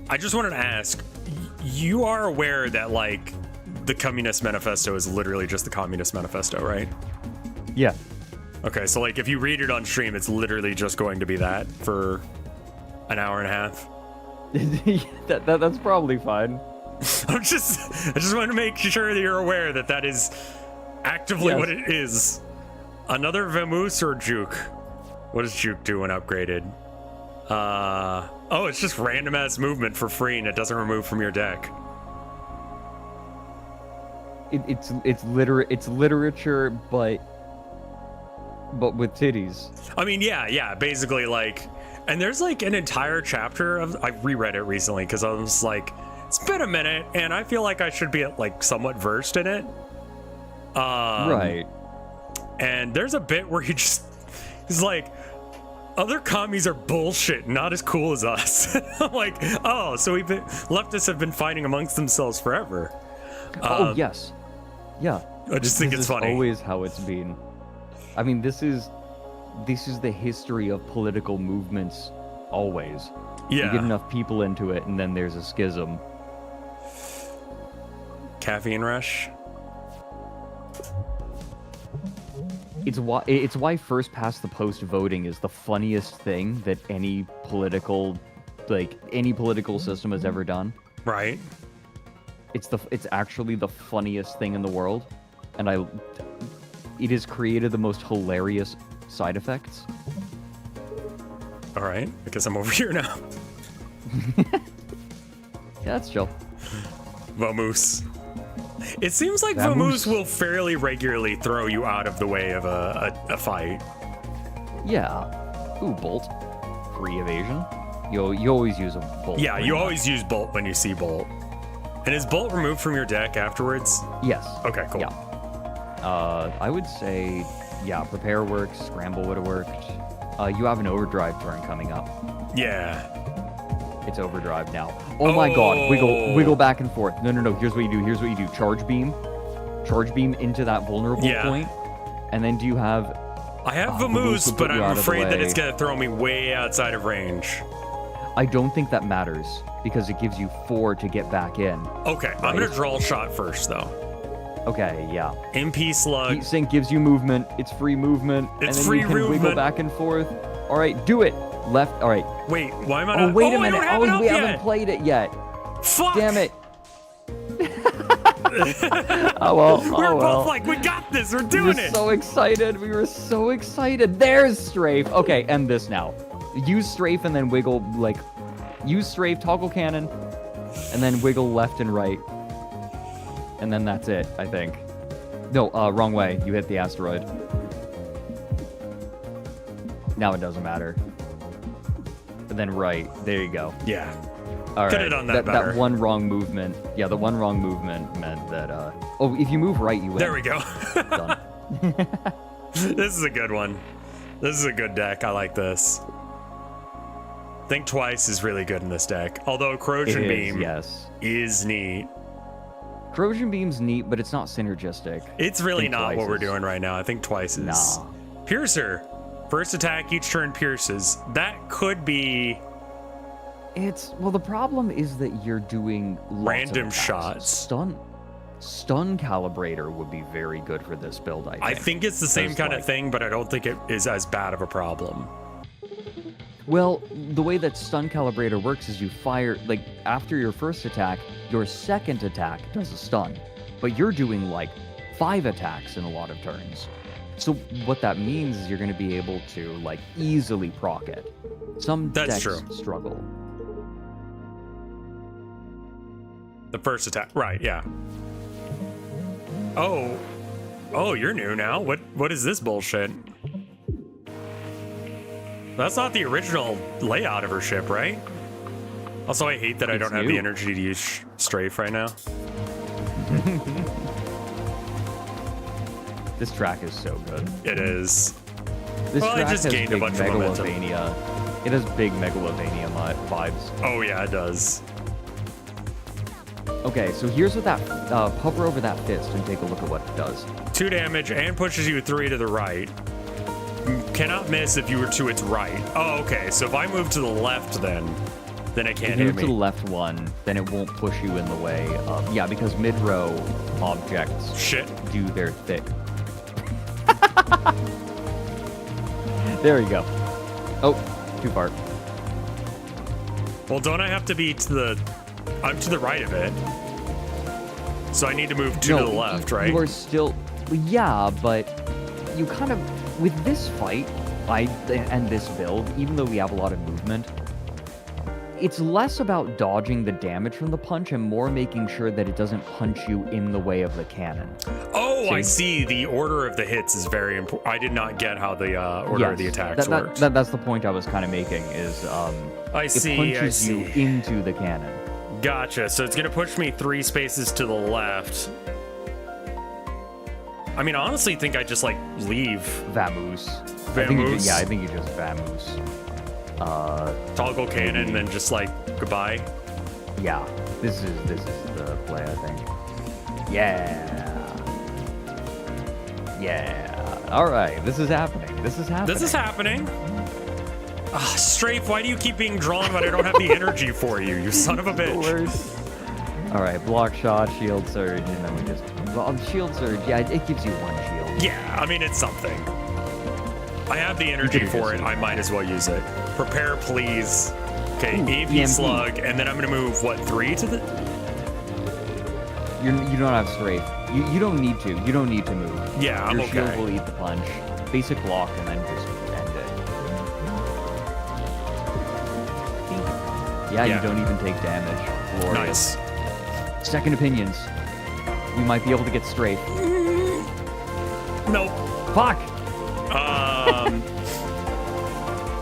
I just wanted to ask, you are aware that, like, the Communist Manifesto is literally just the Communist Manifesto, right? Yeah. Okay, so, like, if you read it on stream, it's literally just going to be that for an hour and a half? That's probably fine. I just wanted to make sure that you're aware that that is actively what it is. Another Vamoose or Juke? What does Juke do when upgraded? Oh, it's just random ass movement for free and it doesn't remove from your deck. It's literature, but with titties. I mean, yeah, basically, like, and there's like an entire chapter of, I reread it recently because I was like, it's been a minute and I feel like I should be like somewhat versed in it. Right. And there's a bit where he's like, other commies are bullshit, not as cool as us. I'm like, oh, so leftists have been fighting amongst themselves forever. Oh, yes. Yeah. I just think it's funny. Always how it's been. I mean, this is the history of political movements always. Yeah. You get enough people into it and then there's a schism. Caffeine rush. It's why first past the post voting is the funniest thing that any political system has ever done. Right. It's actually the funniest thing in the world, and it has created the most hilarious side effects. All right, I guess I'm over here now. Yeah, that's chill. Vamoose. It seems like Vamoose Vamoose will fairly regularly throw you out of the way of a fight. Yeah. Ooh, bolt. Free evasion. You always use a bolt. Yeah, you always use bolt when you see bolt. And is bolt removed from your deck afterwards? Yes. Okay, cool. Yeah. I would say, yeah, prepare works, scramble would have worked. You have an overdrive turn coming up. Yeah. It's overdrive now. Oh my god, wiggle back and forth. No. Here's what you do. Charge beam into that vulnerable point. And then do you have... I have Vamoose, but I'm afraid that it's gonna throw me way outside of range. I don't think that matters, because it gives you 4 to get back in. Okay, right? I'm gonna draw a shot first, though. Okay, yeah. MP slug. Heat sink gives you movement. It's free movement. It's and then free you can movement. wiggle back and forth. All right, do it. Left. All right. Wait, why am I Oh, not? wait a I minute. don't have it Oh, up we yet. haven't played it yet. Fuck. Damn it. Oh well. We're both like, we got this. We're doing it. So excited. We were so excited. There's strafe. Okay, end this now. Use strafe and then wiggle, like, use strafe, toggle cannon, and then wiggle left and right. And then that's it, I think. No, wrong way. You hit the asteroid. Now it doesn't matter. And then right. There you go. Yeah. All right. Could have done that better. That one wrong movement. Yeah, the one wrong movement meant that, oh, if you move right, you win. There we go. Done. This is a good one. This is a good deck. I like this. Think Twice is really good in this deck. Although Corrosion Beam is neat. Corrosion Beam's neat, but it's not synergistic. It's really not what we're doing right now. I think Twice is. Nah. Piercer. First attack, each turn pierces. That could be... Well, the problem is that you're doing lots random of shots. Stun Calibrator would be very good for this build, I think. I think it's the same kind of thing, but I don't think it is as bad of a problem. Well, the way that Stun Calibrator works is you fire, like, after your first attack, your second attack does a stun. But you're doing, like, 5 attacks in a lot of turns. So what that means is you're going to be able to, like, easily proc it. Some decks struggle. The first attack, right, yeah. Oh, you're new now. What is this bullshit? That's not the original layout of her ship, right? Also, I hate that I don't have the energy to use strafe right now. This track is so good. It is. This track it just has gained big a bunch of momentum. It has big Megalovania vibes. Oh yeah, it does. Okay, so here's what that, hover over that fist and take a look at what it does. 2 damage and pushes you 3 to the right. Cannot miss if you were to its right. Oh, okay, so if I move to the left then it can't hit me. If you move to the left one, then it won't push you in the way of, yeah, because mid-row objects do their thick. There you go. Oh, too far. Well, don't I have to be to the... I'm to the right of it. So I need to move 2 to the left, right? You are still... Yeah, but you kind of... With this fight, and this build, even though we have a lot of movement, it's less about dodging the damage from the punch and more making sure that it doesn't punch you in the way of the cannon. Oh, I see. The order of the hits is very important. I did not get how the order of the attacks worked. That's the point I was kind of making, is it punches you into the cannon. Gotcha. So it's going to push me 3 spaces to the left. I mean, I honestly think I just, like, leave. Vamoose. I think you just vamoose. Toggle cannon and then just, like, goodbye. Yeah. This is the play, I think. Yeah. All right. This is happening. Strafe, why do you keep being drawn when I don't have the energy for you? You son of a bitch. All right, block shot, shield surge, and then we just... Well, shield surge, yeah, it gives you 1 shield. Yeah, I mean, it's something. I have the energy for it. I might as well use it. Prepare, please. Okay, EMP slug, and then I'm going to move, 3 to the... You don't have strafe. You don't need to. You don't need to move. Yeah, I'm okay. Your shield will eat the punch. Basic block, and then just end it. Yeah, you don't even take damage. Glorious. Nice. Second opinions. We might be able to get strafe. Nope. Fuck!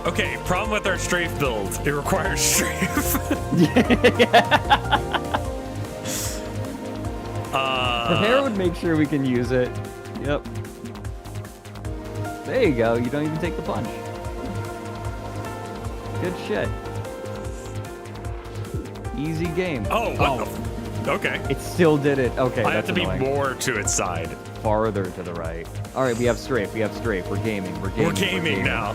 Okay, problem with our strafe build. It requires strafe. Prepare would make sure we can use it. Yep. There you go. You don't even take the punch. Good shit. Easy game. Oh, what the... Okay. It still did it. Okay, I have to be annoying. more to its side. Farther to the right. All right, we have strafe. We're gaming. We're gaming now.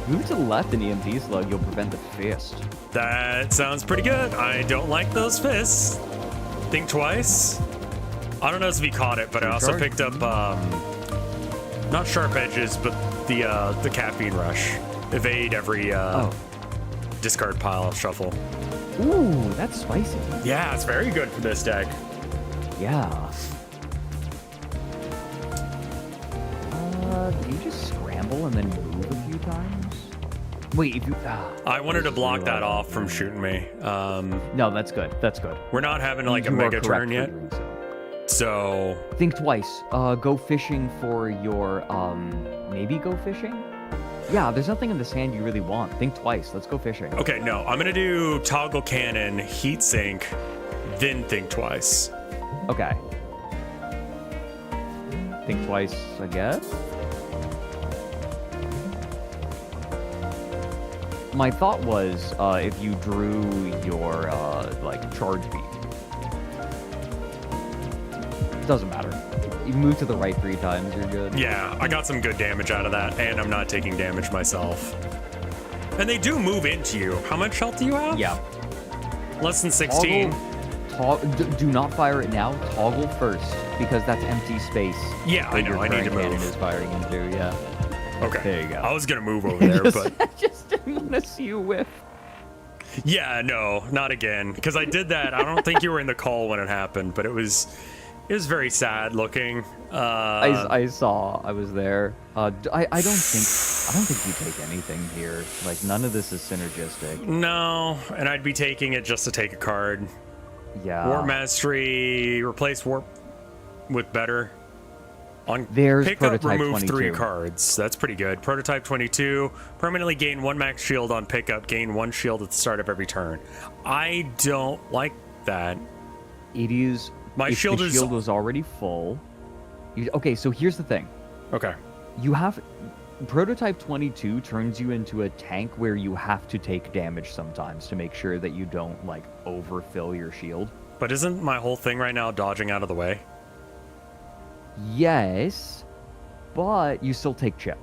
Move to the left in EMP slug. You'll prevent the fist. That sounds pretty good. I don't like those fists. Think twice. I don't know if he caught it, but I also picked up, not sharp edges, but the caffeine rush. Evade every discard pile shuffle. Ooh, that's spicy. Yeah, it's very good for this deck. Yeah. Do you just scramble and then move a few times? Wait, if you... I wanted to block that off from shooting me. No, that's good. That's good. We're not having like a mega turn yet. So... Think twice. Go fishing for your... Maybe go fishing? Yeah, there's nothing in the sand you really want. Think twice. Let's go fishing. Okay, no. I'm going to do toggle cannon, heat sink, then think twice. Okay. Think twice, I guess? My thought was if you drew your like charge beat. Doesn't matter. You move to the right 3 times, you're good. Yeah, I got some good damage out of that, and I'm not taking damage myself. And they do move into you. How much health do you have? Yeah. Less than 16. Do not fire it now. Toggle first, because that's empty space. Yeah, I know. I need to move. Cannon is firing into, yeah. Okay. There you go. I was going to move over there, but... I just didn't want to see you whiff. Yeah, no, not again. Because I did that. I don't think you were in the call when it happened, but it was very sad looking. I saw. I was there. I don't think you take anything here. Like, none of this is synergistic. No, and I'd be taking it just to take a card. Yeah. Warp Mastery, replace Warp with better. On There's pick up, Prototype remove 22. 3 cards. That's pretty good. Prototype 22, permanently gain 1 max shield on pickup, gain 1 shield at the start of every turn. I don't like that. It is... My shield was already full. Okay, so here's the thing. Okay. You have... Prototype 22 turns you into a tank where you have to take damage sometimes to make sure that you don't, like, overfill your shield. But isn't my whole thing right now dodging out of the way? Yes, but you still take chip.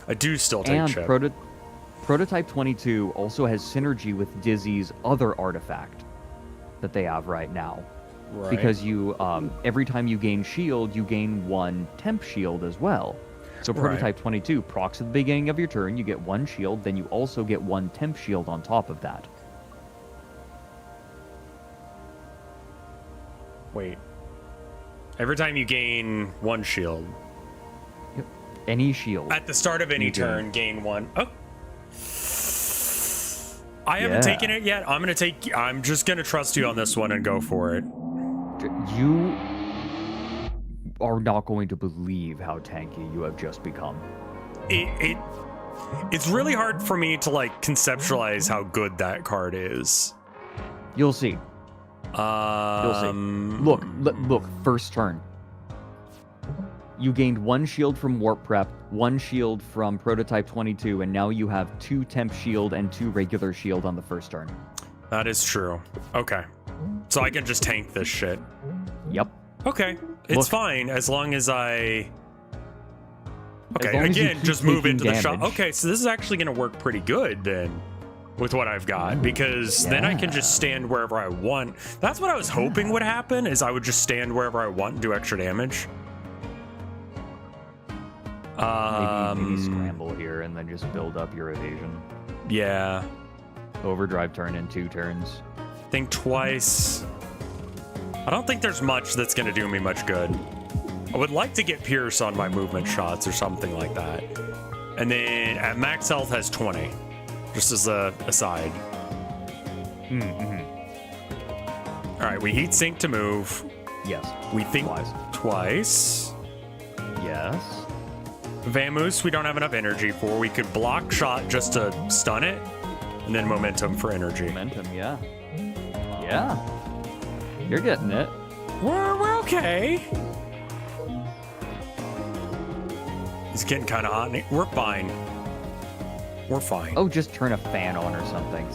I do still take chip. And Prototype 22 also has synergy with Dizzy's other artifact that they have right now. Right. Because you, every time you gain shield, you gain 1 temp shield as well. So Prototype 22 procs at the beginning of your turn, you get 1 shield, then you also get 1 temp shield on top of that. Wait. Every time you gain 1 shield. Yep. Any shield. At the start of any turn, gain 1. Oh. I haven't taken it yet. I'm just gonna trust you on this one and go for it. You are not going to believe how tanky you have just become. It's really hard for me to like conceptualize how good that card is. You'll see. You'll see. Look, first turn. You gained 1 shield from Warp Prep, 1 shield from Prototype 22, and now you have 2 temp shield and 2 regular shield on the first turn. That is true. Okay. So I can just tank this shit. Yep. Okay. It's fine as long as I... Okay, as again, just move into damage. the shot. Okay, so this is actually going to work pretty good then with what I've got, because then I can just stand wherever I want. That's what I was hoping would happen, is I would just stand wherever I want and do extra damage. Maybe scramble here and then just build up your evasion. Yeah. Overdrive turn in 2 turns. Think twice. I don't think there's much that's going to do me much good. I would like to get Pierce on my movement shots or something like that. And then at max health has 20. Just as a aside. All right, we heat sink to move. Yes. We think twice. Yes. Vamoose, we don't have enough energy for. We could block shot just to stun it, and then momentum for energy. Momentum, yeah. Yeah. You're getting it. We're okay. It's getting kind of hot. We're fine. We're fine. Oh, just turn a fan on or something.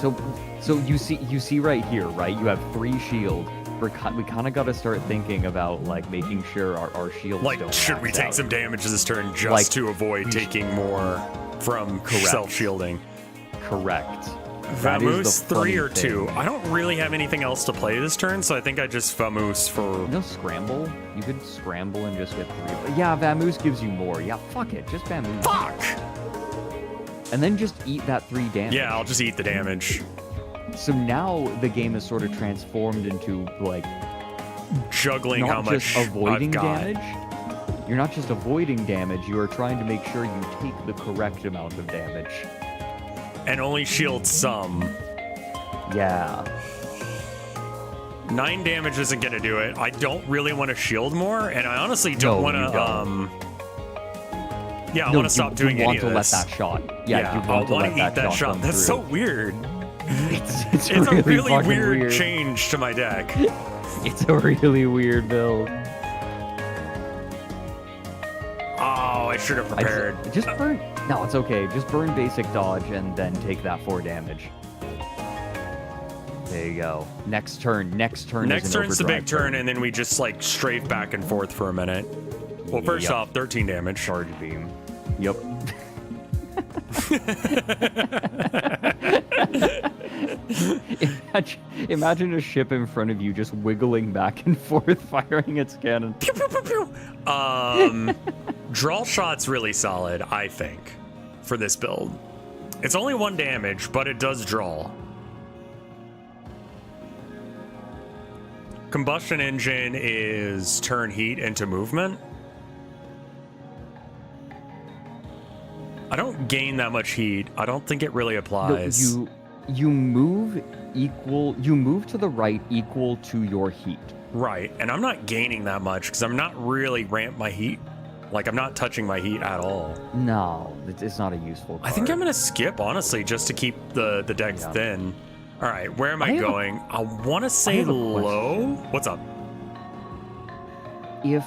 So you see right here, right? You have 3 shield. We kind of got to start thinking about like making sure our shields like, don't should we max take out. some damage this turn just Like, to avoid taking more from self-shielding? Correct. Vamoose 3 or 2. thing. I don't really have anything else to play this turn, so I think I just Vamoose for... No scramble? You could scramble and just get 3. But yeah, Vamoose gives you more. Yeah, fuck it. Just Vamoose. Fuck! And then just eat that 3 damage. Yeah, I'll just eat the damage. So now the game is sort of transformed into, like... Juggling how much avoiding I've got. damage. You're not just avoiding damage, you are trying to make sure you take the correct amount of damage. And only shield some. Yeah. 9 damage isn't gonna do it. I don't really want to shield more, and I honestly don't want to. Yeah, I want to stop doing any of this. You want to let that shot. Yeah, you want I want to eat that shot. That's so weird. It's It's a really weird weird change to my deck. It's a really weird build. Oh, I should have prepared. Just burn. No, it's okay. Just burn basic dodge and then take that 4 damage. There you go. Next turn. Next turn. Next turn's the big turn, and then we just like strafe back and forth for a minute. Well, first off, 13 damage. Charge beam. Yep. Imagine a ship in front of you just wiggling back and forth, firing its cannon. Pew, pew, pew, pew. Draw shot's really solid, I think, for this build. It's only 1 damage, but it does draw. Combustion engine is turn heat into movement. I don't gain that much heat. I don't think it really applies. No, you move to the right equal to your heat. Right, and I'm not gaining that much because I'm not really ramp my heat. Like, I'm not touching my heat at all. No, it's not a useful card. I think I'm going to skip, honestly, just to keep the deck thin. All right, where am I going? I want to say low. What's up? If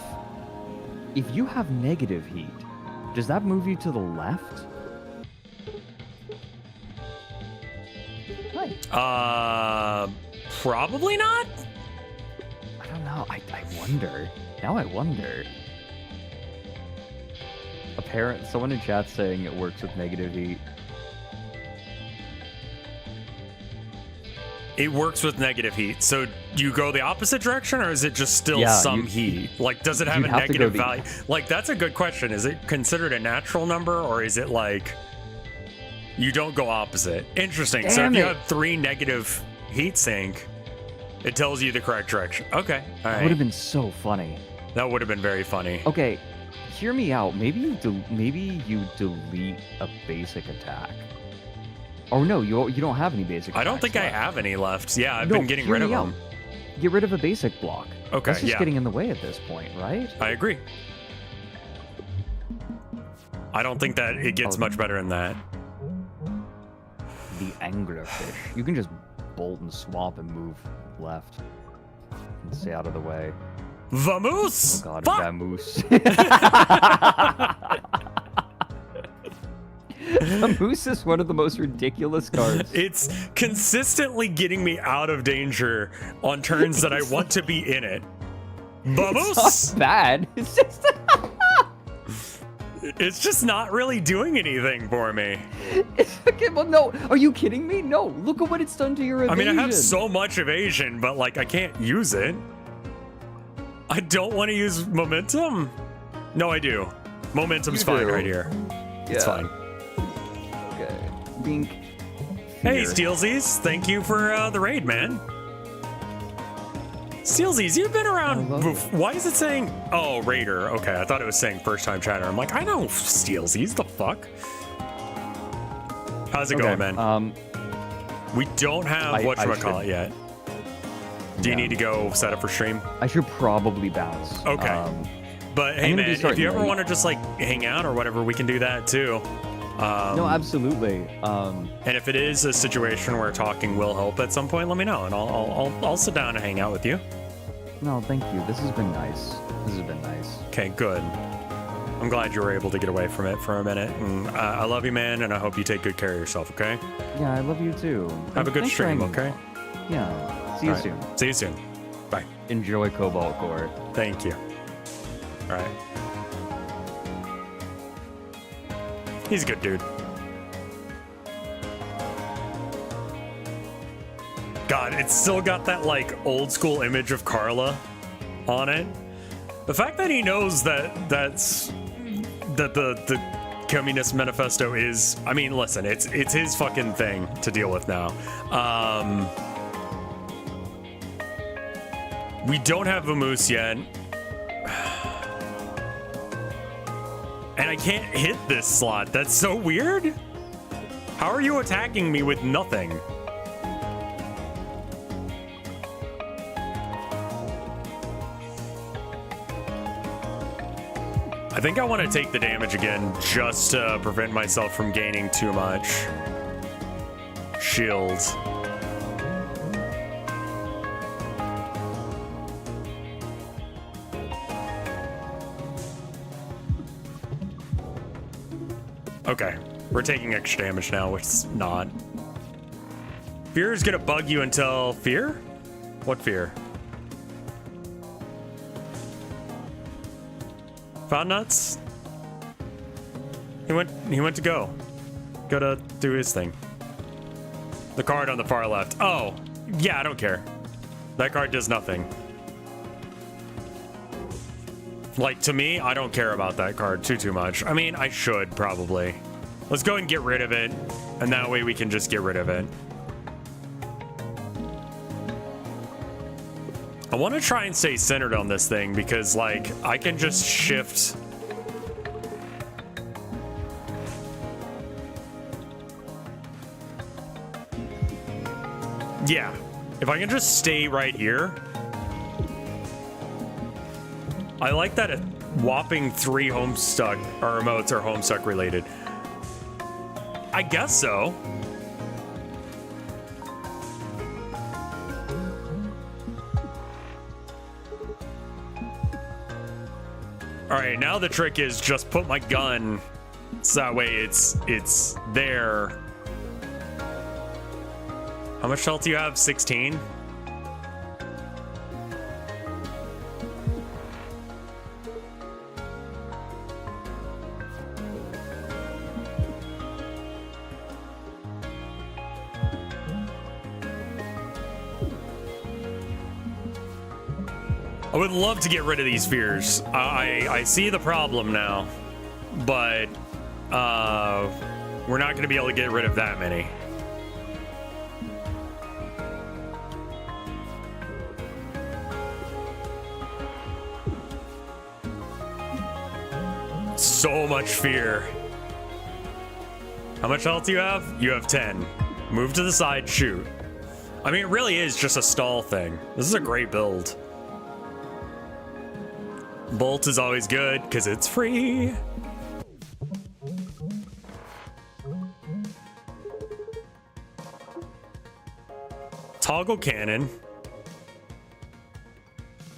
you have negative heat, does that move you to the left? Probably not. I don't know. I wonder. Now I wonder. Someone in chat saying it works with negative heat. It works with negative heat. So do you go the opposite direction, or is it just still some heat? Like, does it have a negative value? Like, that's a good question. Is it considered a natural number, or is it like you don't go opposite? Interesting. So if you have 3 negative heat sink, it tells you the correct direction. Okay. All right. That would have been so funny. That would have been very funny. Okay, hear me out. Maybe you delete a basic attack. Oh no, you don't have any basic attacks I don't think left. I have any left. Yeah, I've been getting rid of them. Get rid of a basic block. Okay, That's just getting in the way at this point, right? I agree. I don't think that it gets much better than that. The anglerfish. You can just bolt and swap and move left. And stay out of the way. Vamoose! Oh god, Fuck! Vamoose. Vamoose is one of the most ridiculous cards. It's consistently getting me out of danger on turns that I want to be in it. Vamoose! It's not bad. It's just... It's just not really doing anything for me. Okay, well, no. Are you kidding me? No. Look at what it's done to your evasion. I mean, I have so much evasion, but, like, I can't use it. I don't want to use momentum. No, I do. Momentum's fine right here. It's fine. Okay. Bink. Hey, Steelsies. Thank you for the raid, man. Steelsies, you've been around. Why is it saying, oh, Raider? Okay, I thought it was saying first time chatter. I'm like, I know Steelsies, the fuck? How's it going, man? We don't have whatchamacallit yet. Do you need to go set up for stream? I should probably bounce. Okay. But hey, man, if you ever want to just like hang out or whatever, we can do that too. No, absolutely. And if it is a situation where talking will help at some point, let me know, and I'll sit down and hang out with you. No, thank you. This has been nice. This has been nice. Okay, good. I'm glad you were able to get away from it for a minute. And I love you, man, and I hope you take good care of yourself. Okay. Yeah, I love you too. Have a good stream. Okay. Yeah. See you soon. See you soon. Bye. Enjoy Cobalt Core. Thank you. All right. He's a good dude. God, it's still got that like old school image of Carla on it. The fact that he knows that the Communist Manifesto is, I mean, listen, it's his fucking thing to deal with now. We don't have a moose yet. And I can't hit this slot. That's so weird. How are you attacking me with nothing? I think I want to take the damage again just to prevent myself from gaining too much. Shield. Okay, we're taking extra damage now, which is not. Fear is gonna bug you until fear? What fear? Found nuts? He went to go to do his thing. The card on the far left. Oh, yeah, I don't care. That card does nothing. Like, to me, I don't care about that card too much. I mean, I should probably. Let's go and get rid of it, and that way we can just get rid of it. I want to try and stay centered on this thing because, like, I can just shift. Yeah, if I can just stay right here. I like that a whopping 3 Homestuck or remotes are Homestuck related. I guess so. All right, now the trick is just put my gun so that way it's there. How much health do you have? 16? I would love to get rid of these fears. I see the problem now, but we're not going to be able to get rid of that many. So much fear. How much health do you have? You have 10. Move to the side, shoot. I mean, it really is just a stall thing. This is a great build. Bolt is always good because it's free. Toggle cannon.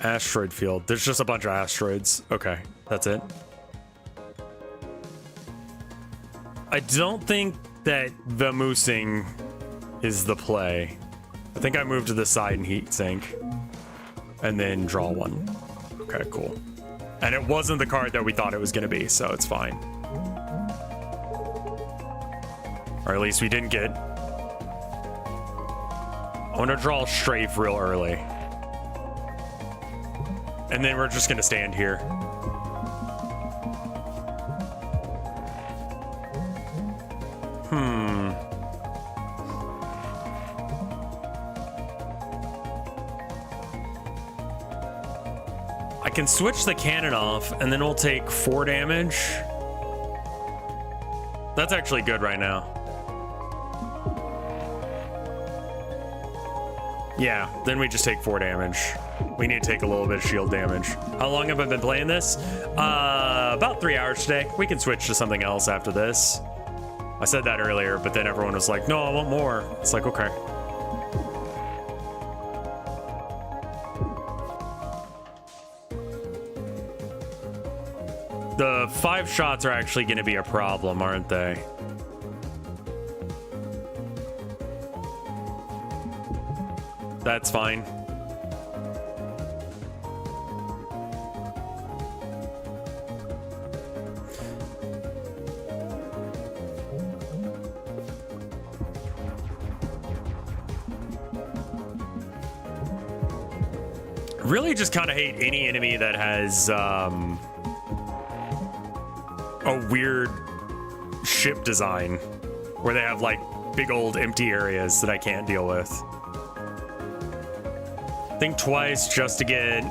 Asteroid field. There's just a bunch of asteroids. Okay, that's it. I don't think that the moosing is the play. I think I move to the side and heat sink and then draw one. Okay, cool. And it wasn't the card that we thought it was going to be, so it's fine. Or at least we didn't get. I want to draw a strafe real early. And then we're just going to stand here. I can switch the cannon off, and then we'll take 4 damage. That's actually good right now. Yeah, then we just take 4 damage. We need to take a little bit of shield damage. How long have I been playing this? About 3 hours today. We can switch to something else after this. I said that earlier, but then everyone was like, no, I want more. It's like, okay. The 5 shots are actually going to be a problem, aren't they? That's fine. Really just kind of hate any enemy that has a weird ship design where they have like big old empty areas that I can't deal with. Think twice just to get...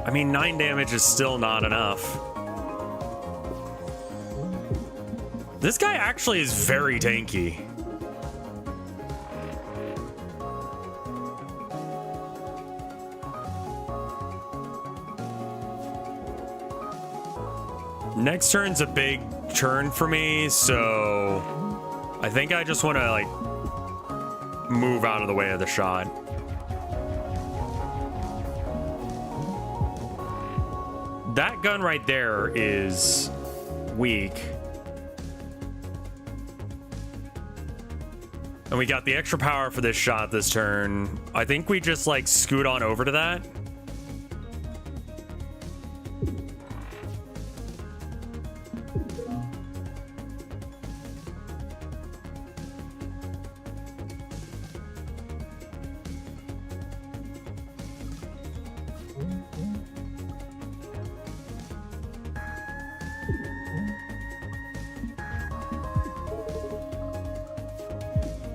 I mean, 9 damage is still not enough. This guy actually is very tanky. Next turn's a big turn for me, so I think I just want to like move out of the way of the shot. That gun right there is weak. And we got the extra power for this shot this turn. I think we just like scoot on over to that.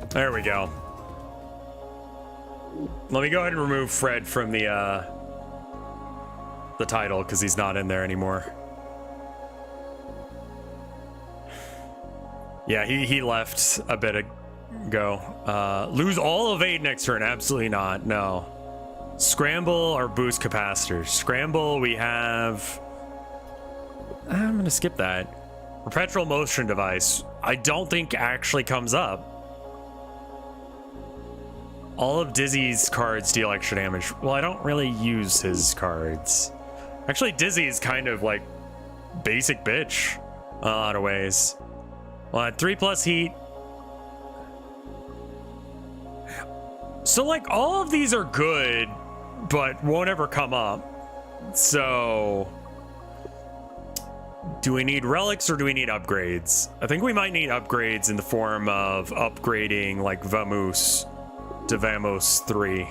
There we go. Let me go ahead and remove Fred from the title because he's not in there anymore. Yeah, he left a bit ago. Lose all of aid next turn? Absolutely not. No. Scramble or boost capacitors. Scramble, we have... I'm gonna skip that. Perpetual motion device. I don't think actually comes up. All of Dizzy's cards deal extra damage. Well, I don't really use his cards. Actually, Dizzy is kind of like basic bitch in a lot of ways. Well, at 3+ heat. So like all of these are good, but won't ever come up. So do we need relics or do we need upgrades? I think we might need upgrades in the form of upgrading like Vamoose to Vamos 3.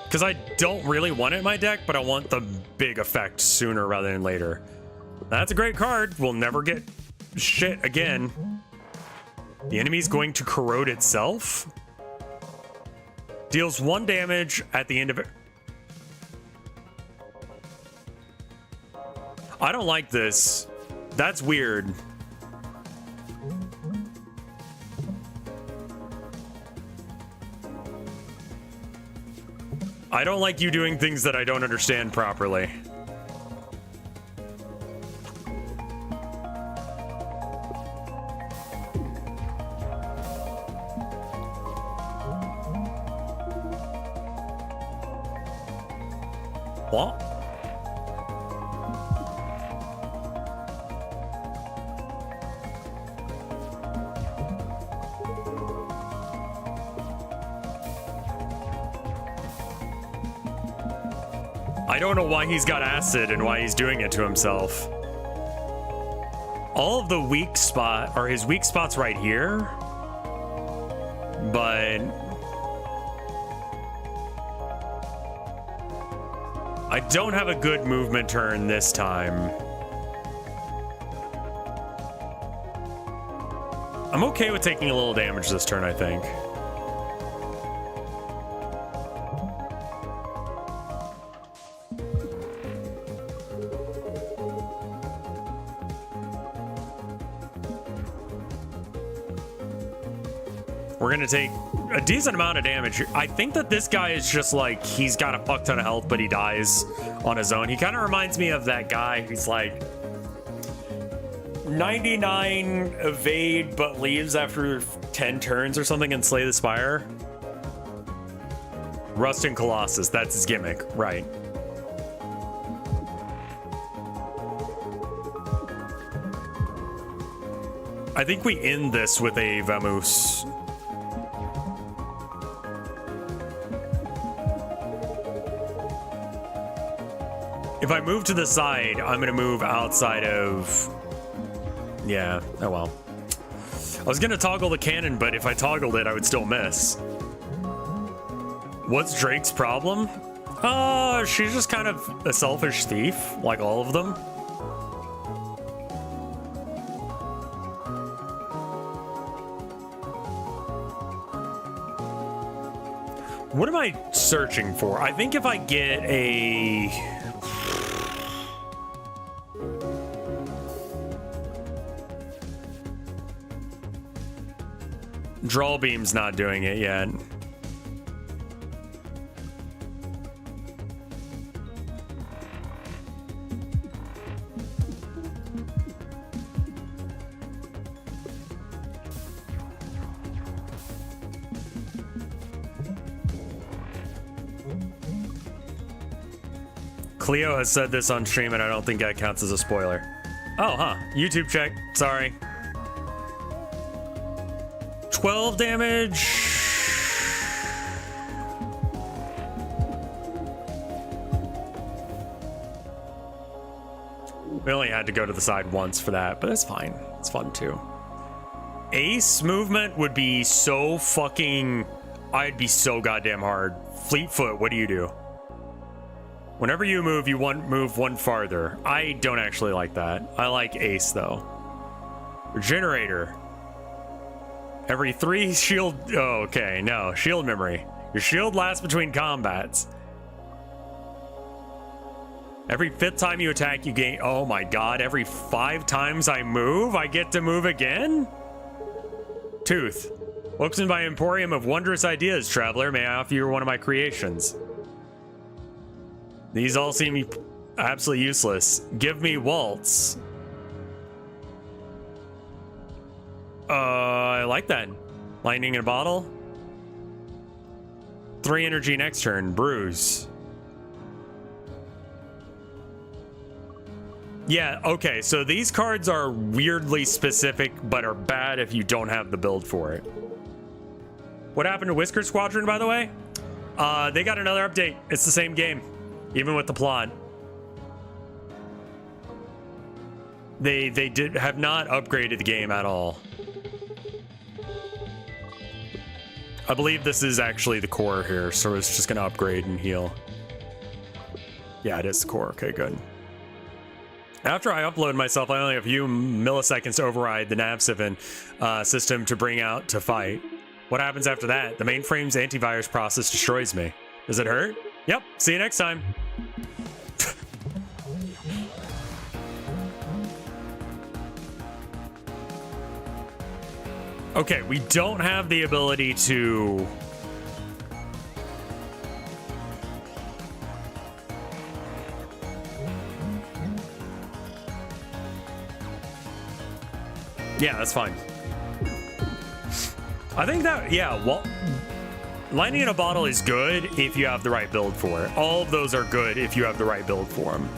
Because I don't really want it in my deck, but I want the big effect sooner rather than later. That's a great card. We'll never get shit again. The enemy's going to corrode itself. Deals 1 damage at the end of it. I don't like this. That's weird. I don't like you doing things that I don't understand properly. What? I don't know why he's got acid and why he's doing it to himself. All of the weak spot, or his weak spots right here. But I don't have a good movement turn this time. I'm okay with taking a little damage this turn, I think. We're gonna take a decent amount of damage. I think that this guy is just like, he's got a fuck ton of health, but he dies on his own. He kind of reminds me of that guy who's like 99 evade, but leaves after 10 turns or something and Slay the Spire. Rusting Colossus, that's his gimmick, right? I think we end this with a Vamoose. If I move to the side, I'm going to move outside of Yeah, oh well. I was gonna toggle the cannon, but if I toggled it, I would still miss. What's Drake's problem? She's just kind of a selfish thief, like all of them. What am I searching for? I think if I get a... Draw beam's not doing it yet. Cleo has said this on stream, and I don't think that counts as a spoiler. Oh, huh. YouTube check. Sorry. 12 damage. We only had to go to the side once for that, but it's fine. It's fun too. Ace movement would be so fucking... I'd be so goddamn hard. Fleetfoot, what do you do? Whenever you move, you move one farther. I don't actually like that. I like Ace, though. Regenerator. Every 3 shield... Oh, okay. No. Shield memory. Your shield lasts between combats. Every 5th time you attack, you gain... Oh, my God. Every 5 times I move, I get to move again? Tooth. Woken by Emporium of Wondrous Ideas, Traveler. May I offer you one of my creations? These all seem absolutely useless. Give me Waltz. I like that. Lightning in a bottle. 3 energy next turn. Bruise. Yeah, okay, so these cards are weirdly specific, but are bad if you don't have the build for it. What happened to Whisker Squadron, by the way? They got another update. It's the same game. Even with the plot, they have not upgraded the game at all. I believe this is actually the core here, so it's just gonna upgrade and heal. Yeah, it is the core. Okay, good. After I upload myself, I only have a few milliseconds to override the nav7 system to bring out to fight. What happens after that? The mainframe's antivirus process destroys me. Does it hurt? Yep. See you next time. Okay, we don't have the ability to... Yeah, that's fine. I think that, yeah, well... Lightning in a bottle is good if you have the right build for it. All of those are good if you have the right build for them.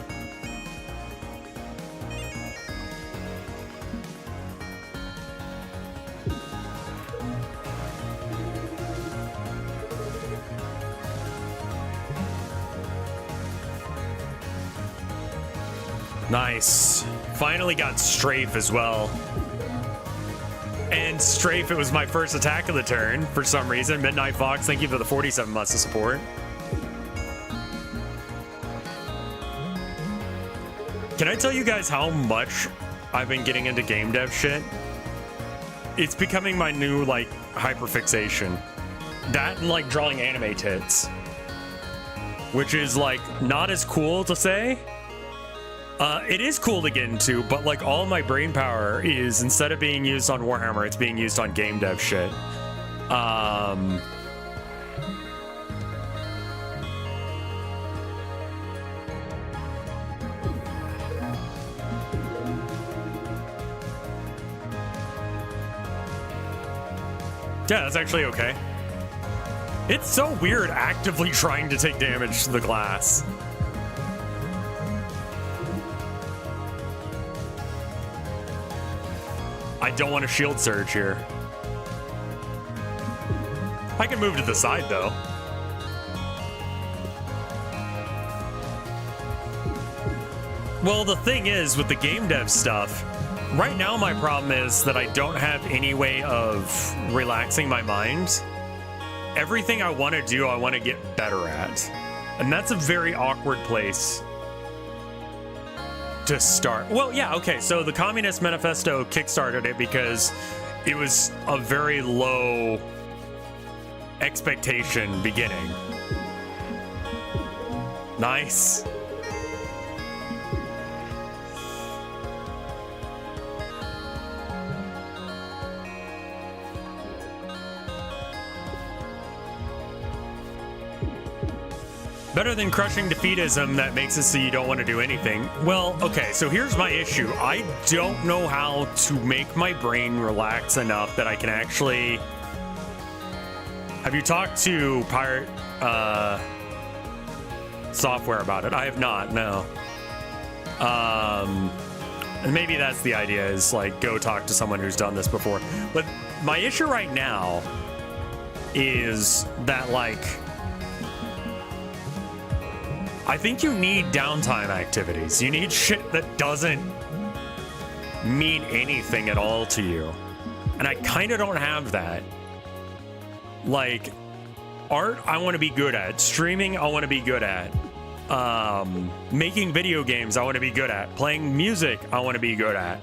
Nice. Finally got Strafe as well. And Strafe, it was my first attack of the turn for some reason. Midnight Fox, thank you for the 47 months of support. Can I tell you guys how much I've been getting into game dev shit? It's becoming my new, like, hyperfixation. That and, like, drawing anime tits. Which is, like, not as cool to say. It is cool to get into, but like all my brain power is, instead of being used on Warhammer, it's being used on game dev shit. Yeah, that's actually okay. It's so weird actively trying to take damage to the glass. I don't want a shield surge here. I can move to the side, though. Well, the thing is, with the game dev stuff, Right now, my problem is that I don't have any way of relaxing my mind. Everything I want to do, I want to get better at. And that's a very awkward place to start. Well, yeah, okay, so the Communist Manifesto kickstarted it because it was a very low expectation beginning. Nice. Better than crushing defeatism that makes it so you don't want to do anything. Well, okay, so here's my issue. I don't know how to make my brain relax enough that I can actually... Have you talked to Pirate Software about it? I have not, no. And maybe that's the idea, is like go talk to someone who's done this before. But my issue right now is that, like, I think you need downtime activities. You need shit that doesn't mean anything at all to you. And I kind of don't have that. Like, art, I want to be good at. Streaming, I want to be good at. Making video games, I want to be good at. Playing music, I want to be good at.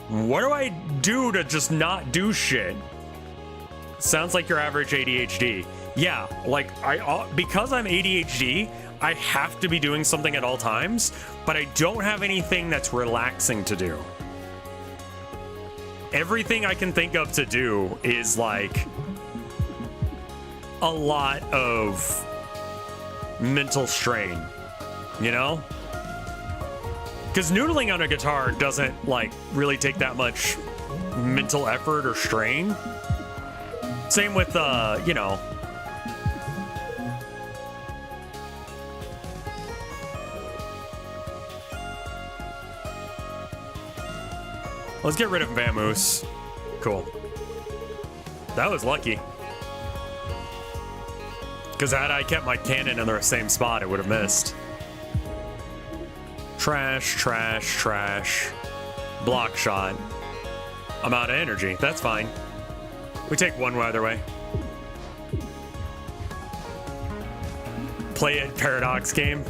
What do I do to just not do shit? Sounds like your average ADHD. Yeah, like, because I'm ADHD, I have to be doing something at all times, but I don't have anything that's relaxing to do. Everything I can think of to do is like a lot of mental strain, you know? Because noodling on a guitar doesn't like really take that much mental effort or strain. Same with, you know, let's get rid of Vamoose. Cool. That was lucky. Because had I kept my cannon in the same spot, it would have missed. Trash, trash, trash. Block shot. I'm out of energy. That's fine. We take one either way. Play it Paradox game.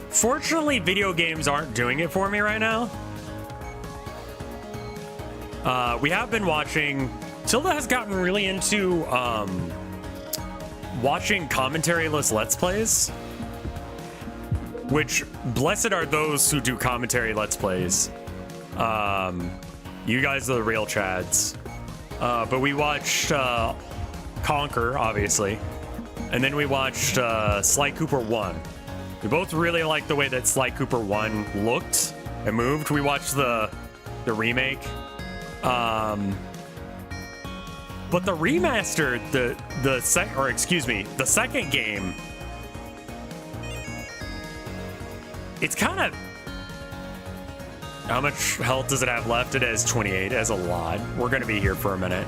Fortunately, video games aren't doing it for me right now. We have been watching... Tilda has gotten really into watching commentary-less Let's Plays. Which, blessed are those who do commentary Let's Plays. You guys are the real Chads. But we watched Conquer, obviously. And then we watched Sly Cooper 1. We both really liked the way that Sly Cooper 1 looked and moved. We watched the remake. But the remaster, the second game, it's kind of... How much health does it have left? It has 28. It has a lot. We're going to be here for a minute.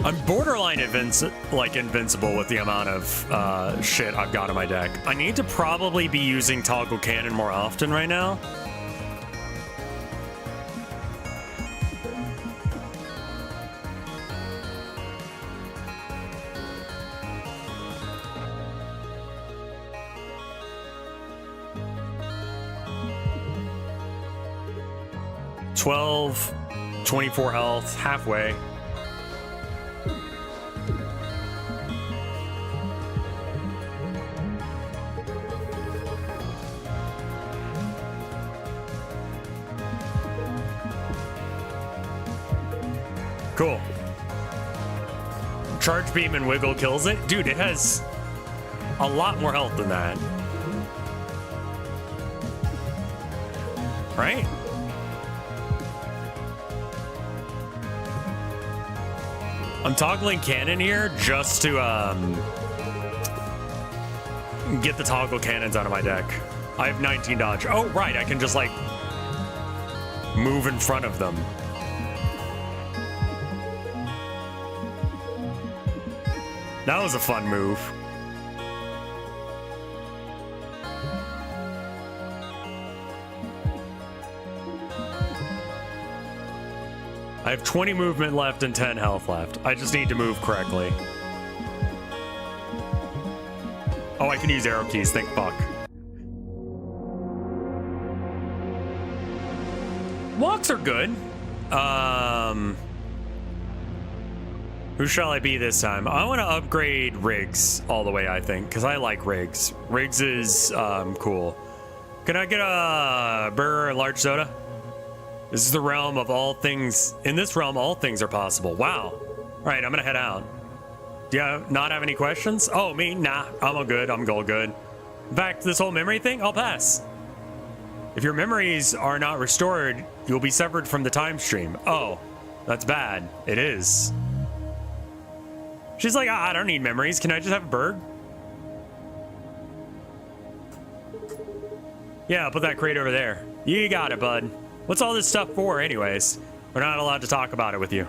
I'm borderline invincible with the amount of shit I've got in my deck. I need to probably be using Toggle Cannon more often right now. $12, 24 health, halfway. Cool. Charge Beam and Wiggle kills it. Dude, it has a lot more health than that. Right? I'm toggling cannon here just to get the toggle cannons out of my deck. I have 19 dodge. Oh, right. I can just like move in front of them. That was a fun move. I have 20 movement left and 10 health left. I just need to move correctly. Oh, I can use arrow keys, thank fuck. Walks are good. Who shall I be this time? I want to upgrade Riggs all the way, I think, because I like Riggs. Riggs is cool. Can I get a burger and large soda? This is the realm of all things. In this realm, all things are possible. Wow. All right, I'm gonna head out. Do you not have any questions? Oh, me? Nah, I'm all good. I'm all good. In fact, this whole memory thing, I'll pass. If your memories are not restored, you'll be severed from the time stream. Oh, that's bad. It is. She's like, I don't need memories. Can I just have a bird? Yeah, I'll put that crate over there. You got it, bud. What's all this stuff for, anyways? We're not allowed to talk about it with you.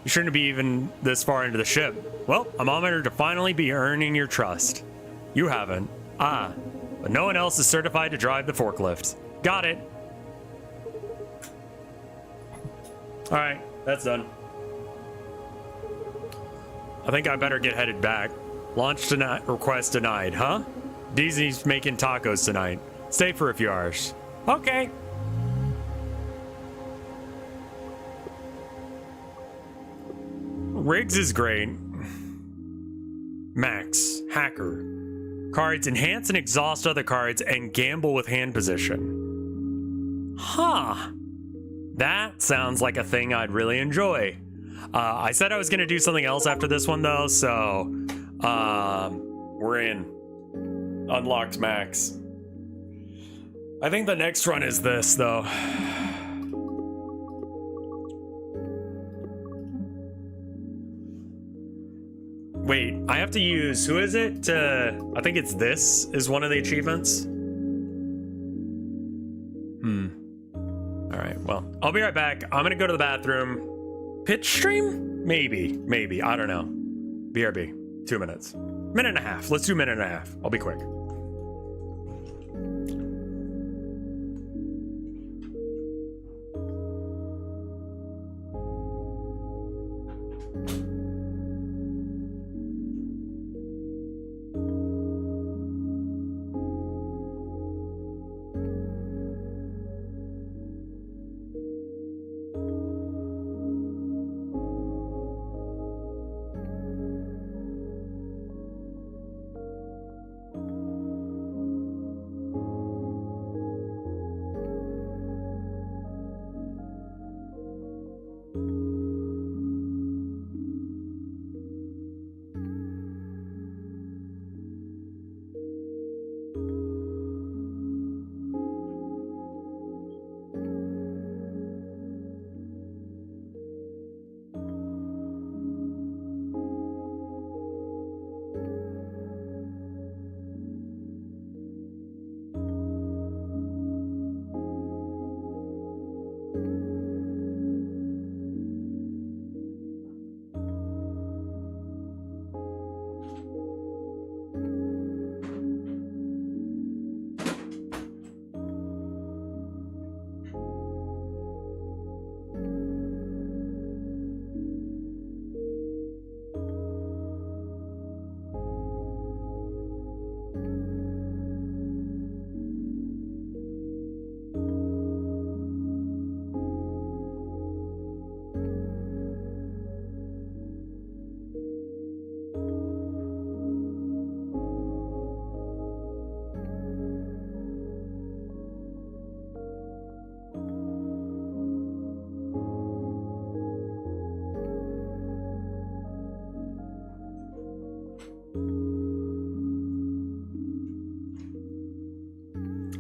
You shouldn't be even this far into the ship. Well, I'm honored to finally be earning your trust. You haven't. But no one else is certified to drive the forklift. Got it. All right, that's done. I think I better get headed back. Launch tonight, request denied, huh? Disney's making tacos tonight. Stay for a few hours. Okay. Riggs is great. Max, hacker. Cards enhance and exhaust other cards and gamble with hand position. Huh. That sounds like a thing I'd really enjoy. I said I was going to do something else after this one, though, so we're in. Unlocked Max. I think the next run is this, though. Wait, I have to use, who is it? I think it's this is one of the achievements. All right, well, I'll be right back. I'm gonna go to the bathroom. Pitch stream? Maybe, I don't know. BRB, 2 minutes. Minute and a half, let's do a minute and a half. I'll be quick.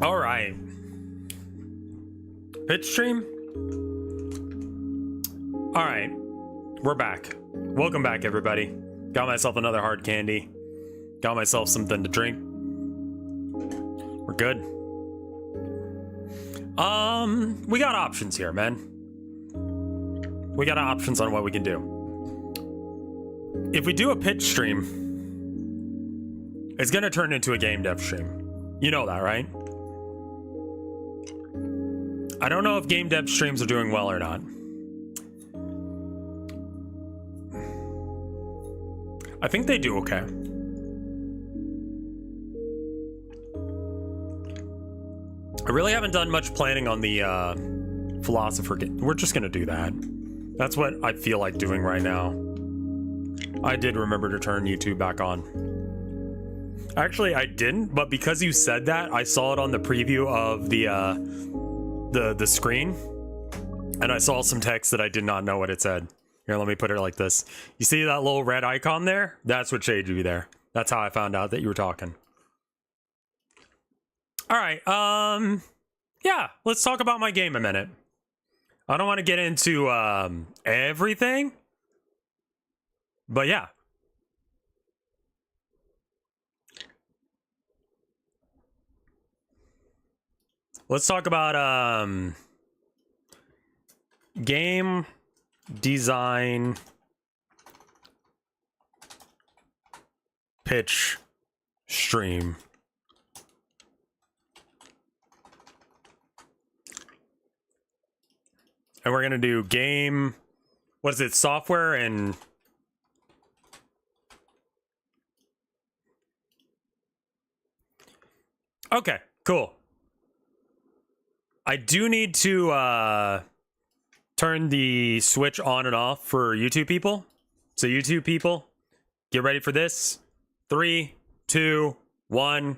All right. Pitch stream? All right. We're back. Welcome back, everybody. Got myself another hard candy. Got myself something to drink. We're good. We got options here, man. We got options on what we can do. If we do a pitch stream, it's gonna turn into a game dev stream. You know that, right? I don't know if game dev streams are doing well or not. I think they do okay. I really haven't done much planning on the philosopher game. We're just gonna do that. That's what I feel like doing right now. I did remember to turn YouTube back on. Actually, I didn't, but because you said that, I saw it on the preview of the screen, and I saw some text that I did not know what it said. Here, let me put it like this. You see that little red icon there? That's what showed you there. That's how I found out that you were talking. All right, yeah, let's talk about my game a minute. I don't want to get into everything, but yeah. Let's talk about game design pitch stream. And we're gonna do game, what is it, software and okay, cool. I do need to turn the switch on and off for YouTube people. So YouTube people, get ready for this. 3, 2, 1,